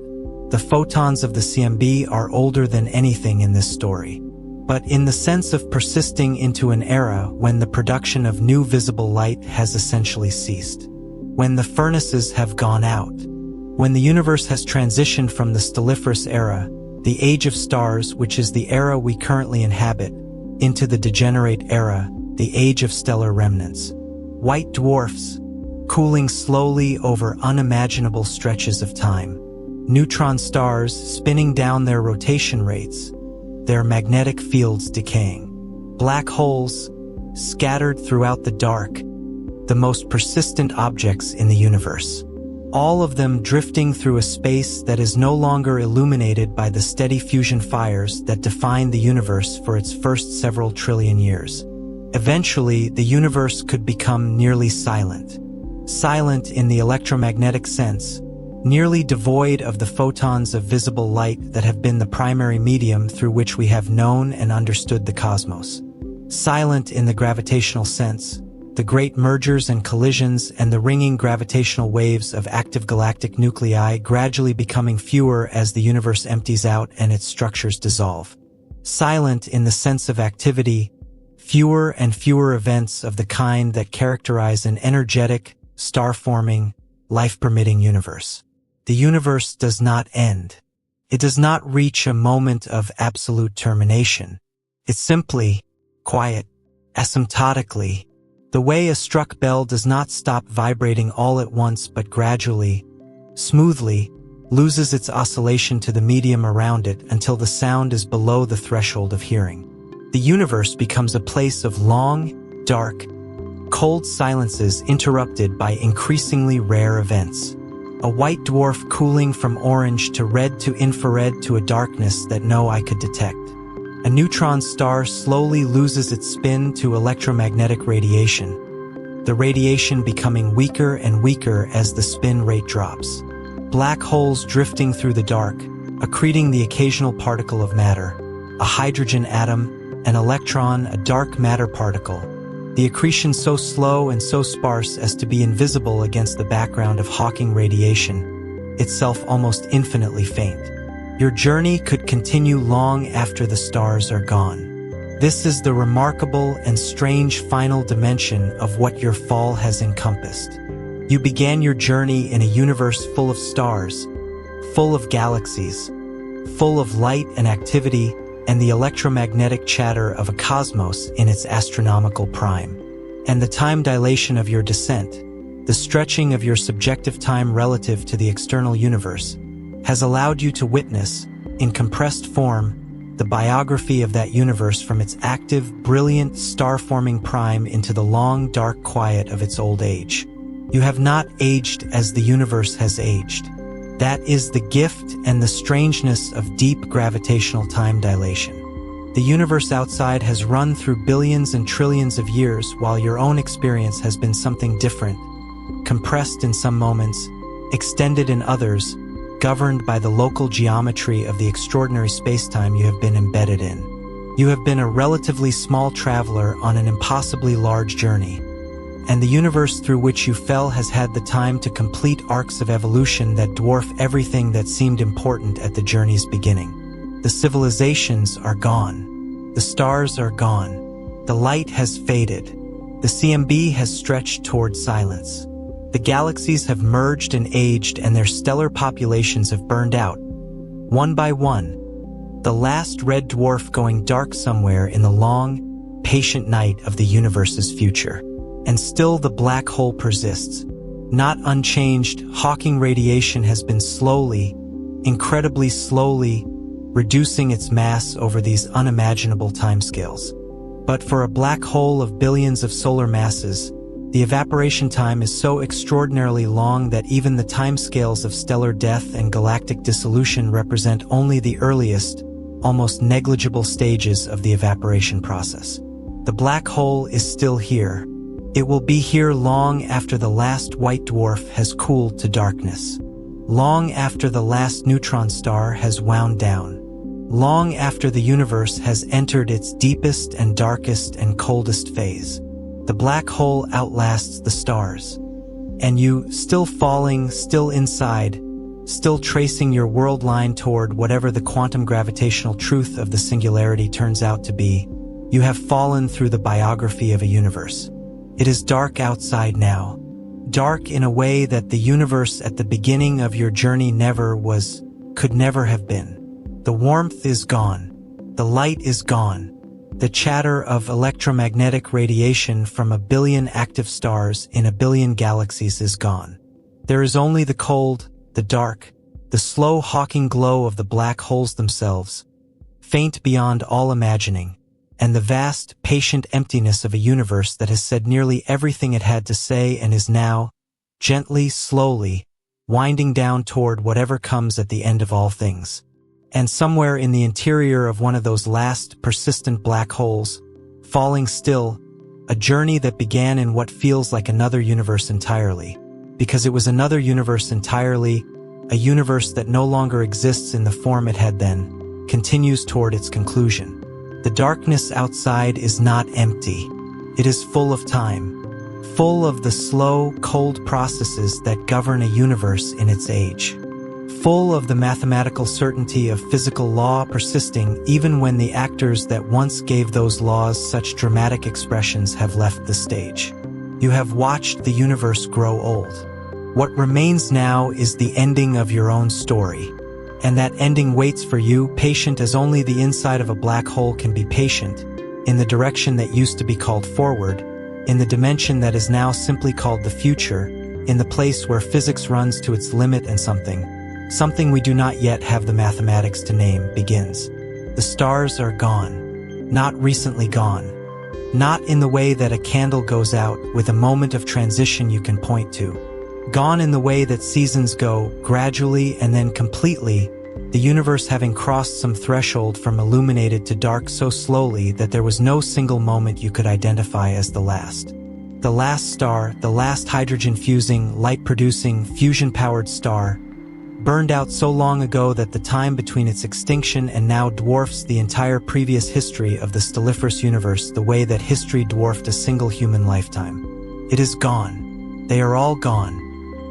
The photons of the CMB are older than anything in this story. But in the sense of persisting into an era when the production of new visible light has essentially ceased. When the furnaces have gone out. When the universe has transitioned from the stelliferous era, the age of stars, which is the era we currently inhabit, into the degenerate era, the age of stellar remnants. White dwarfs, cooling slowly over unimaginable stretches of time. Neutron stars spinning down their rotation rates, their magnetic fields decaying. Black holes, scattered throughout the dark, the most persistent objects in the universe. All of them drifting through a space that is no longer illuminated by the steady fusion fires that defined the universe for its first several trillion years. Eventually, the universe could become nearly silent. Silent in the electromagnetic sense, nearly devoid of the photons of visible light that have been the primary medium through which we have known and understood the cosmos. Silent in the gravitational sense, the great mergers and collisions and the ringing gravitational waves of active galactic nuclei gradually becoming fewer as the universe empties out and its structures dissolve. Silent in the sense of activity, fewer and fewer events of the kind that characterize an energetic, star-forming, life-permitting universe. The universe does not end. It does not reach a moment of absolute termination. It's simply, quiet, asymptotically, the way a struck bell does not stop vibrating all at once but gradually, smoothly, loses its oscillation to the medium around it until the sound is below the threshold of hearing. The universe becomes a place of long, dark, cold silences interrupted by increasingly rare events. A white dwarf cooling from orange to red to infrared to a darkness that no eye could detect. A neutron star slowly loses its spin to electromagnetic radiation, the radiation becoming weaker and weaker as the spin rate drops. Black holes drifting through the dark, accreting the occasional particle of matter, a hydrogen atom, an electron, a dark matter particle. The accretion so slow and so sparse as to be invisible against the background of Hawking radiation, itself almost infinitely faint. Your journey could continue long after the stars are gone. This is the remarkable and strange final dimension of what your fall has encompassed. You began your journey in a universe full of stars, full of galaxies, full of light and activity, and the electromagnetic chatter of a cosmos in its astronomical prime. And the time dilation of your descent, the stretching of your subjective time relative to the external universe, has allowed you to witness, in compressed form, the biography of that universe from its active, brilliant, star-forming prime into the long, dark quiet of its old age. You have not aged as the universe has aged. That is the gift and the strangeness of deep gravitational time dilation. The universe outside has run through billions and trillions of years, while your own experience has been something different, compressed in some moments, extended in others, governed by the local geometry of the extraordinary spacetime you have been embedded in. You have been a relatively small traveler on an impossibly large journey, and the universe through which you fell has had the time to complete arcs of evolution that dwarf everything that seemed important at the journey's beginning. The civilizations are gone. The stars are gone. The light has faded. The CMB has stretched toward silence. The galaxies have merged and aged, and their stellar populations have burned out, one by one, the last red dwarf going dark somewhere in the long, patient night of the universe's future. And still the black hole persists. Not unchanged, Hawking radiation has been slowly, incredibly slowly, reducing its mass over these unimaginable timescales. But for a black hole of billions of solar masses, the evaporation time is so extraordinarily long that even the timescales of stellar death and galactic dissolution represent only the earliest, almost negligible stages of the evaporation process. The black hole is still here. It will be here long after the last white dwarf has cooled to darkness, long after the last neutron star has wound down, long after the universe has entered its deepest and darkest and coldest phase. The black hole outlasts the stars. And you, still falling, still inside, still tracing your world line toward whatever the quantum gravitational truth of the singularity turns out to be, you have fallen through the biography of a universe. It is dark outside now. Dark in a way that the universe at the beginning of your journey could never have been. The warmth is gone. The light is gone. The chatter of electromagnetic radiation from a billion active stars in a billion galaxies is gone. There is only the cold, the dark, the slow Hawking glow of the black holes themselves, faint beyond all imagining, and the vast, patient emptiness of a universe that has said nearly everything it had to say and is now, gently, slowly, winding down toward whatever comes at the end of all things. And somewhere in the interior of one of those last, persistent black holes, falling still, a journey that began in what feels like another universe entirely, because it was another universe entirely, a universe that no longer exists in the form it had then, continues toward its conclusion. The darkness outside is not empty. It is full of time, full of the slow, cold processes that govern a universe in its age. Full of the mathematical certainty of physical law persisting even when the actors that once gave those laws such dramatic expressions have left the stage. You have watched the universe grow old. What remains now is the ending of your own story. And that ending waits for you, patient as only the inside of a black hole can be patient, in the direction that used to be called forward, in the dimension that is now simply called the future, in the place where physics runs to its limit and something we do not yet have the mathematics to name, begins. The stars are gone. Not recently gone. Not in the way that a candle goes out with a moment of transition you can point to. Gone in the way that seasons go, gradually and then completely, the universe having crossed some threshold from illuminated to dark so slowly that there was no single moment you could identify as the last. The last star, the last hydrogen-fusing, light-producing, fusion-powered star, burned out so long ago that the time between its extinction and now dwarfs the entire previous history of the stelliferous universe the way that history dwarfed a single human lifetime. It is gone. They are all gone.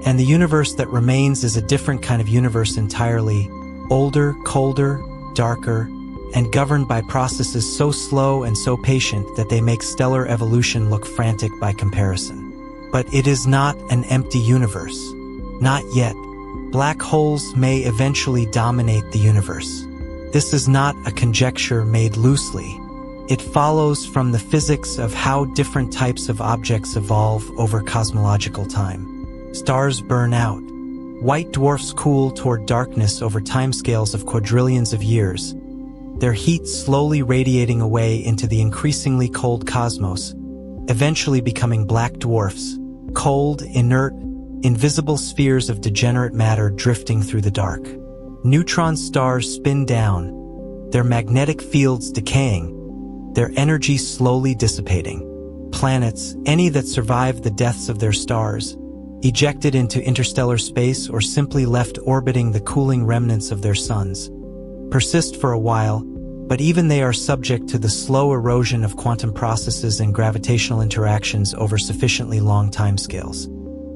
And the universe that remains is a different kind of universe entirely, older, colder, darker, and governed by processes so slow and so patient that they make stellar evolution look frantic by comparison. But it is not an empty universe. Not yet. Black holes may eventually dominate the universe. This is not a conjecture made loosely. It follows from the physics of how different types of objects evolve over cosmological time. Stars burn out. White dwarfs cool toward darkness over timescales of quadrillions of years, their heat slowly radiating away into the increasingly cold cosmos, eventually becoming black dwarfs, cold, inert, invisible spheres of degenerate matter drifting through the dark. Neutron stars spin down, their magnetic fields decaying, their energy slowly dissipating. Planets, any that survived the deaths of their stars, ejected into interstellar space or simply left orbiting the cooling remnants of their suns, persist for a while, but even they are subject to the slow erosion of quantum processes and gravitational interactions over sufficiently long timescales.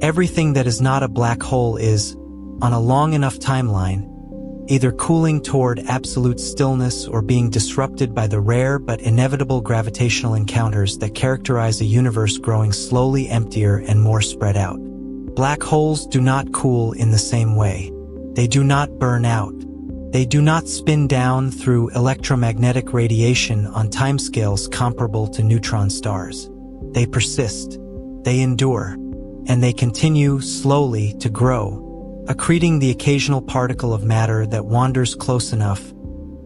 Everything that is not a black hole is, on a long enough timeline, either cooling toward absolute stillness or being disrupted by the rare but inevitable gravitational encounters that characterize a universe growing slowly emptier and more spread out. Black holes do not cool in the same way. They do not burn out. They do not spin down through electromagnetic radiation on timescales comparable to neutron stars. They persist, they endure, and they continue slowly to grow, accreting the occasional particle of matter that wanders close enough,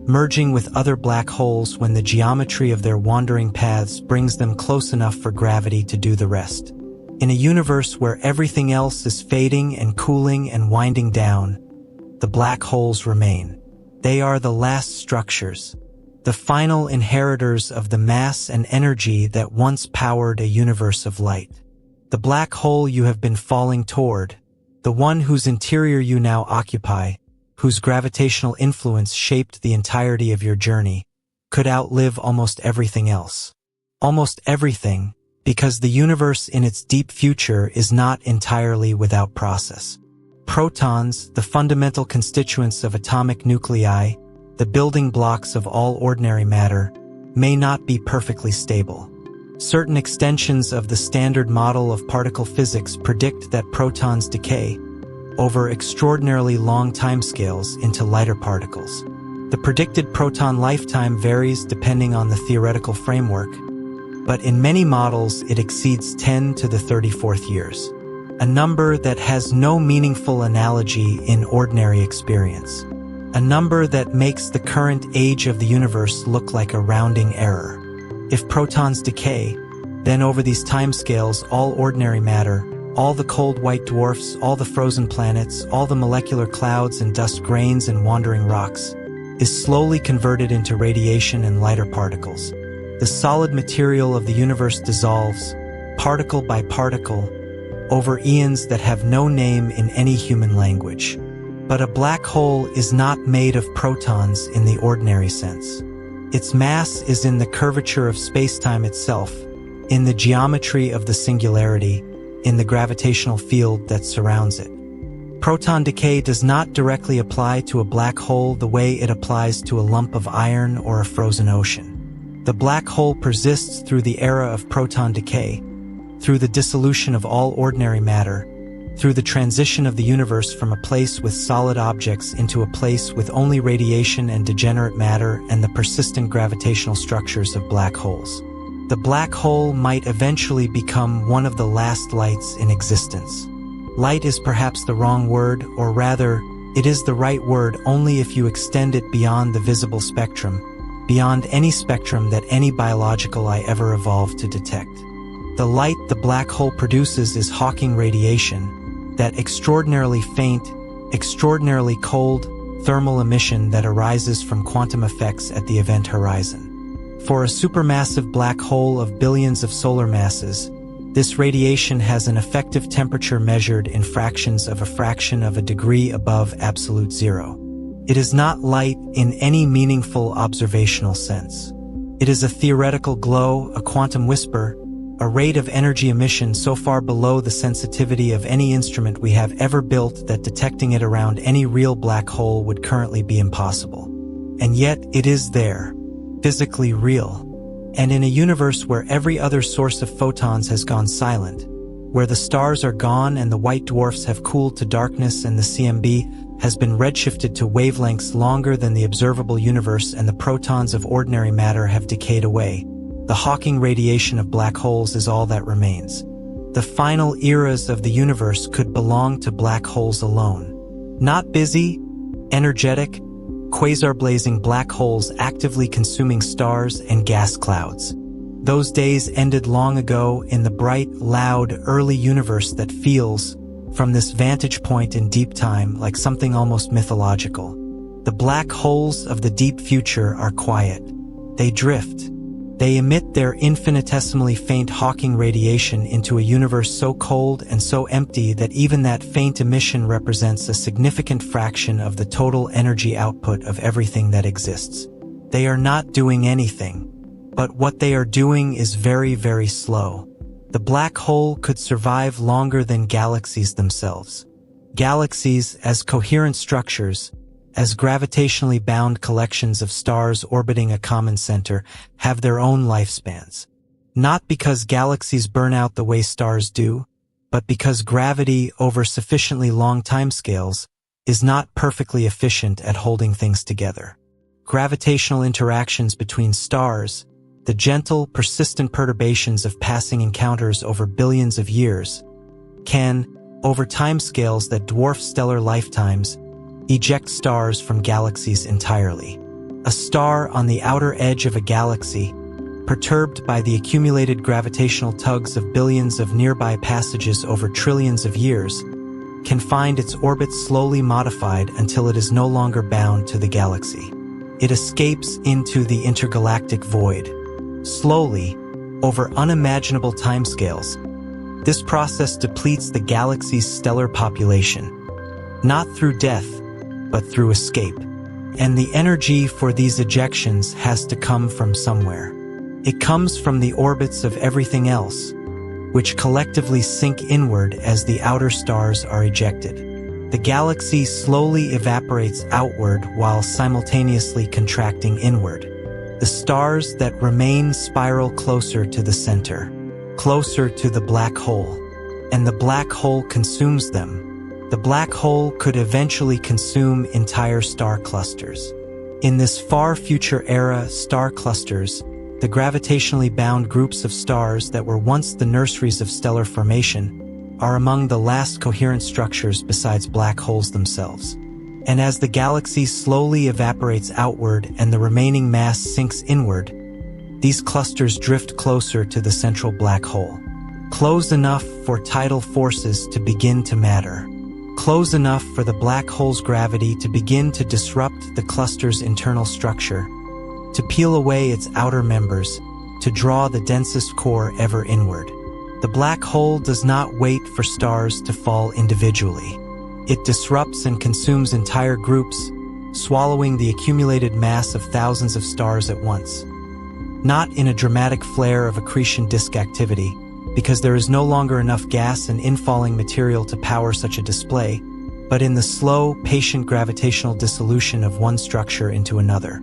merging with other black holes when the geometry of their wandering paths brings them close enough for gravity to do the rest. In a universe where everything else is fading and cooling and winding down, the black holes remain. They are the last structures, the final inheritors of the mass and energy that once powered a universe of light. The black hole you have been falling toward, the one whose interior you now occupy, whose gravitational influence shaped the entirety of your journey, could outlive almost everything else. Almost everything, because the universe in its deep future is not entirely without process. Protons, the fundamental constituents of atomic nuclei, the building blocks of all ordinary matter, may not be perfectly stable. Certain extensions of the standard model of particle physics predict that protons decay over extraordinarily long timescales into lighter particles. The predicted proton lifetime varies depending on the theoretical framework, but in many models it exceeds 10 to the 34th years, a number that has no meaningful analogy in ordinary experience, a number that makes the current age of the universe look like a rounding error. If protons decay, then over these timescales all ordinary matter, all the cold white dwarfs, all the frozen planets, all the molecular clouds and dust grains and wandering rocks, is slowly converted into radiation and lighter particles. The solid material of the universe dissolves, particle by particle, over eons that have no name in any human language. But a black hole is not made of protons in the ordinary sense. Its mass is in the curvature of spacetime itself, in the geometry of the singularity, in the gravitational field that surrounds it. Proton decay does not directly apply to a black hole the way it applies to a lump of iron or a frozen ocean. The black hole persists through the era of proton decay, through the dissolution of all ordinary matter, through the transition of the universe from a place with solid objects into a place with only radiation and degenerate matter and the persistent gravitational structures of black holes. The black hole might eventually become one of the last lights in existence. Light is perhaps the wrong word, or rather, it is the right word only if you extend it beyond the visible spectrum, beyond any spectrum that any biological eye ever evolved to detect. The light the black hole produces is Hawking radiation, that extraordinarily faint, extraordinarily cold, thermal emission that arises from quantum effects at the event horizon. For a supermassive black hole of billions of solar masses, this radiation has an effective temperature measured in fractions of a fraction of a degree above absolute zero. It is not light in any meaningful observational sense. It is a theoretical glow, a quantum whisper, a rate of energy emission so far below the sensitivity of any instrument we have ever built that detecting it around any real black hole would currently be impossible. And yet it is there, physically real. And in a universe where every other source of photons has gone silent, where the stars are gone and the white dwarfs have cooled to darkness and the CMB has been redshifted to wavelengths longer than the observable universe, and the protons of ordinary matter have decayed away. The Hawking radiation of black holes is all that remains. The final eras of the universe could belong to black holes alone. Not busy, energetic, quasar-blazing black holes actively consuming stars and gas clouds. Those days ended long ago in the bright, loud, early universe that feels, from this vantage point in deep time, like something almost mythological. The black holes of the deep future are quiet. They drift. They emit their infinitesimally faint Hawking radiation into a universe so cold and so empty that even that faint emission represents a significant fraction of the total energy output of everything that exists. They are not doing anything, but what they are doing is very, very slow. The black hole could survive longer than galaxies themselves. Galaxies, as coherent structures, as gravitationally bound collections of stars orbiting a common center, have their own lifespans. Not because galaxies burn out the way stars do, but because gravity over sufficiently long timescales is not perfectly efficient at holding things together. Gravitational interactions between stars, the gentle, persistent perturbations of passing encounters over billions of years, can, over timescales that dwarf stellar lifetimes, eject stars from galaxies entirely. A star on the outer edge of a galaxy, perturbed by the accumulated gravitational tugs of billions of nearby passages over trillions of years, can find its orbit slowly modified until it is no longer bound to the galaxy. It escapes into the intergalactic void. Slowly, over unimaginable timescales, this process depletes the galaxy's stellar population, not through death, but through escape. And the energy for these ejections has to come from somewhere. It comes from the orbits of everything else, which collectively sink inward as the outer stars are ejected. The galaxy slowly evaporates outward while simultaneously contracting inward. The stars that remain spiral closer to the center, closer to the black hole, and the black hole consumes them. The black hole could eventually consume entire star clusters. In this far future era, star clusters, the gravitationally bound groups of stars that were once the nurseries of stellar formation, are among the last coherent structures besides black holes themselves. And as the galaxy slowly evaporates outward and the remaining mass sinks inward, these clusters drift closer to the central black hole. Close enough for tidal forces to begin to matter. Close enough for the black hole's gravity to begin to disrupt the cluster's internal structure, to peel away its outer members, to draw the densest core ever inward. The black hole does not wait for stars to fall individually. It disrupts and consumes entire groups, swallowing the accumulated mass of thousands of stars at once. Not in a dramatic flare of accretion disk activity, because there is no longer enough gas and infalling material to power such a display, but in the slow, patient gravitational dissolution of one structure into another.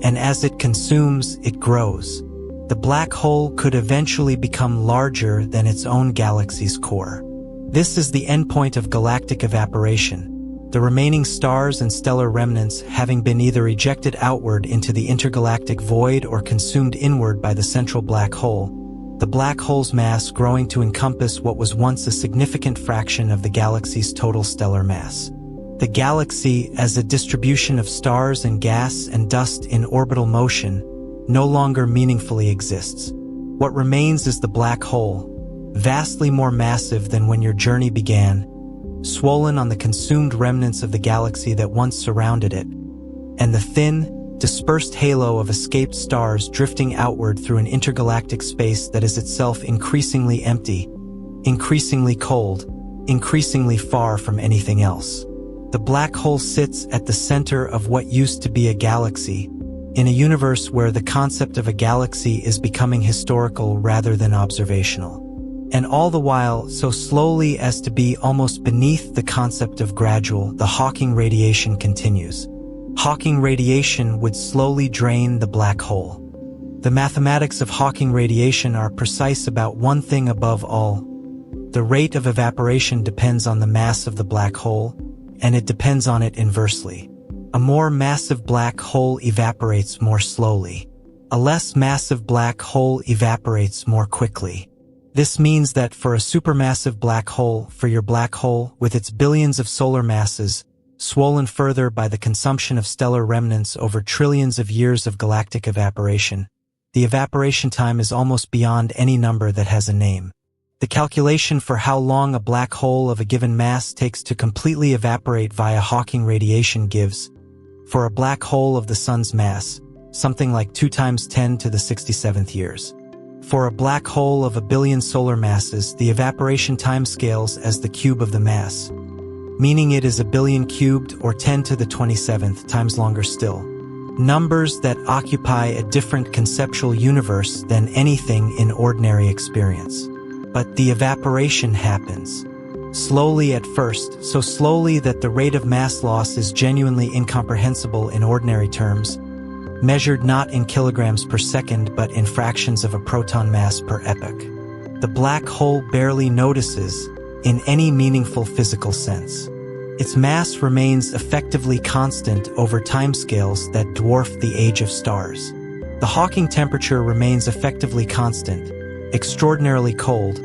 And as it consumes, it grows. The black hole could eventually become larger than its own galaxy's core. This is the endpoint of galactic evaporation, the remaining stars and stellar remnants having been either ejected outward into the intergalactic void or consumed inward by the central black hole, the black hole's mass growing to encompass what was once a significant fraction of the galaxy's total stellar mass. The galaxy, as a distribution of stars and gas and dust in orbital motion, no longer meaningfully exists. What remains is the black hole, vastly more massive than when your journey began, swollen on the consumed remnants of the galaxy that once surrounded it, and the thin, dispersed halo of escaped stars drifting outward through an intergalactic space that is itself increasingly empty, increasingly cold, increasingly far from anything else. The black hole sits at the center of what used to be a galaxy, in a universe where the concept of a galaxy is becoming historical rather than observational. And all the while, so slowly as to be almost beneath the concept of gradual, the Hawking radiation continues. Hawking radiation would slowly drain the black hole. The mathematics of Hawking radiation are precise about one thing above all. The rate of evaporation depends on the mass of the black hole, and it depends on it inversely. A more massive black hole evaporates more slowly. A less massive black hole evaporates more quickly. This means that for a supermassive black hole, for your black hole, with its billions of solar masses, swollen further by the consumption of stellar remnants over trillions of years of galactic evaporation, the evaporation time is almost beyond any number that has a name. The calculation for how long a black hole of a given mass takes to completely evaporate via Hawking radiation gives, for a black hole of the Sun's mass, something like 2 × 10⁻⁶ years. For a black hole of a billion solar masses, the evaporation time scales as the cube of the mass, meaning it is a billion cubed or 10⁻⁷ times longer still. Numbers that occupy a different conceptual universe than anything in ordinary experience. But the evaporation happens. Slowly at first, so slowly that the rate of mass loss is genuinely incomprehensible in ordinary terms, measured not in kilograms per second but in fractions of a proton mass per epoch. The black hole barely notices, in any meaningful physical sense. Its mass remains effectively constant over timescales that dwarf the age of stars. The Hawking temperature remains effectively constant, extraordinarily cold,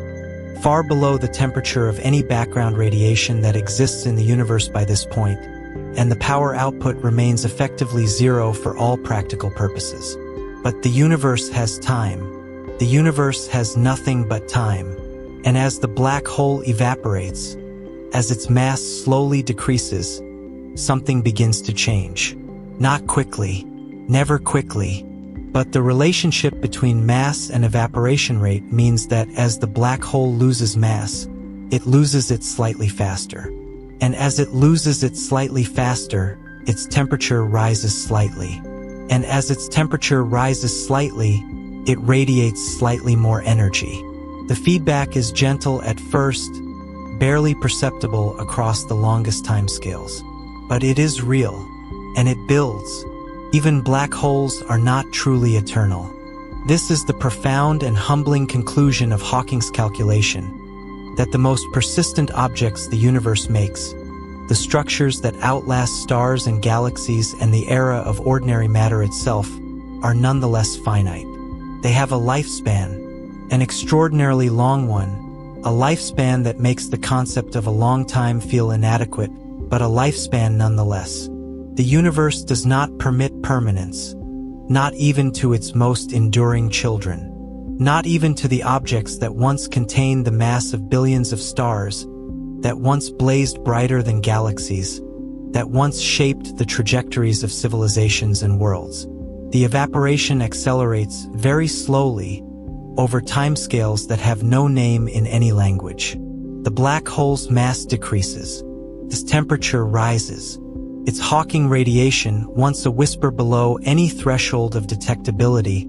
far below the temperature of any background radiation that exists in the universe by this point, and the power output remains effectively zero for all practical purposes. But the universe has time. The universe has nothing but time. And as the black hole evaporates, as its mass slowly decreases, something begins to change. Not quickly, never quickly, but the relationship between mass and evaporation rate means that as the black hole loses mass, it loses it slightly faster. And as it loses it slightly faster, its temperature rises slightly. And as its temperature rises slightly, it radiates slightly more energy. The feedback is gentle at first, barely perceptible across the longest timescales. But it is real, and it builds. Even black holes are not truly eternal. This is the profound and humbling conclusion of Hawking's calculation, that the most persistent objects the universe makes, the structures that outlast stars and galaxies and the era of ordinary matter itself, are nonetheless finite. They have a lifespan, an extraordinarily long one, a lifespan that makes the concept of a long time feel inadequate, but a lifespan nonetheless. The universe does not permit permanence, not even to its most enduring children, not even to the objects that once contained the mass of billions of stars, that once blazed brighter than galaxies, that once shaped the trajectories of civilizations and worlds. The evaporation accelerates very slowly over timescales that have no name in any language. The black hole's mass decreases. Its temperature rises. Its Hawking radiation, once a whisper below any threshold of detectability,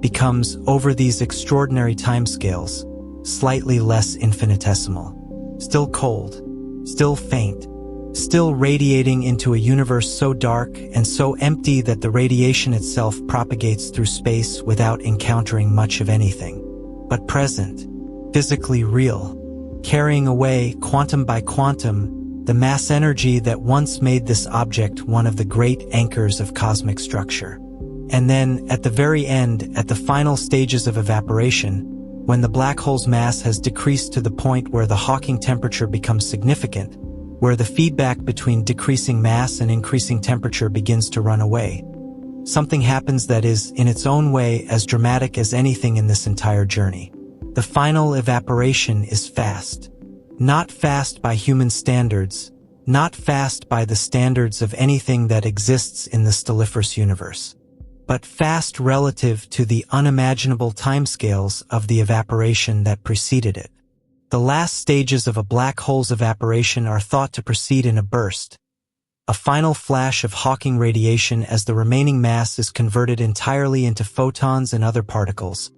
becomes, over these extraordinary timescales, slightly less infinitesimal. Still cold, still faint, still radiating into a universe so dark and so empty that the radiation itself propagates through space without encountering much of anything. But present, physically real, carrying away, quantum by quantum, the mass energy that once made this object one of the great anchors of cosmic structure. And then, at the very end, at the final stages of evaporation, when the black hole's mass has decreased to the point where the Hawking temperature becomes significant, where the feedback between decreasing mass and increasing temperature begins to run away, something happens that is, in its own way, as dramatic as anything in this entire journey. The final evaporation is fast. Not fast by human standards, not fast by the standards of anything that exists in the stelliferous universe, but fast relative to the unimaginable timescales of the evaporation that preceded it. The last stages of a black hole's evaporation are thought to proceed in a burst, a final flash of Hawking radiation as the remaining mass is converted entirely into photons and other particles,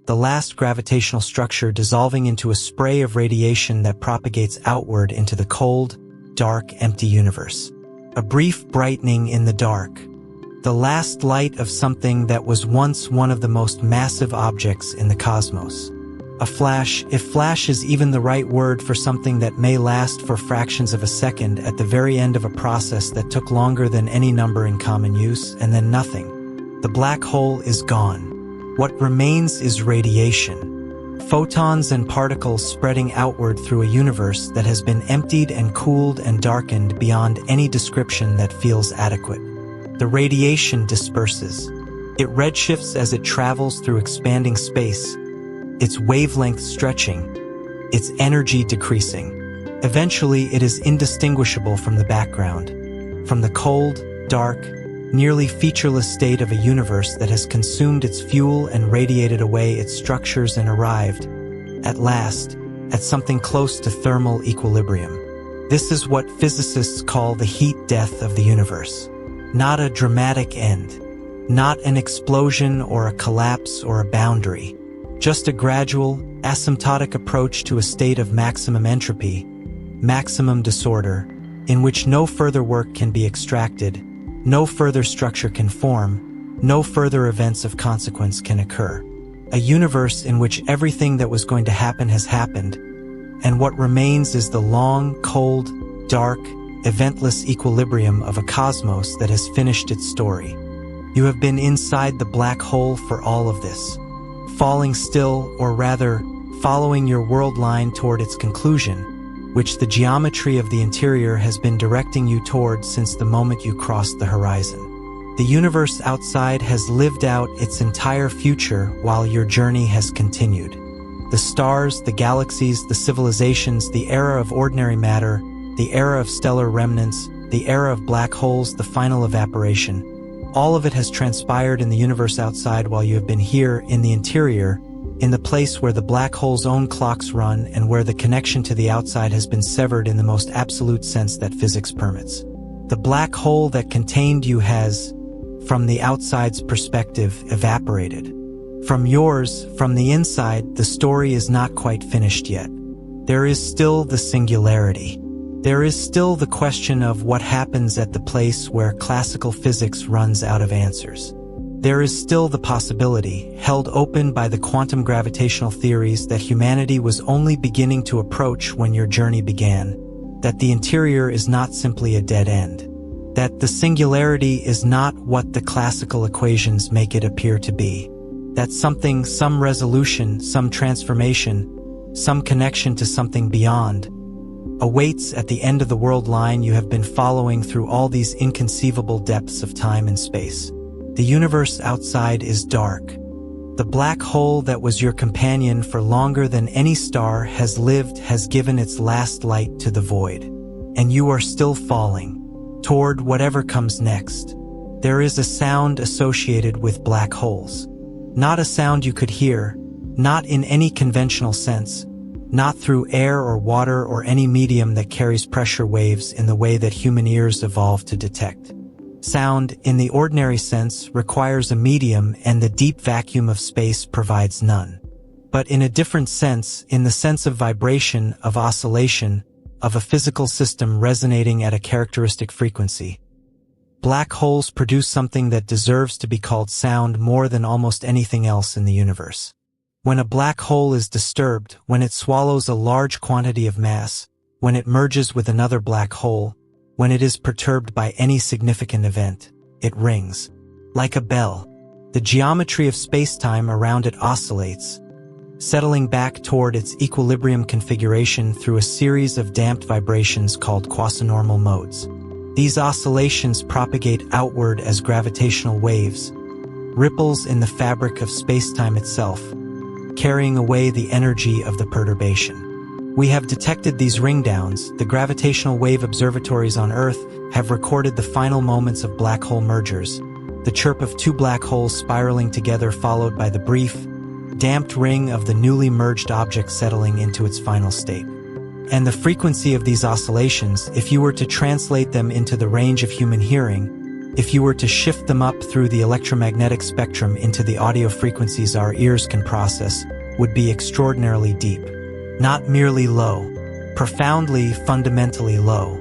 the last gravitational structure dissolving into a spray of radiation that propagates outward into the cold, dark, empty universe. A brief brightening in the dark. The last light of something that was once one of the most massive objects in the cosmos. A flash, if flash is even the right word for something that may last for fractions of a second at the very end of a process that took longer than any number in common use, and then nothing. The black hole is gone. What remains is radiation. Photons and particles spreading outward through a universe that has been emptied and cooled and darkened beyond any description that feels adequate. The radiation disperses. It redshifts as it travels through expanding space, its wavelength stretching, its energy decreasing. Eventually, it is indistinguishable from the background, from the cold, dark, nearly featureless state of a universe that has consumed its fuel and radiated away its structures and arrived, at last, at something close to thermal equilibrium. This is what physicists call the heat death of the universe. Not a dramatic end, not an explosion or a collapse or a boundary. Just a gradual, asymptotic approach to a state of maximum entropy, maximum disorder, in which no further work can be extracted, no further structure can form, no further events of consequence can occur. A universe in which everything that was going to happen has happened, and what remains is the long, cold, dark, eventless equilibrium of a cosmos that has finished its story. You have been inside the black hole for all of this. Falling still, or rather, following your world line toward its conclusion, which the geometry of the interior has been directing you toward since the moment you crossed the horizon. The universe outside has lived out its entire future while your journey has continued. The stars, the galaxies, the civilizations, the era of ordinary matter, the era of stellar remnants, the era of black holes, the final evaporation. All of it has transpired in the universe outside while you have been here in the interior, in the place where the black hole's own clocks run and where the connection to the outside has been severed in the most absolute sense that physics permits. The black hole that contained you has, from the outside's perspective, evaporated. From yours, from the inside, the story is not quite finished yet. There is still the singularity. There is still the question of what happens at the place where classical physics runs out of answers. There is still the possibility, held open by the quantum gravitational theories, that humanity was only beginning to approach when your journey began, that the interior is not simply a dead end, that the singularity is not what the classical equations make it appear to be, that something, some resolution, some transformation, some connection to something beyond, awaits at the end of the world line you have been following through all these inconceivable depths of time and space. The universe outside is dark. The black hole that was your companion for longer than any star has lived has given its last light to the void. And you are still falling, toward whatever comes next. There is a sound associated with black holes. Not a sound you could hear, not in any conventional sense, not through air or water or any medium that carries pressure waves in the way that human ears evolved to detect. Sound, in the ordinary sense, requires a medium, and the deep vacuum of space provides none. But in a different sense, in the sense of vibration, of oscillation, of a physical system resonating at a characteristic frequency, black holes produce something that deserves to be called sound more than almost anything else in the universe. When a black hole is disturbed, when it swallows a large quantity of mass, when it merges with another black hole, when it is perturbed by any significant event, it rings. Like a bell. The geometry of spacetime around it oscillates, settling back toward its equilibrium configuration through a series of damped vibrations called quasinormal modes. These oscillations propagate outward as gravitational waves, ripples in the fabric of spacetime itself, carrying away the energy of the perturbation. We have detected these ringdowns. The gravitational wave observatories on Earth have recorded the final moments of black hole mergers, the chirp of two black holes spiraling together followed by the brief, damped ring of the newly merged object settling into its final state. And the frequency of these oscillations, if you were to translate them into the range of human hearing, if you were to shift them up through the electromagnetic spectrum into the audio frequencies our ears can process, would be extraordinarily deep. Not merely low, profoundly, fundamentally low.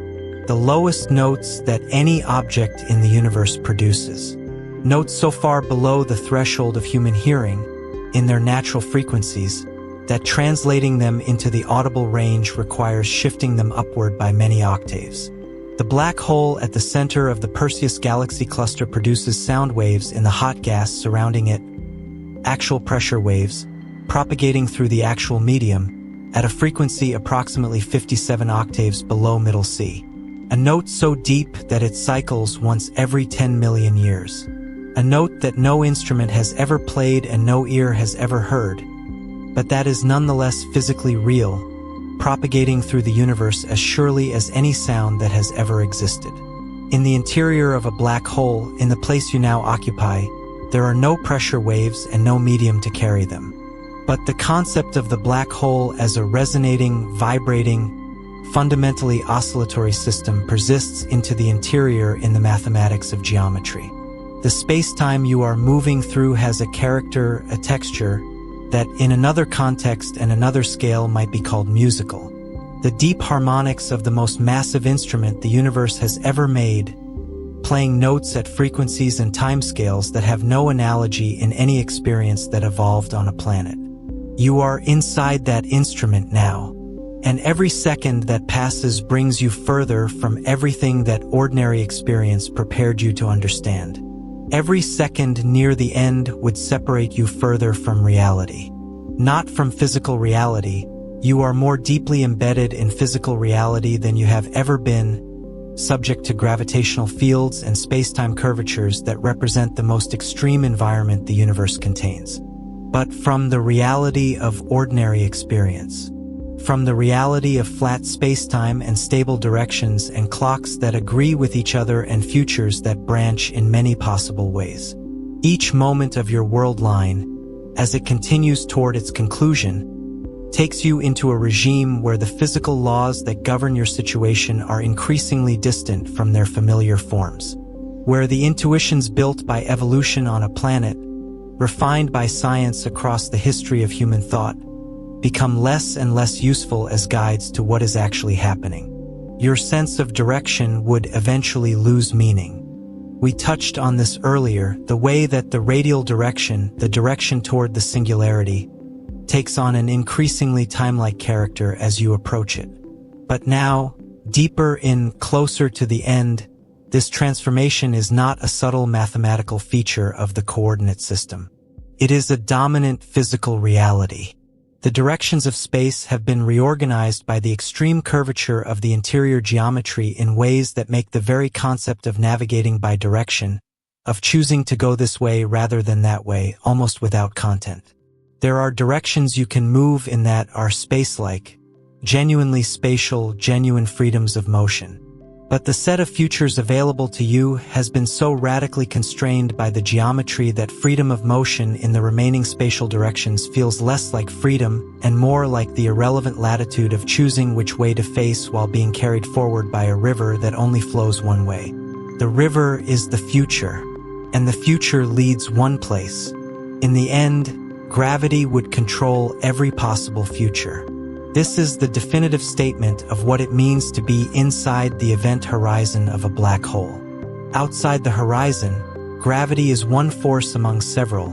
The lowest notes that any object in the universe produces. Notes so far below the threshold of human hearing, in their natural frequencies, that translating them into the audible range requires shifting them upward by many octaves. The black hole at the center of the Perseus galaxy cluster produces sound waves in the hot gas surrounding it, actual pressure waves, propagating through the actual medium at a frequency approximately 57 octaves below middle C. A note so deep that it cycles once every 10 million years. A note that no instrument has ever played and no ear has ever heard, but that is nonetheless physically real, propagating through the universe as surely as any sound that has ever existed. In the interior of a black hole, in the place you now occupy, there are no pressure waves and no medium to carry them. But the concept of the black hole as a resonating, vibrating, fundamentally oscillatory system persists into the interior in the mathematics of geometry. The space-time you are moving through has a character, a texture, that in another context and another scale might be called musical. The deep harmonics of the most massive instrument the universe has ever made, playing notes at frequencies and timescales that have no analogy in any experience that evolved on a planet. You are inside that instrument now, and every second that passes brings you further from everything that ordinary experience prepared you to understand. Every second near the end would separate you further from reality. Not from physical reality, you are more deeply embedded in physical reality than you have ever been, subject to gravitational fields and space-time curvatures that represent the most extreme environment the universe contains. But from the reality of ordinary experience. From the reality of flat space-time and stable directions and clocks that agree with each other and futures that branch in many possible ways. Each moment of your world line, as it continues toward its conclusion, takes you into a regime where the physical laws that govern your situation are increasingly distant from their familiar forms. Where the intuitions built by evolution on a planet, refined by science across the history of human thought, become less and less useful as guides to what is actually happening. Your sense of direction would eventually lose meaning. We touched on this earlier, the way that the radial direction, the direction toward the singularity, takes on an increasingly time-like character as you approach it. But now, deeper in, closer to the end, this transformation is not a subtle mathematical feature of the coordinate system. It is a dominant physical reality. The directions of space have been reorganized by the extreme curvature of the interior geometry in ways that make the very concept of navigating by direction, of choosing to go this way rather than that way, almost without content. There are directions you can move in that are space-like, genuinely spatial, genuine freedoms of motion. But the set of futures available to you has been so radically constrained by the geometry that freedom of motion in the remaining spatial directions feels less like freedom and more like the irrelevant latitude of choosing which way to face while being carried forward by a river that only flows one way. The river is the future, and the future leads one place. In the end, gravity would control every possible future. This is the definitive statement of what it means to be inside the event horizon of a black hole. Outside the horizon, gravity is one force among several,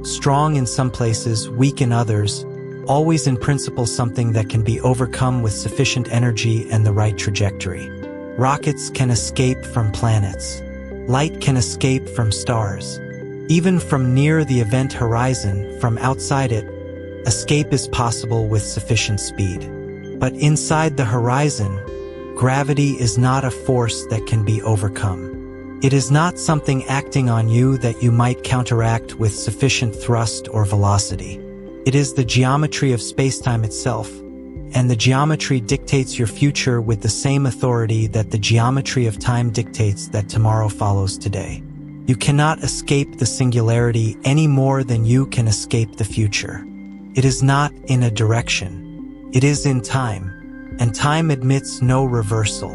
strong in some places, weak in others, always in principle something that can be overcome with sufficient energy and the right trajectory. Rockets can escape from planets. Light can escape from stars. Even from near the event horizon, from outside it, escape is possible with sufficient speed. But inside the horizon, gravity is not a force that can be overcome. It is not something acting on you that you might counteract with sufficient thrust or velocity. It is the geometry of spacetime itself, and the geometry dictates your future with the same authority that the geometry of time dictates that tomorrow follows today. You cannot escape the singularity any more than you can escape the future. It is not in a direction. It is in time, and time admits no reversal.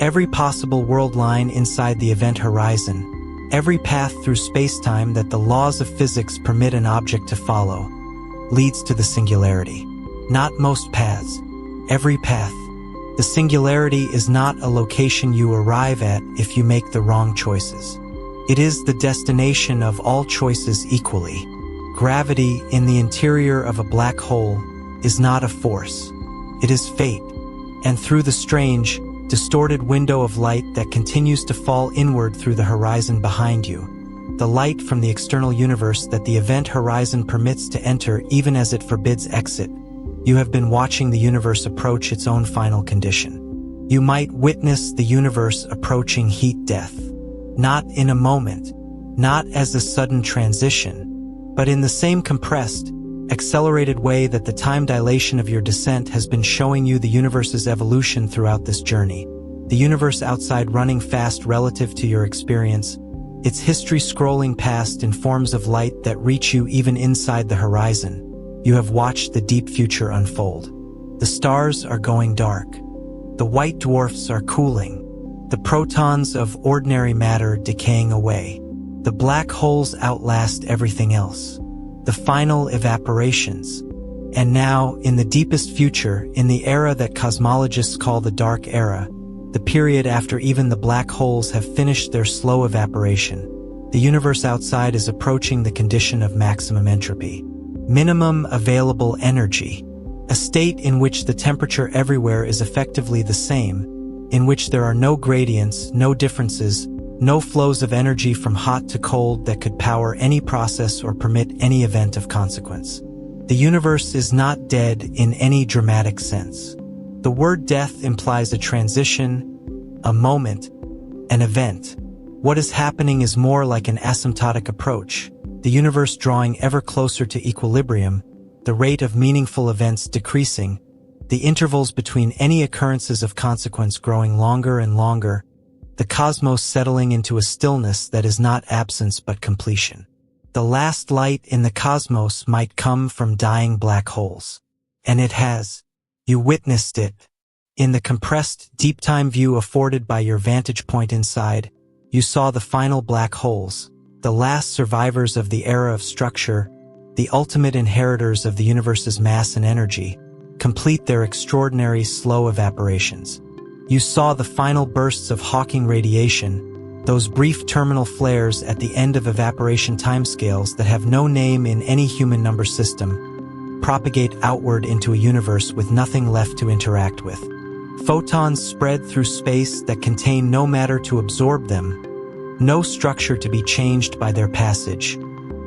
Every possible world line inside the event horizon, every path through space-time that the laws of physics permit an object to follow, leads to the singularity. Not most paths, every path. The singularity is not a location you arrive at if you make the wrong choices. It is the destination of all choices equally. Gravity in the interior of a black hole is not a force. It is fate. And through the strange, distorted window of light that continues to fall inward through the horizon behind you, the light from the external universe that the event horizon permits to enter even as it forbids exit, you have been watching the universe approach its own final condition. You might witness the universe approaching heat death, not in a moment, not as a sudden transition, but in the same compressed, accelerated way that the time dilation of your descent has been showing you the universe's evolution throughout this journey. The universe outside running fast relative to your experience, its history scrolling past in forms of light that reach you even inside the horizon. You have watched the deep future unfold. The stars are going dark. The white dwarfs are cooling. The protons of ordinary matter decaying away. The black holes outlast everything else. The final evaporations. And now, in the deepest future, in the era that cosmologists call the Dark Era, the period after even the black holes have finished their slow evaporation, the universe outside is approaching the condition of maximum entropy. Minimum available energy. A state in which the temperature everywhere is effectively the same, in which there are no gradients, no differences, no flows of energy from hot to cold that could power any process or permit any event of consequence. The universe is not dead in any dramatic sense. The word death implies a transition, a moment, an event. What is happening is more like an asymptotic approach, the universe drawing ever closer to equilibrium, the rate of meaningful events decreasing, the intervals between any occurrences of consequence growing longer and longer, the cosmos settling into a stillness that is not absence but completion. The last light in the cosmos might come from dying black holes. And it has. You witnessed it. In the compressed, deep-time view afforded by your vantage point inside, you saw the final black holes, the last survivors of the era of structure, the ultimate inheritors of the universe's mass and energy, complete their extraordinary slow evaporations. You saw the final bursts of Hawking radiation, those brief terminal flares at the end of evaporation timescales that have no name in any human number system, propagate outward into a universe with nothing left to interact with. Photons spread through space that contain no matter to absorb them, no structure to be changed by their passage,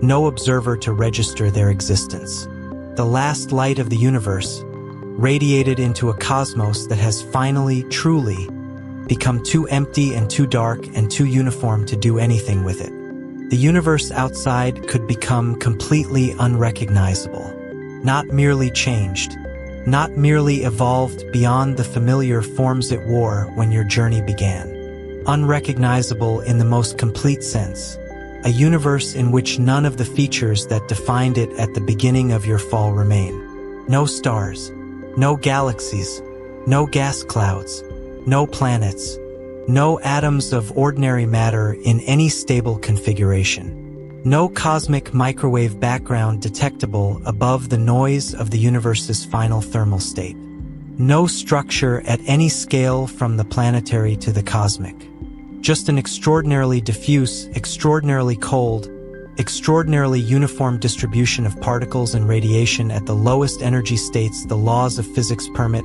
no observer to register their existence. The last light of the universe, radiated into a cosmos that has finally, truly, become too empty and too dark and too uniform to do anything with it. The universe outside could become completely unrecognizable, not merely changed, not merely evolved beyond the familiar forms it wore when your journey began. Unrecognizable in the most complete sense, a universe in which none of the features that defined it at the beginning of your fall remain. No stars, no galaxies, no gas clouds, no planets, no atoms of ordinary matter in any stable configuration. No cosmic microwave background detectable above the noise of the universe's final thermal state. No structure at any scale from the planetary to the cosmic. Just an extraordinarily diffuse, extraordinarily cold, extraordinarily uniform distribution of particles and radiation at the lowest energy states the laws of physics permit,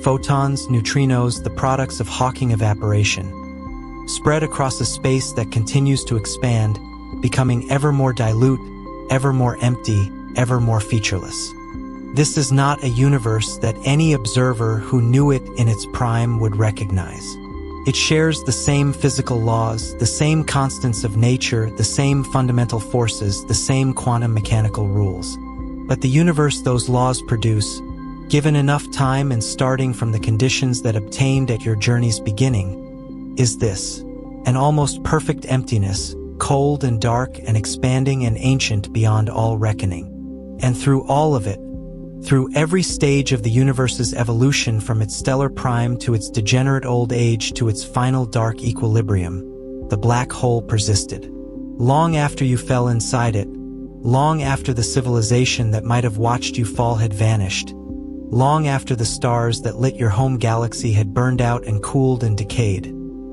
photons, neutrinos, the products of Hawking evaporation, spread across a space that continues to expand, becoming ever more dilute, ever more empty, ever more featureless. This is not a universe that any observer who knew it in its prime would recognize. It shares the same physical laws, the same constants of nature, the same fundamental forces, the same quantum mechanical rules. But the universe those laws produce, given enough time and starting from the conditions that obtained at your journey's beginning, is this: an almost perfect emptiness, cold and dark and expanding and ancient beyond all reckoning. And through all of it, through every stage of the universe's evolution from its stellar prime to its degenerate old age to its final dark equilibrium, the black hole persisted. Long after you fell inside it, long after the civilization that might have watched you fall had vanished, long after the stars that lit your home galaxy had burned out and cooled and decayed,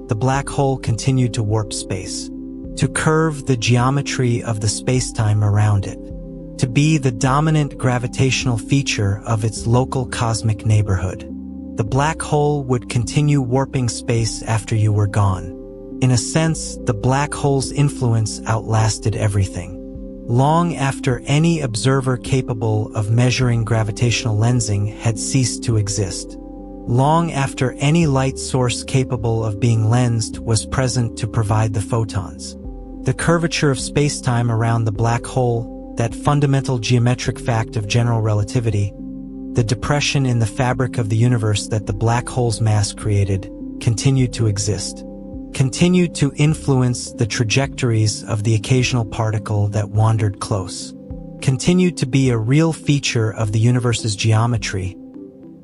the black hole continued to warp space, to curve the geometry of the spacetime around it, to be the dominant gravitational feature of its local cosmic neighborhood. The black hole would continue warping space after you were gone. In a sense, the black hole's influence outlasted everything. Long after any observer capable of measuring gravitational lensing had ceased to exist. Long after any light source capable of being lensed was present to provide the photons. The curvature of spacetime around the black hole, that fundamental geometric fact of general relativity, the depression in the fabric of the universe that the black hole's mass created, continued to exist. Continued to influence the trajectories of the occasional particle that wandered close. Continued to be a real feature of the universe's geometry,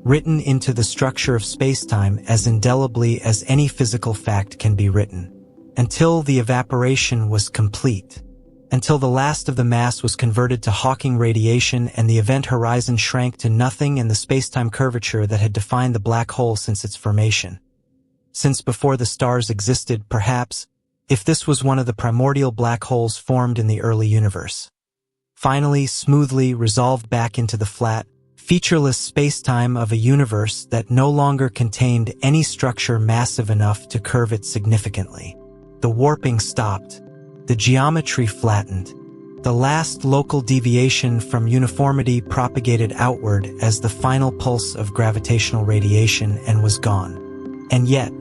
written into the structure of spacetime as indelibly as any physical fact can be written. Until the evaporation was complete. Until the last of the mass was converted to Hawking radiation and the event horizon shrank to nothing and the spacetime curvature that had defined the black hole since its formation. Since before the stars existed, perhaps, if this was one of the primordial black holes formed in the early universe. Finally, smoothly resolved back into the flat, featureless spacetime of a universe that no longer contained any structure massive enough to curve it significantly. The warping stopped. The geometry flattened. The last local deviation from uniformity propagated outward as the final pulse of gravitational radiation and was gone. And yet,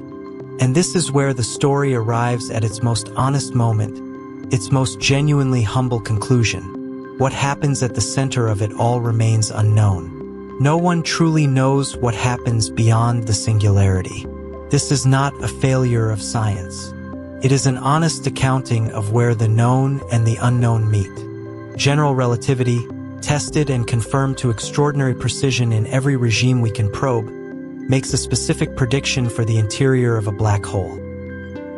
and this is where the story arrives at its most honest moment, its most genuinely humble conclusion. What happens at the center of it all remains unknown. No one truly knows what happens beyond the singularity. This is not a failure of science. It is an honest accounting of where the known and the unknown meet. General relativity, tested and confirmed to extraordinary precision in every regime we can probe, makes a specific prediction for the interior of a black hole.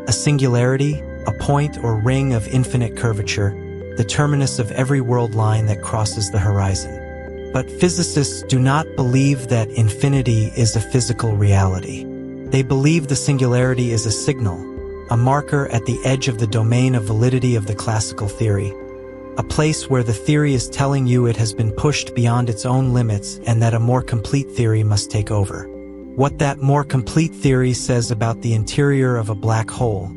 A singularity, a point or ring of infinite curvature, the terminus of every world line that crosses the horizon. But physicists do not believe that infinity is a physical reality. They believe the singularity is a signal, a marker at the edge of the domain of validity of the classical theory, a place where the theory is telling you it has been pushed beyond its own limits and that a more complete theory must take over. What that more complete theory says about the interior of a black hole,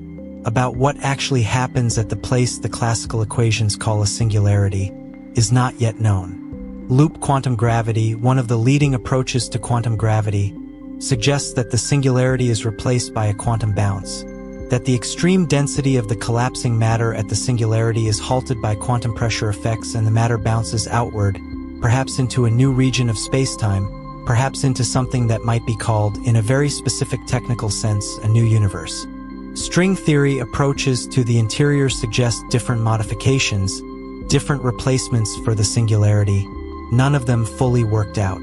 about what actually happens at the place the classical equations call a singularity, is not yet known. Loop quantum gravity, one of the leading approaches to quantum gravity, suggests that the singularity is replaced by a quantum bounce, that the extreme density of the collapsing matter at the singularity is halted by quantum pressure effects and the matter bounces outward, perhaps into a new region of spacetime, perhaps into something that might be called, in a very specific technical sense, a new universe. String theory approaches to the interior suggest different modifications, different replacements for the singularity, none of them fully worked out.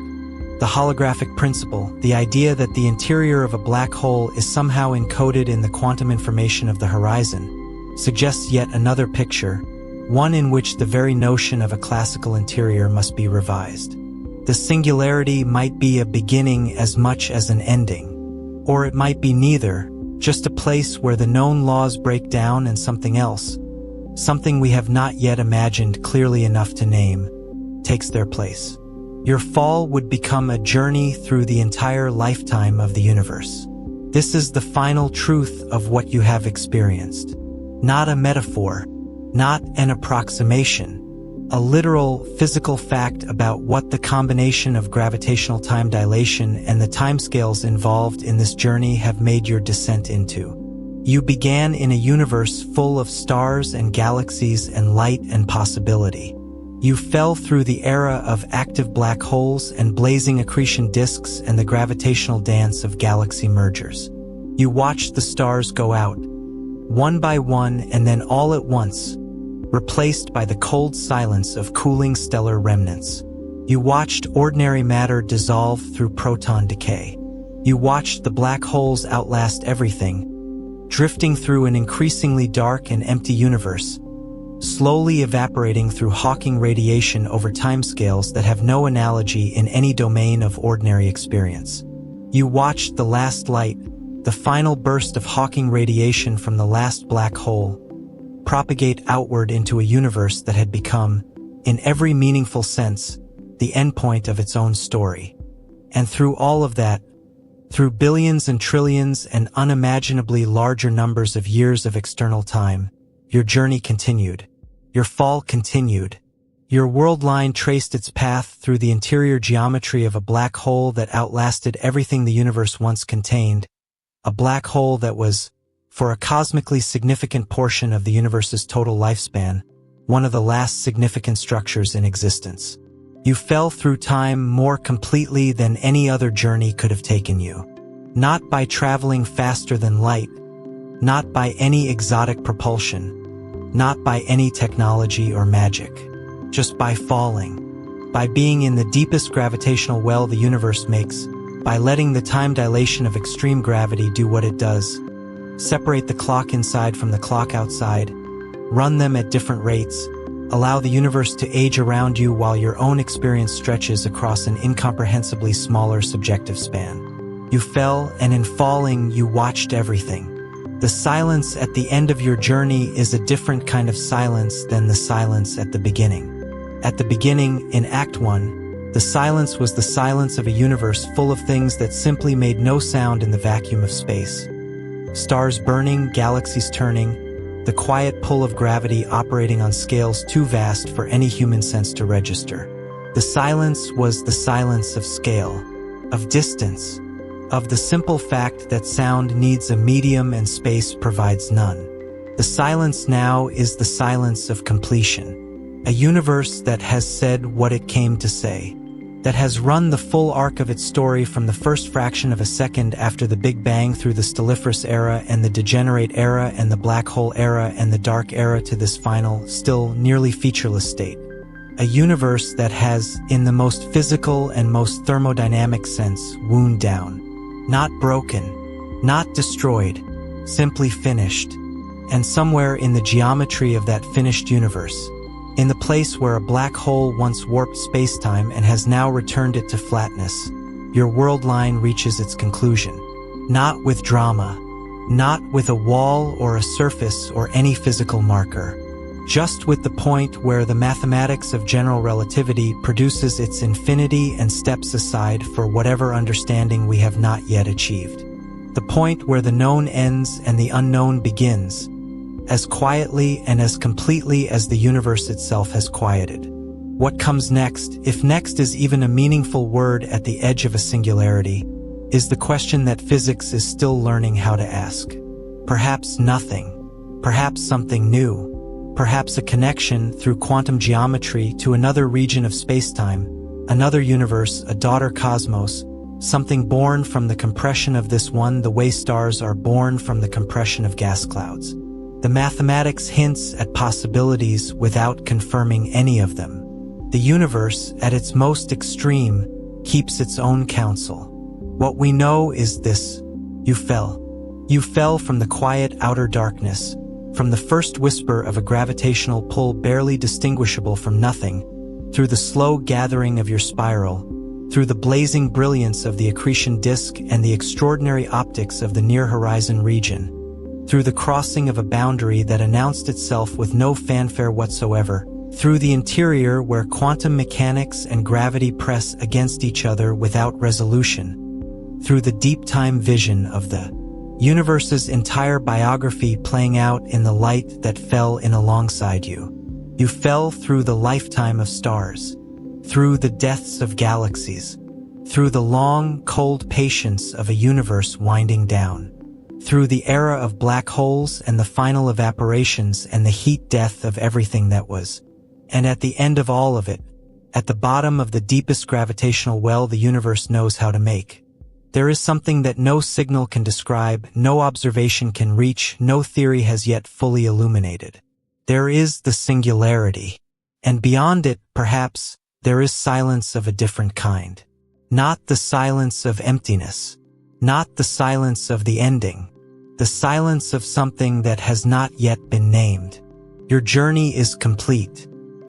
The holographic principle, the idea that the interior of a black hole is somehow encoded in the quantum information of the horizon, suggests yet another picture, one in which the very notion of a classical interior must be revised. The singularity might be a beginning as much as an ending. Or it might be neither, just a place where the known laws break down and something else, something we have not yet imagined clearly enough to name, takes their place. Your fall would become a journey through the entire lifetime of the universe. This is the final truth of what you have experienced. Not a metaphor, not an approximation. A literal, physical fact about what the combination of gravitational time dilation and the timescales involved in this journey have made your descent into. You began in a universe full of stars and galaxies and light and possibility. You fell through the era of active black holes and blazing accretion disks and the gravitational dance of galaxy mergers. You watched the stars go out, one by one and then all at once, replaced by the cold silence of cooling stellar remnants. You watched ordinary matter dissolve through proton decay. You watched the black holes outlast everything, drifting through an increasingly dark and empty universe, slowly evaporating through Hawking radiation over timescales that have no analogy in any domain of ordinary experience. You watched the last light, the final burst of Hawking radiation from the last black hole, propagate outward into a universe that had become, in every meaningful sense, the endpoint of its own story. And through all of that, through billions and trillions and unimaginably larger numbers of years of external time, your journey continued. Your fall continued. Your world line traced its path through the interior geometry of a black hole that outlasted everything the universe once contained, a black hole that was, for a cosmically significant portion of the universe's total lifespan, one of the last significant structures in existence. You fell through time more completely than any other journey could have taken you. Not by traveling faster than light, not by any exotic propulsion, not by any technology or magic, just by falling, by being in the deepest gravitational well the universe makes, by letting the time dilation of extreme gravity do what it does, separate the clock inside from the clock outside, run them at different rates, allow the universe to age around you while your own experience stretches across an incomprehensibly smaller subjective span. You fell, and in falling, you watched everything. The silence at the end of your journey is a different kind of silence than the silence at the beginning. At the beginning, in Act 1, the silence was the silence of a universe full of things that simply made no sound in the vacuum of space. Stars burning, galaxies turning, the quiet pull of gravity operating on scales too vast for any human sense to register. The silence was the silence of scale, of distance, of the simple fact that sound needs a medium and space provides none. The silence now is the silence of completion, a universe that has said what it came to say, that has run the full arc of its story from the first fraction of a second after the Big Bang through the stelliferous era and the degenerate era and the black hole era and the dark era to this final, still nearly featureless state. A universe that has, in the most physical and most thermodynamic sense, wound down. Not broken, not destroyed, simply finished. And somewhere in the geometry of that finished universe, in the place where a black hole once warped spacetime and has now returned it to flatness, your world line reaches its conclusion. Not with drama, not with a wall or a surface or any physical marker, just with the point where the mathematics of general relativity produces its infinity and steps aside for whatever understanding we have not yet achieved. The point where the known ends and the unknown begins, as quietly and as completely as the universe itself has quieted. What comes next, if next is even a meaningful word at the edge of a singularity, is the question that physics is still learning how to ask. Perhaps nothing, perhaps something new, perhaps a connection through quantum geometry to another region of spacetime, another universe, a daughter cosmos, something born from the compression of this one the way stars are born from the compression of gas clouds. The mathematics hints at possibilities without confirming any of them. The universe, at its most extreme, keeps its own counsel. What we know is this: you fell. You fell from the quiet outer darkness, from the first whisper of a gravitational pull barely distinguishable from nothing, through the slow gathering of your spiral, through the blazing brilliance of the accretion disk and the extraordinary optics of the near-horizon region, through the crossing of a boundary that announced itself with no fanfare whatsoever, through the interior where quantum mechanics and gravity press against each other without resolution, through the deep time vision of the universe's entire biography playing out in the light that fell in alongside you. You fell through the lifetime of stars, through the deaths of galaxies, through the long, cold patience of a universe winding down, through the era of black holes and the final evaporations and the heat death of everything that was. And at the end of all of it, at the bottom of the deepest gravitational well the universe knows how to make, there is something that no signal can describe, no observation can reach, no theory has yet fully illuminated. There is the singularity. And beyond it, perhaps, there is silence of a different kind. Not the silence of emptiness. Not the silence of the ending, the silence of something that has not yet been named. Your journey is complete.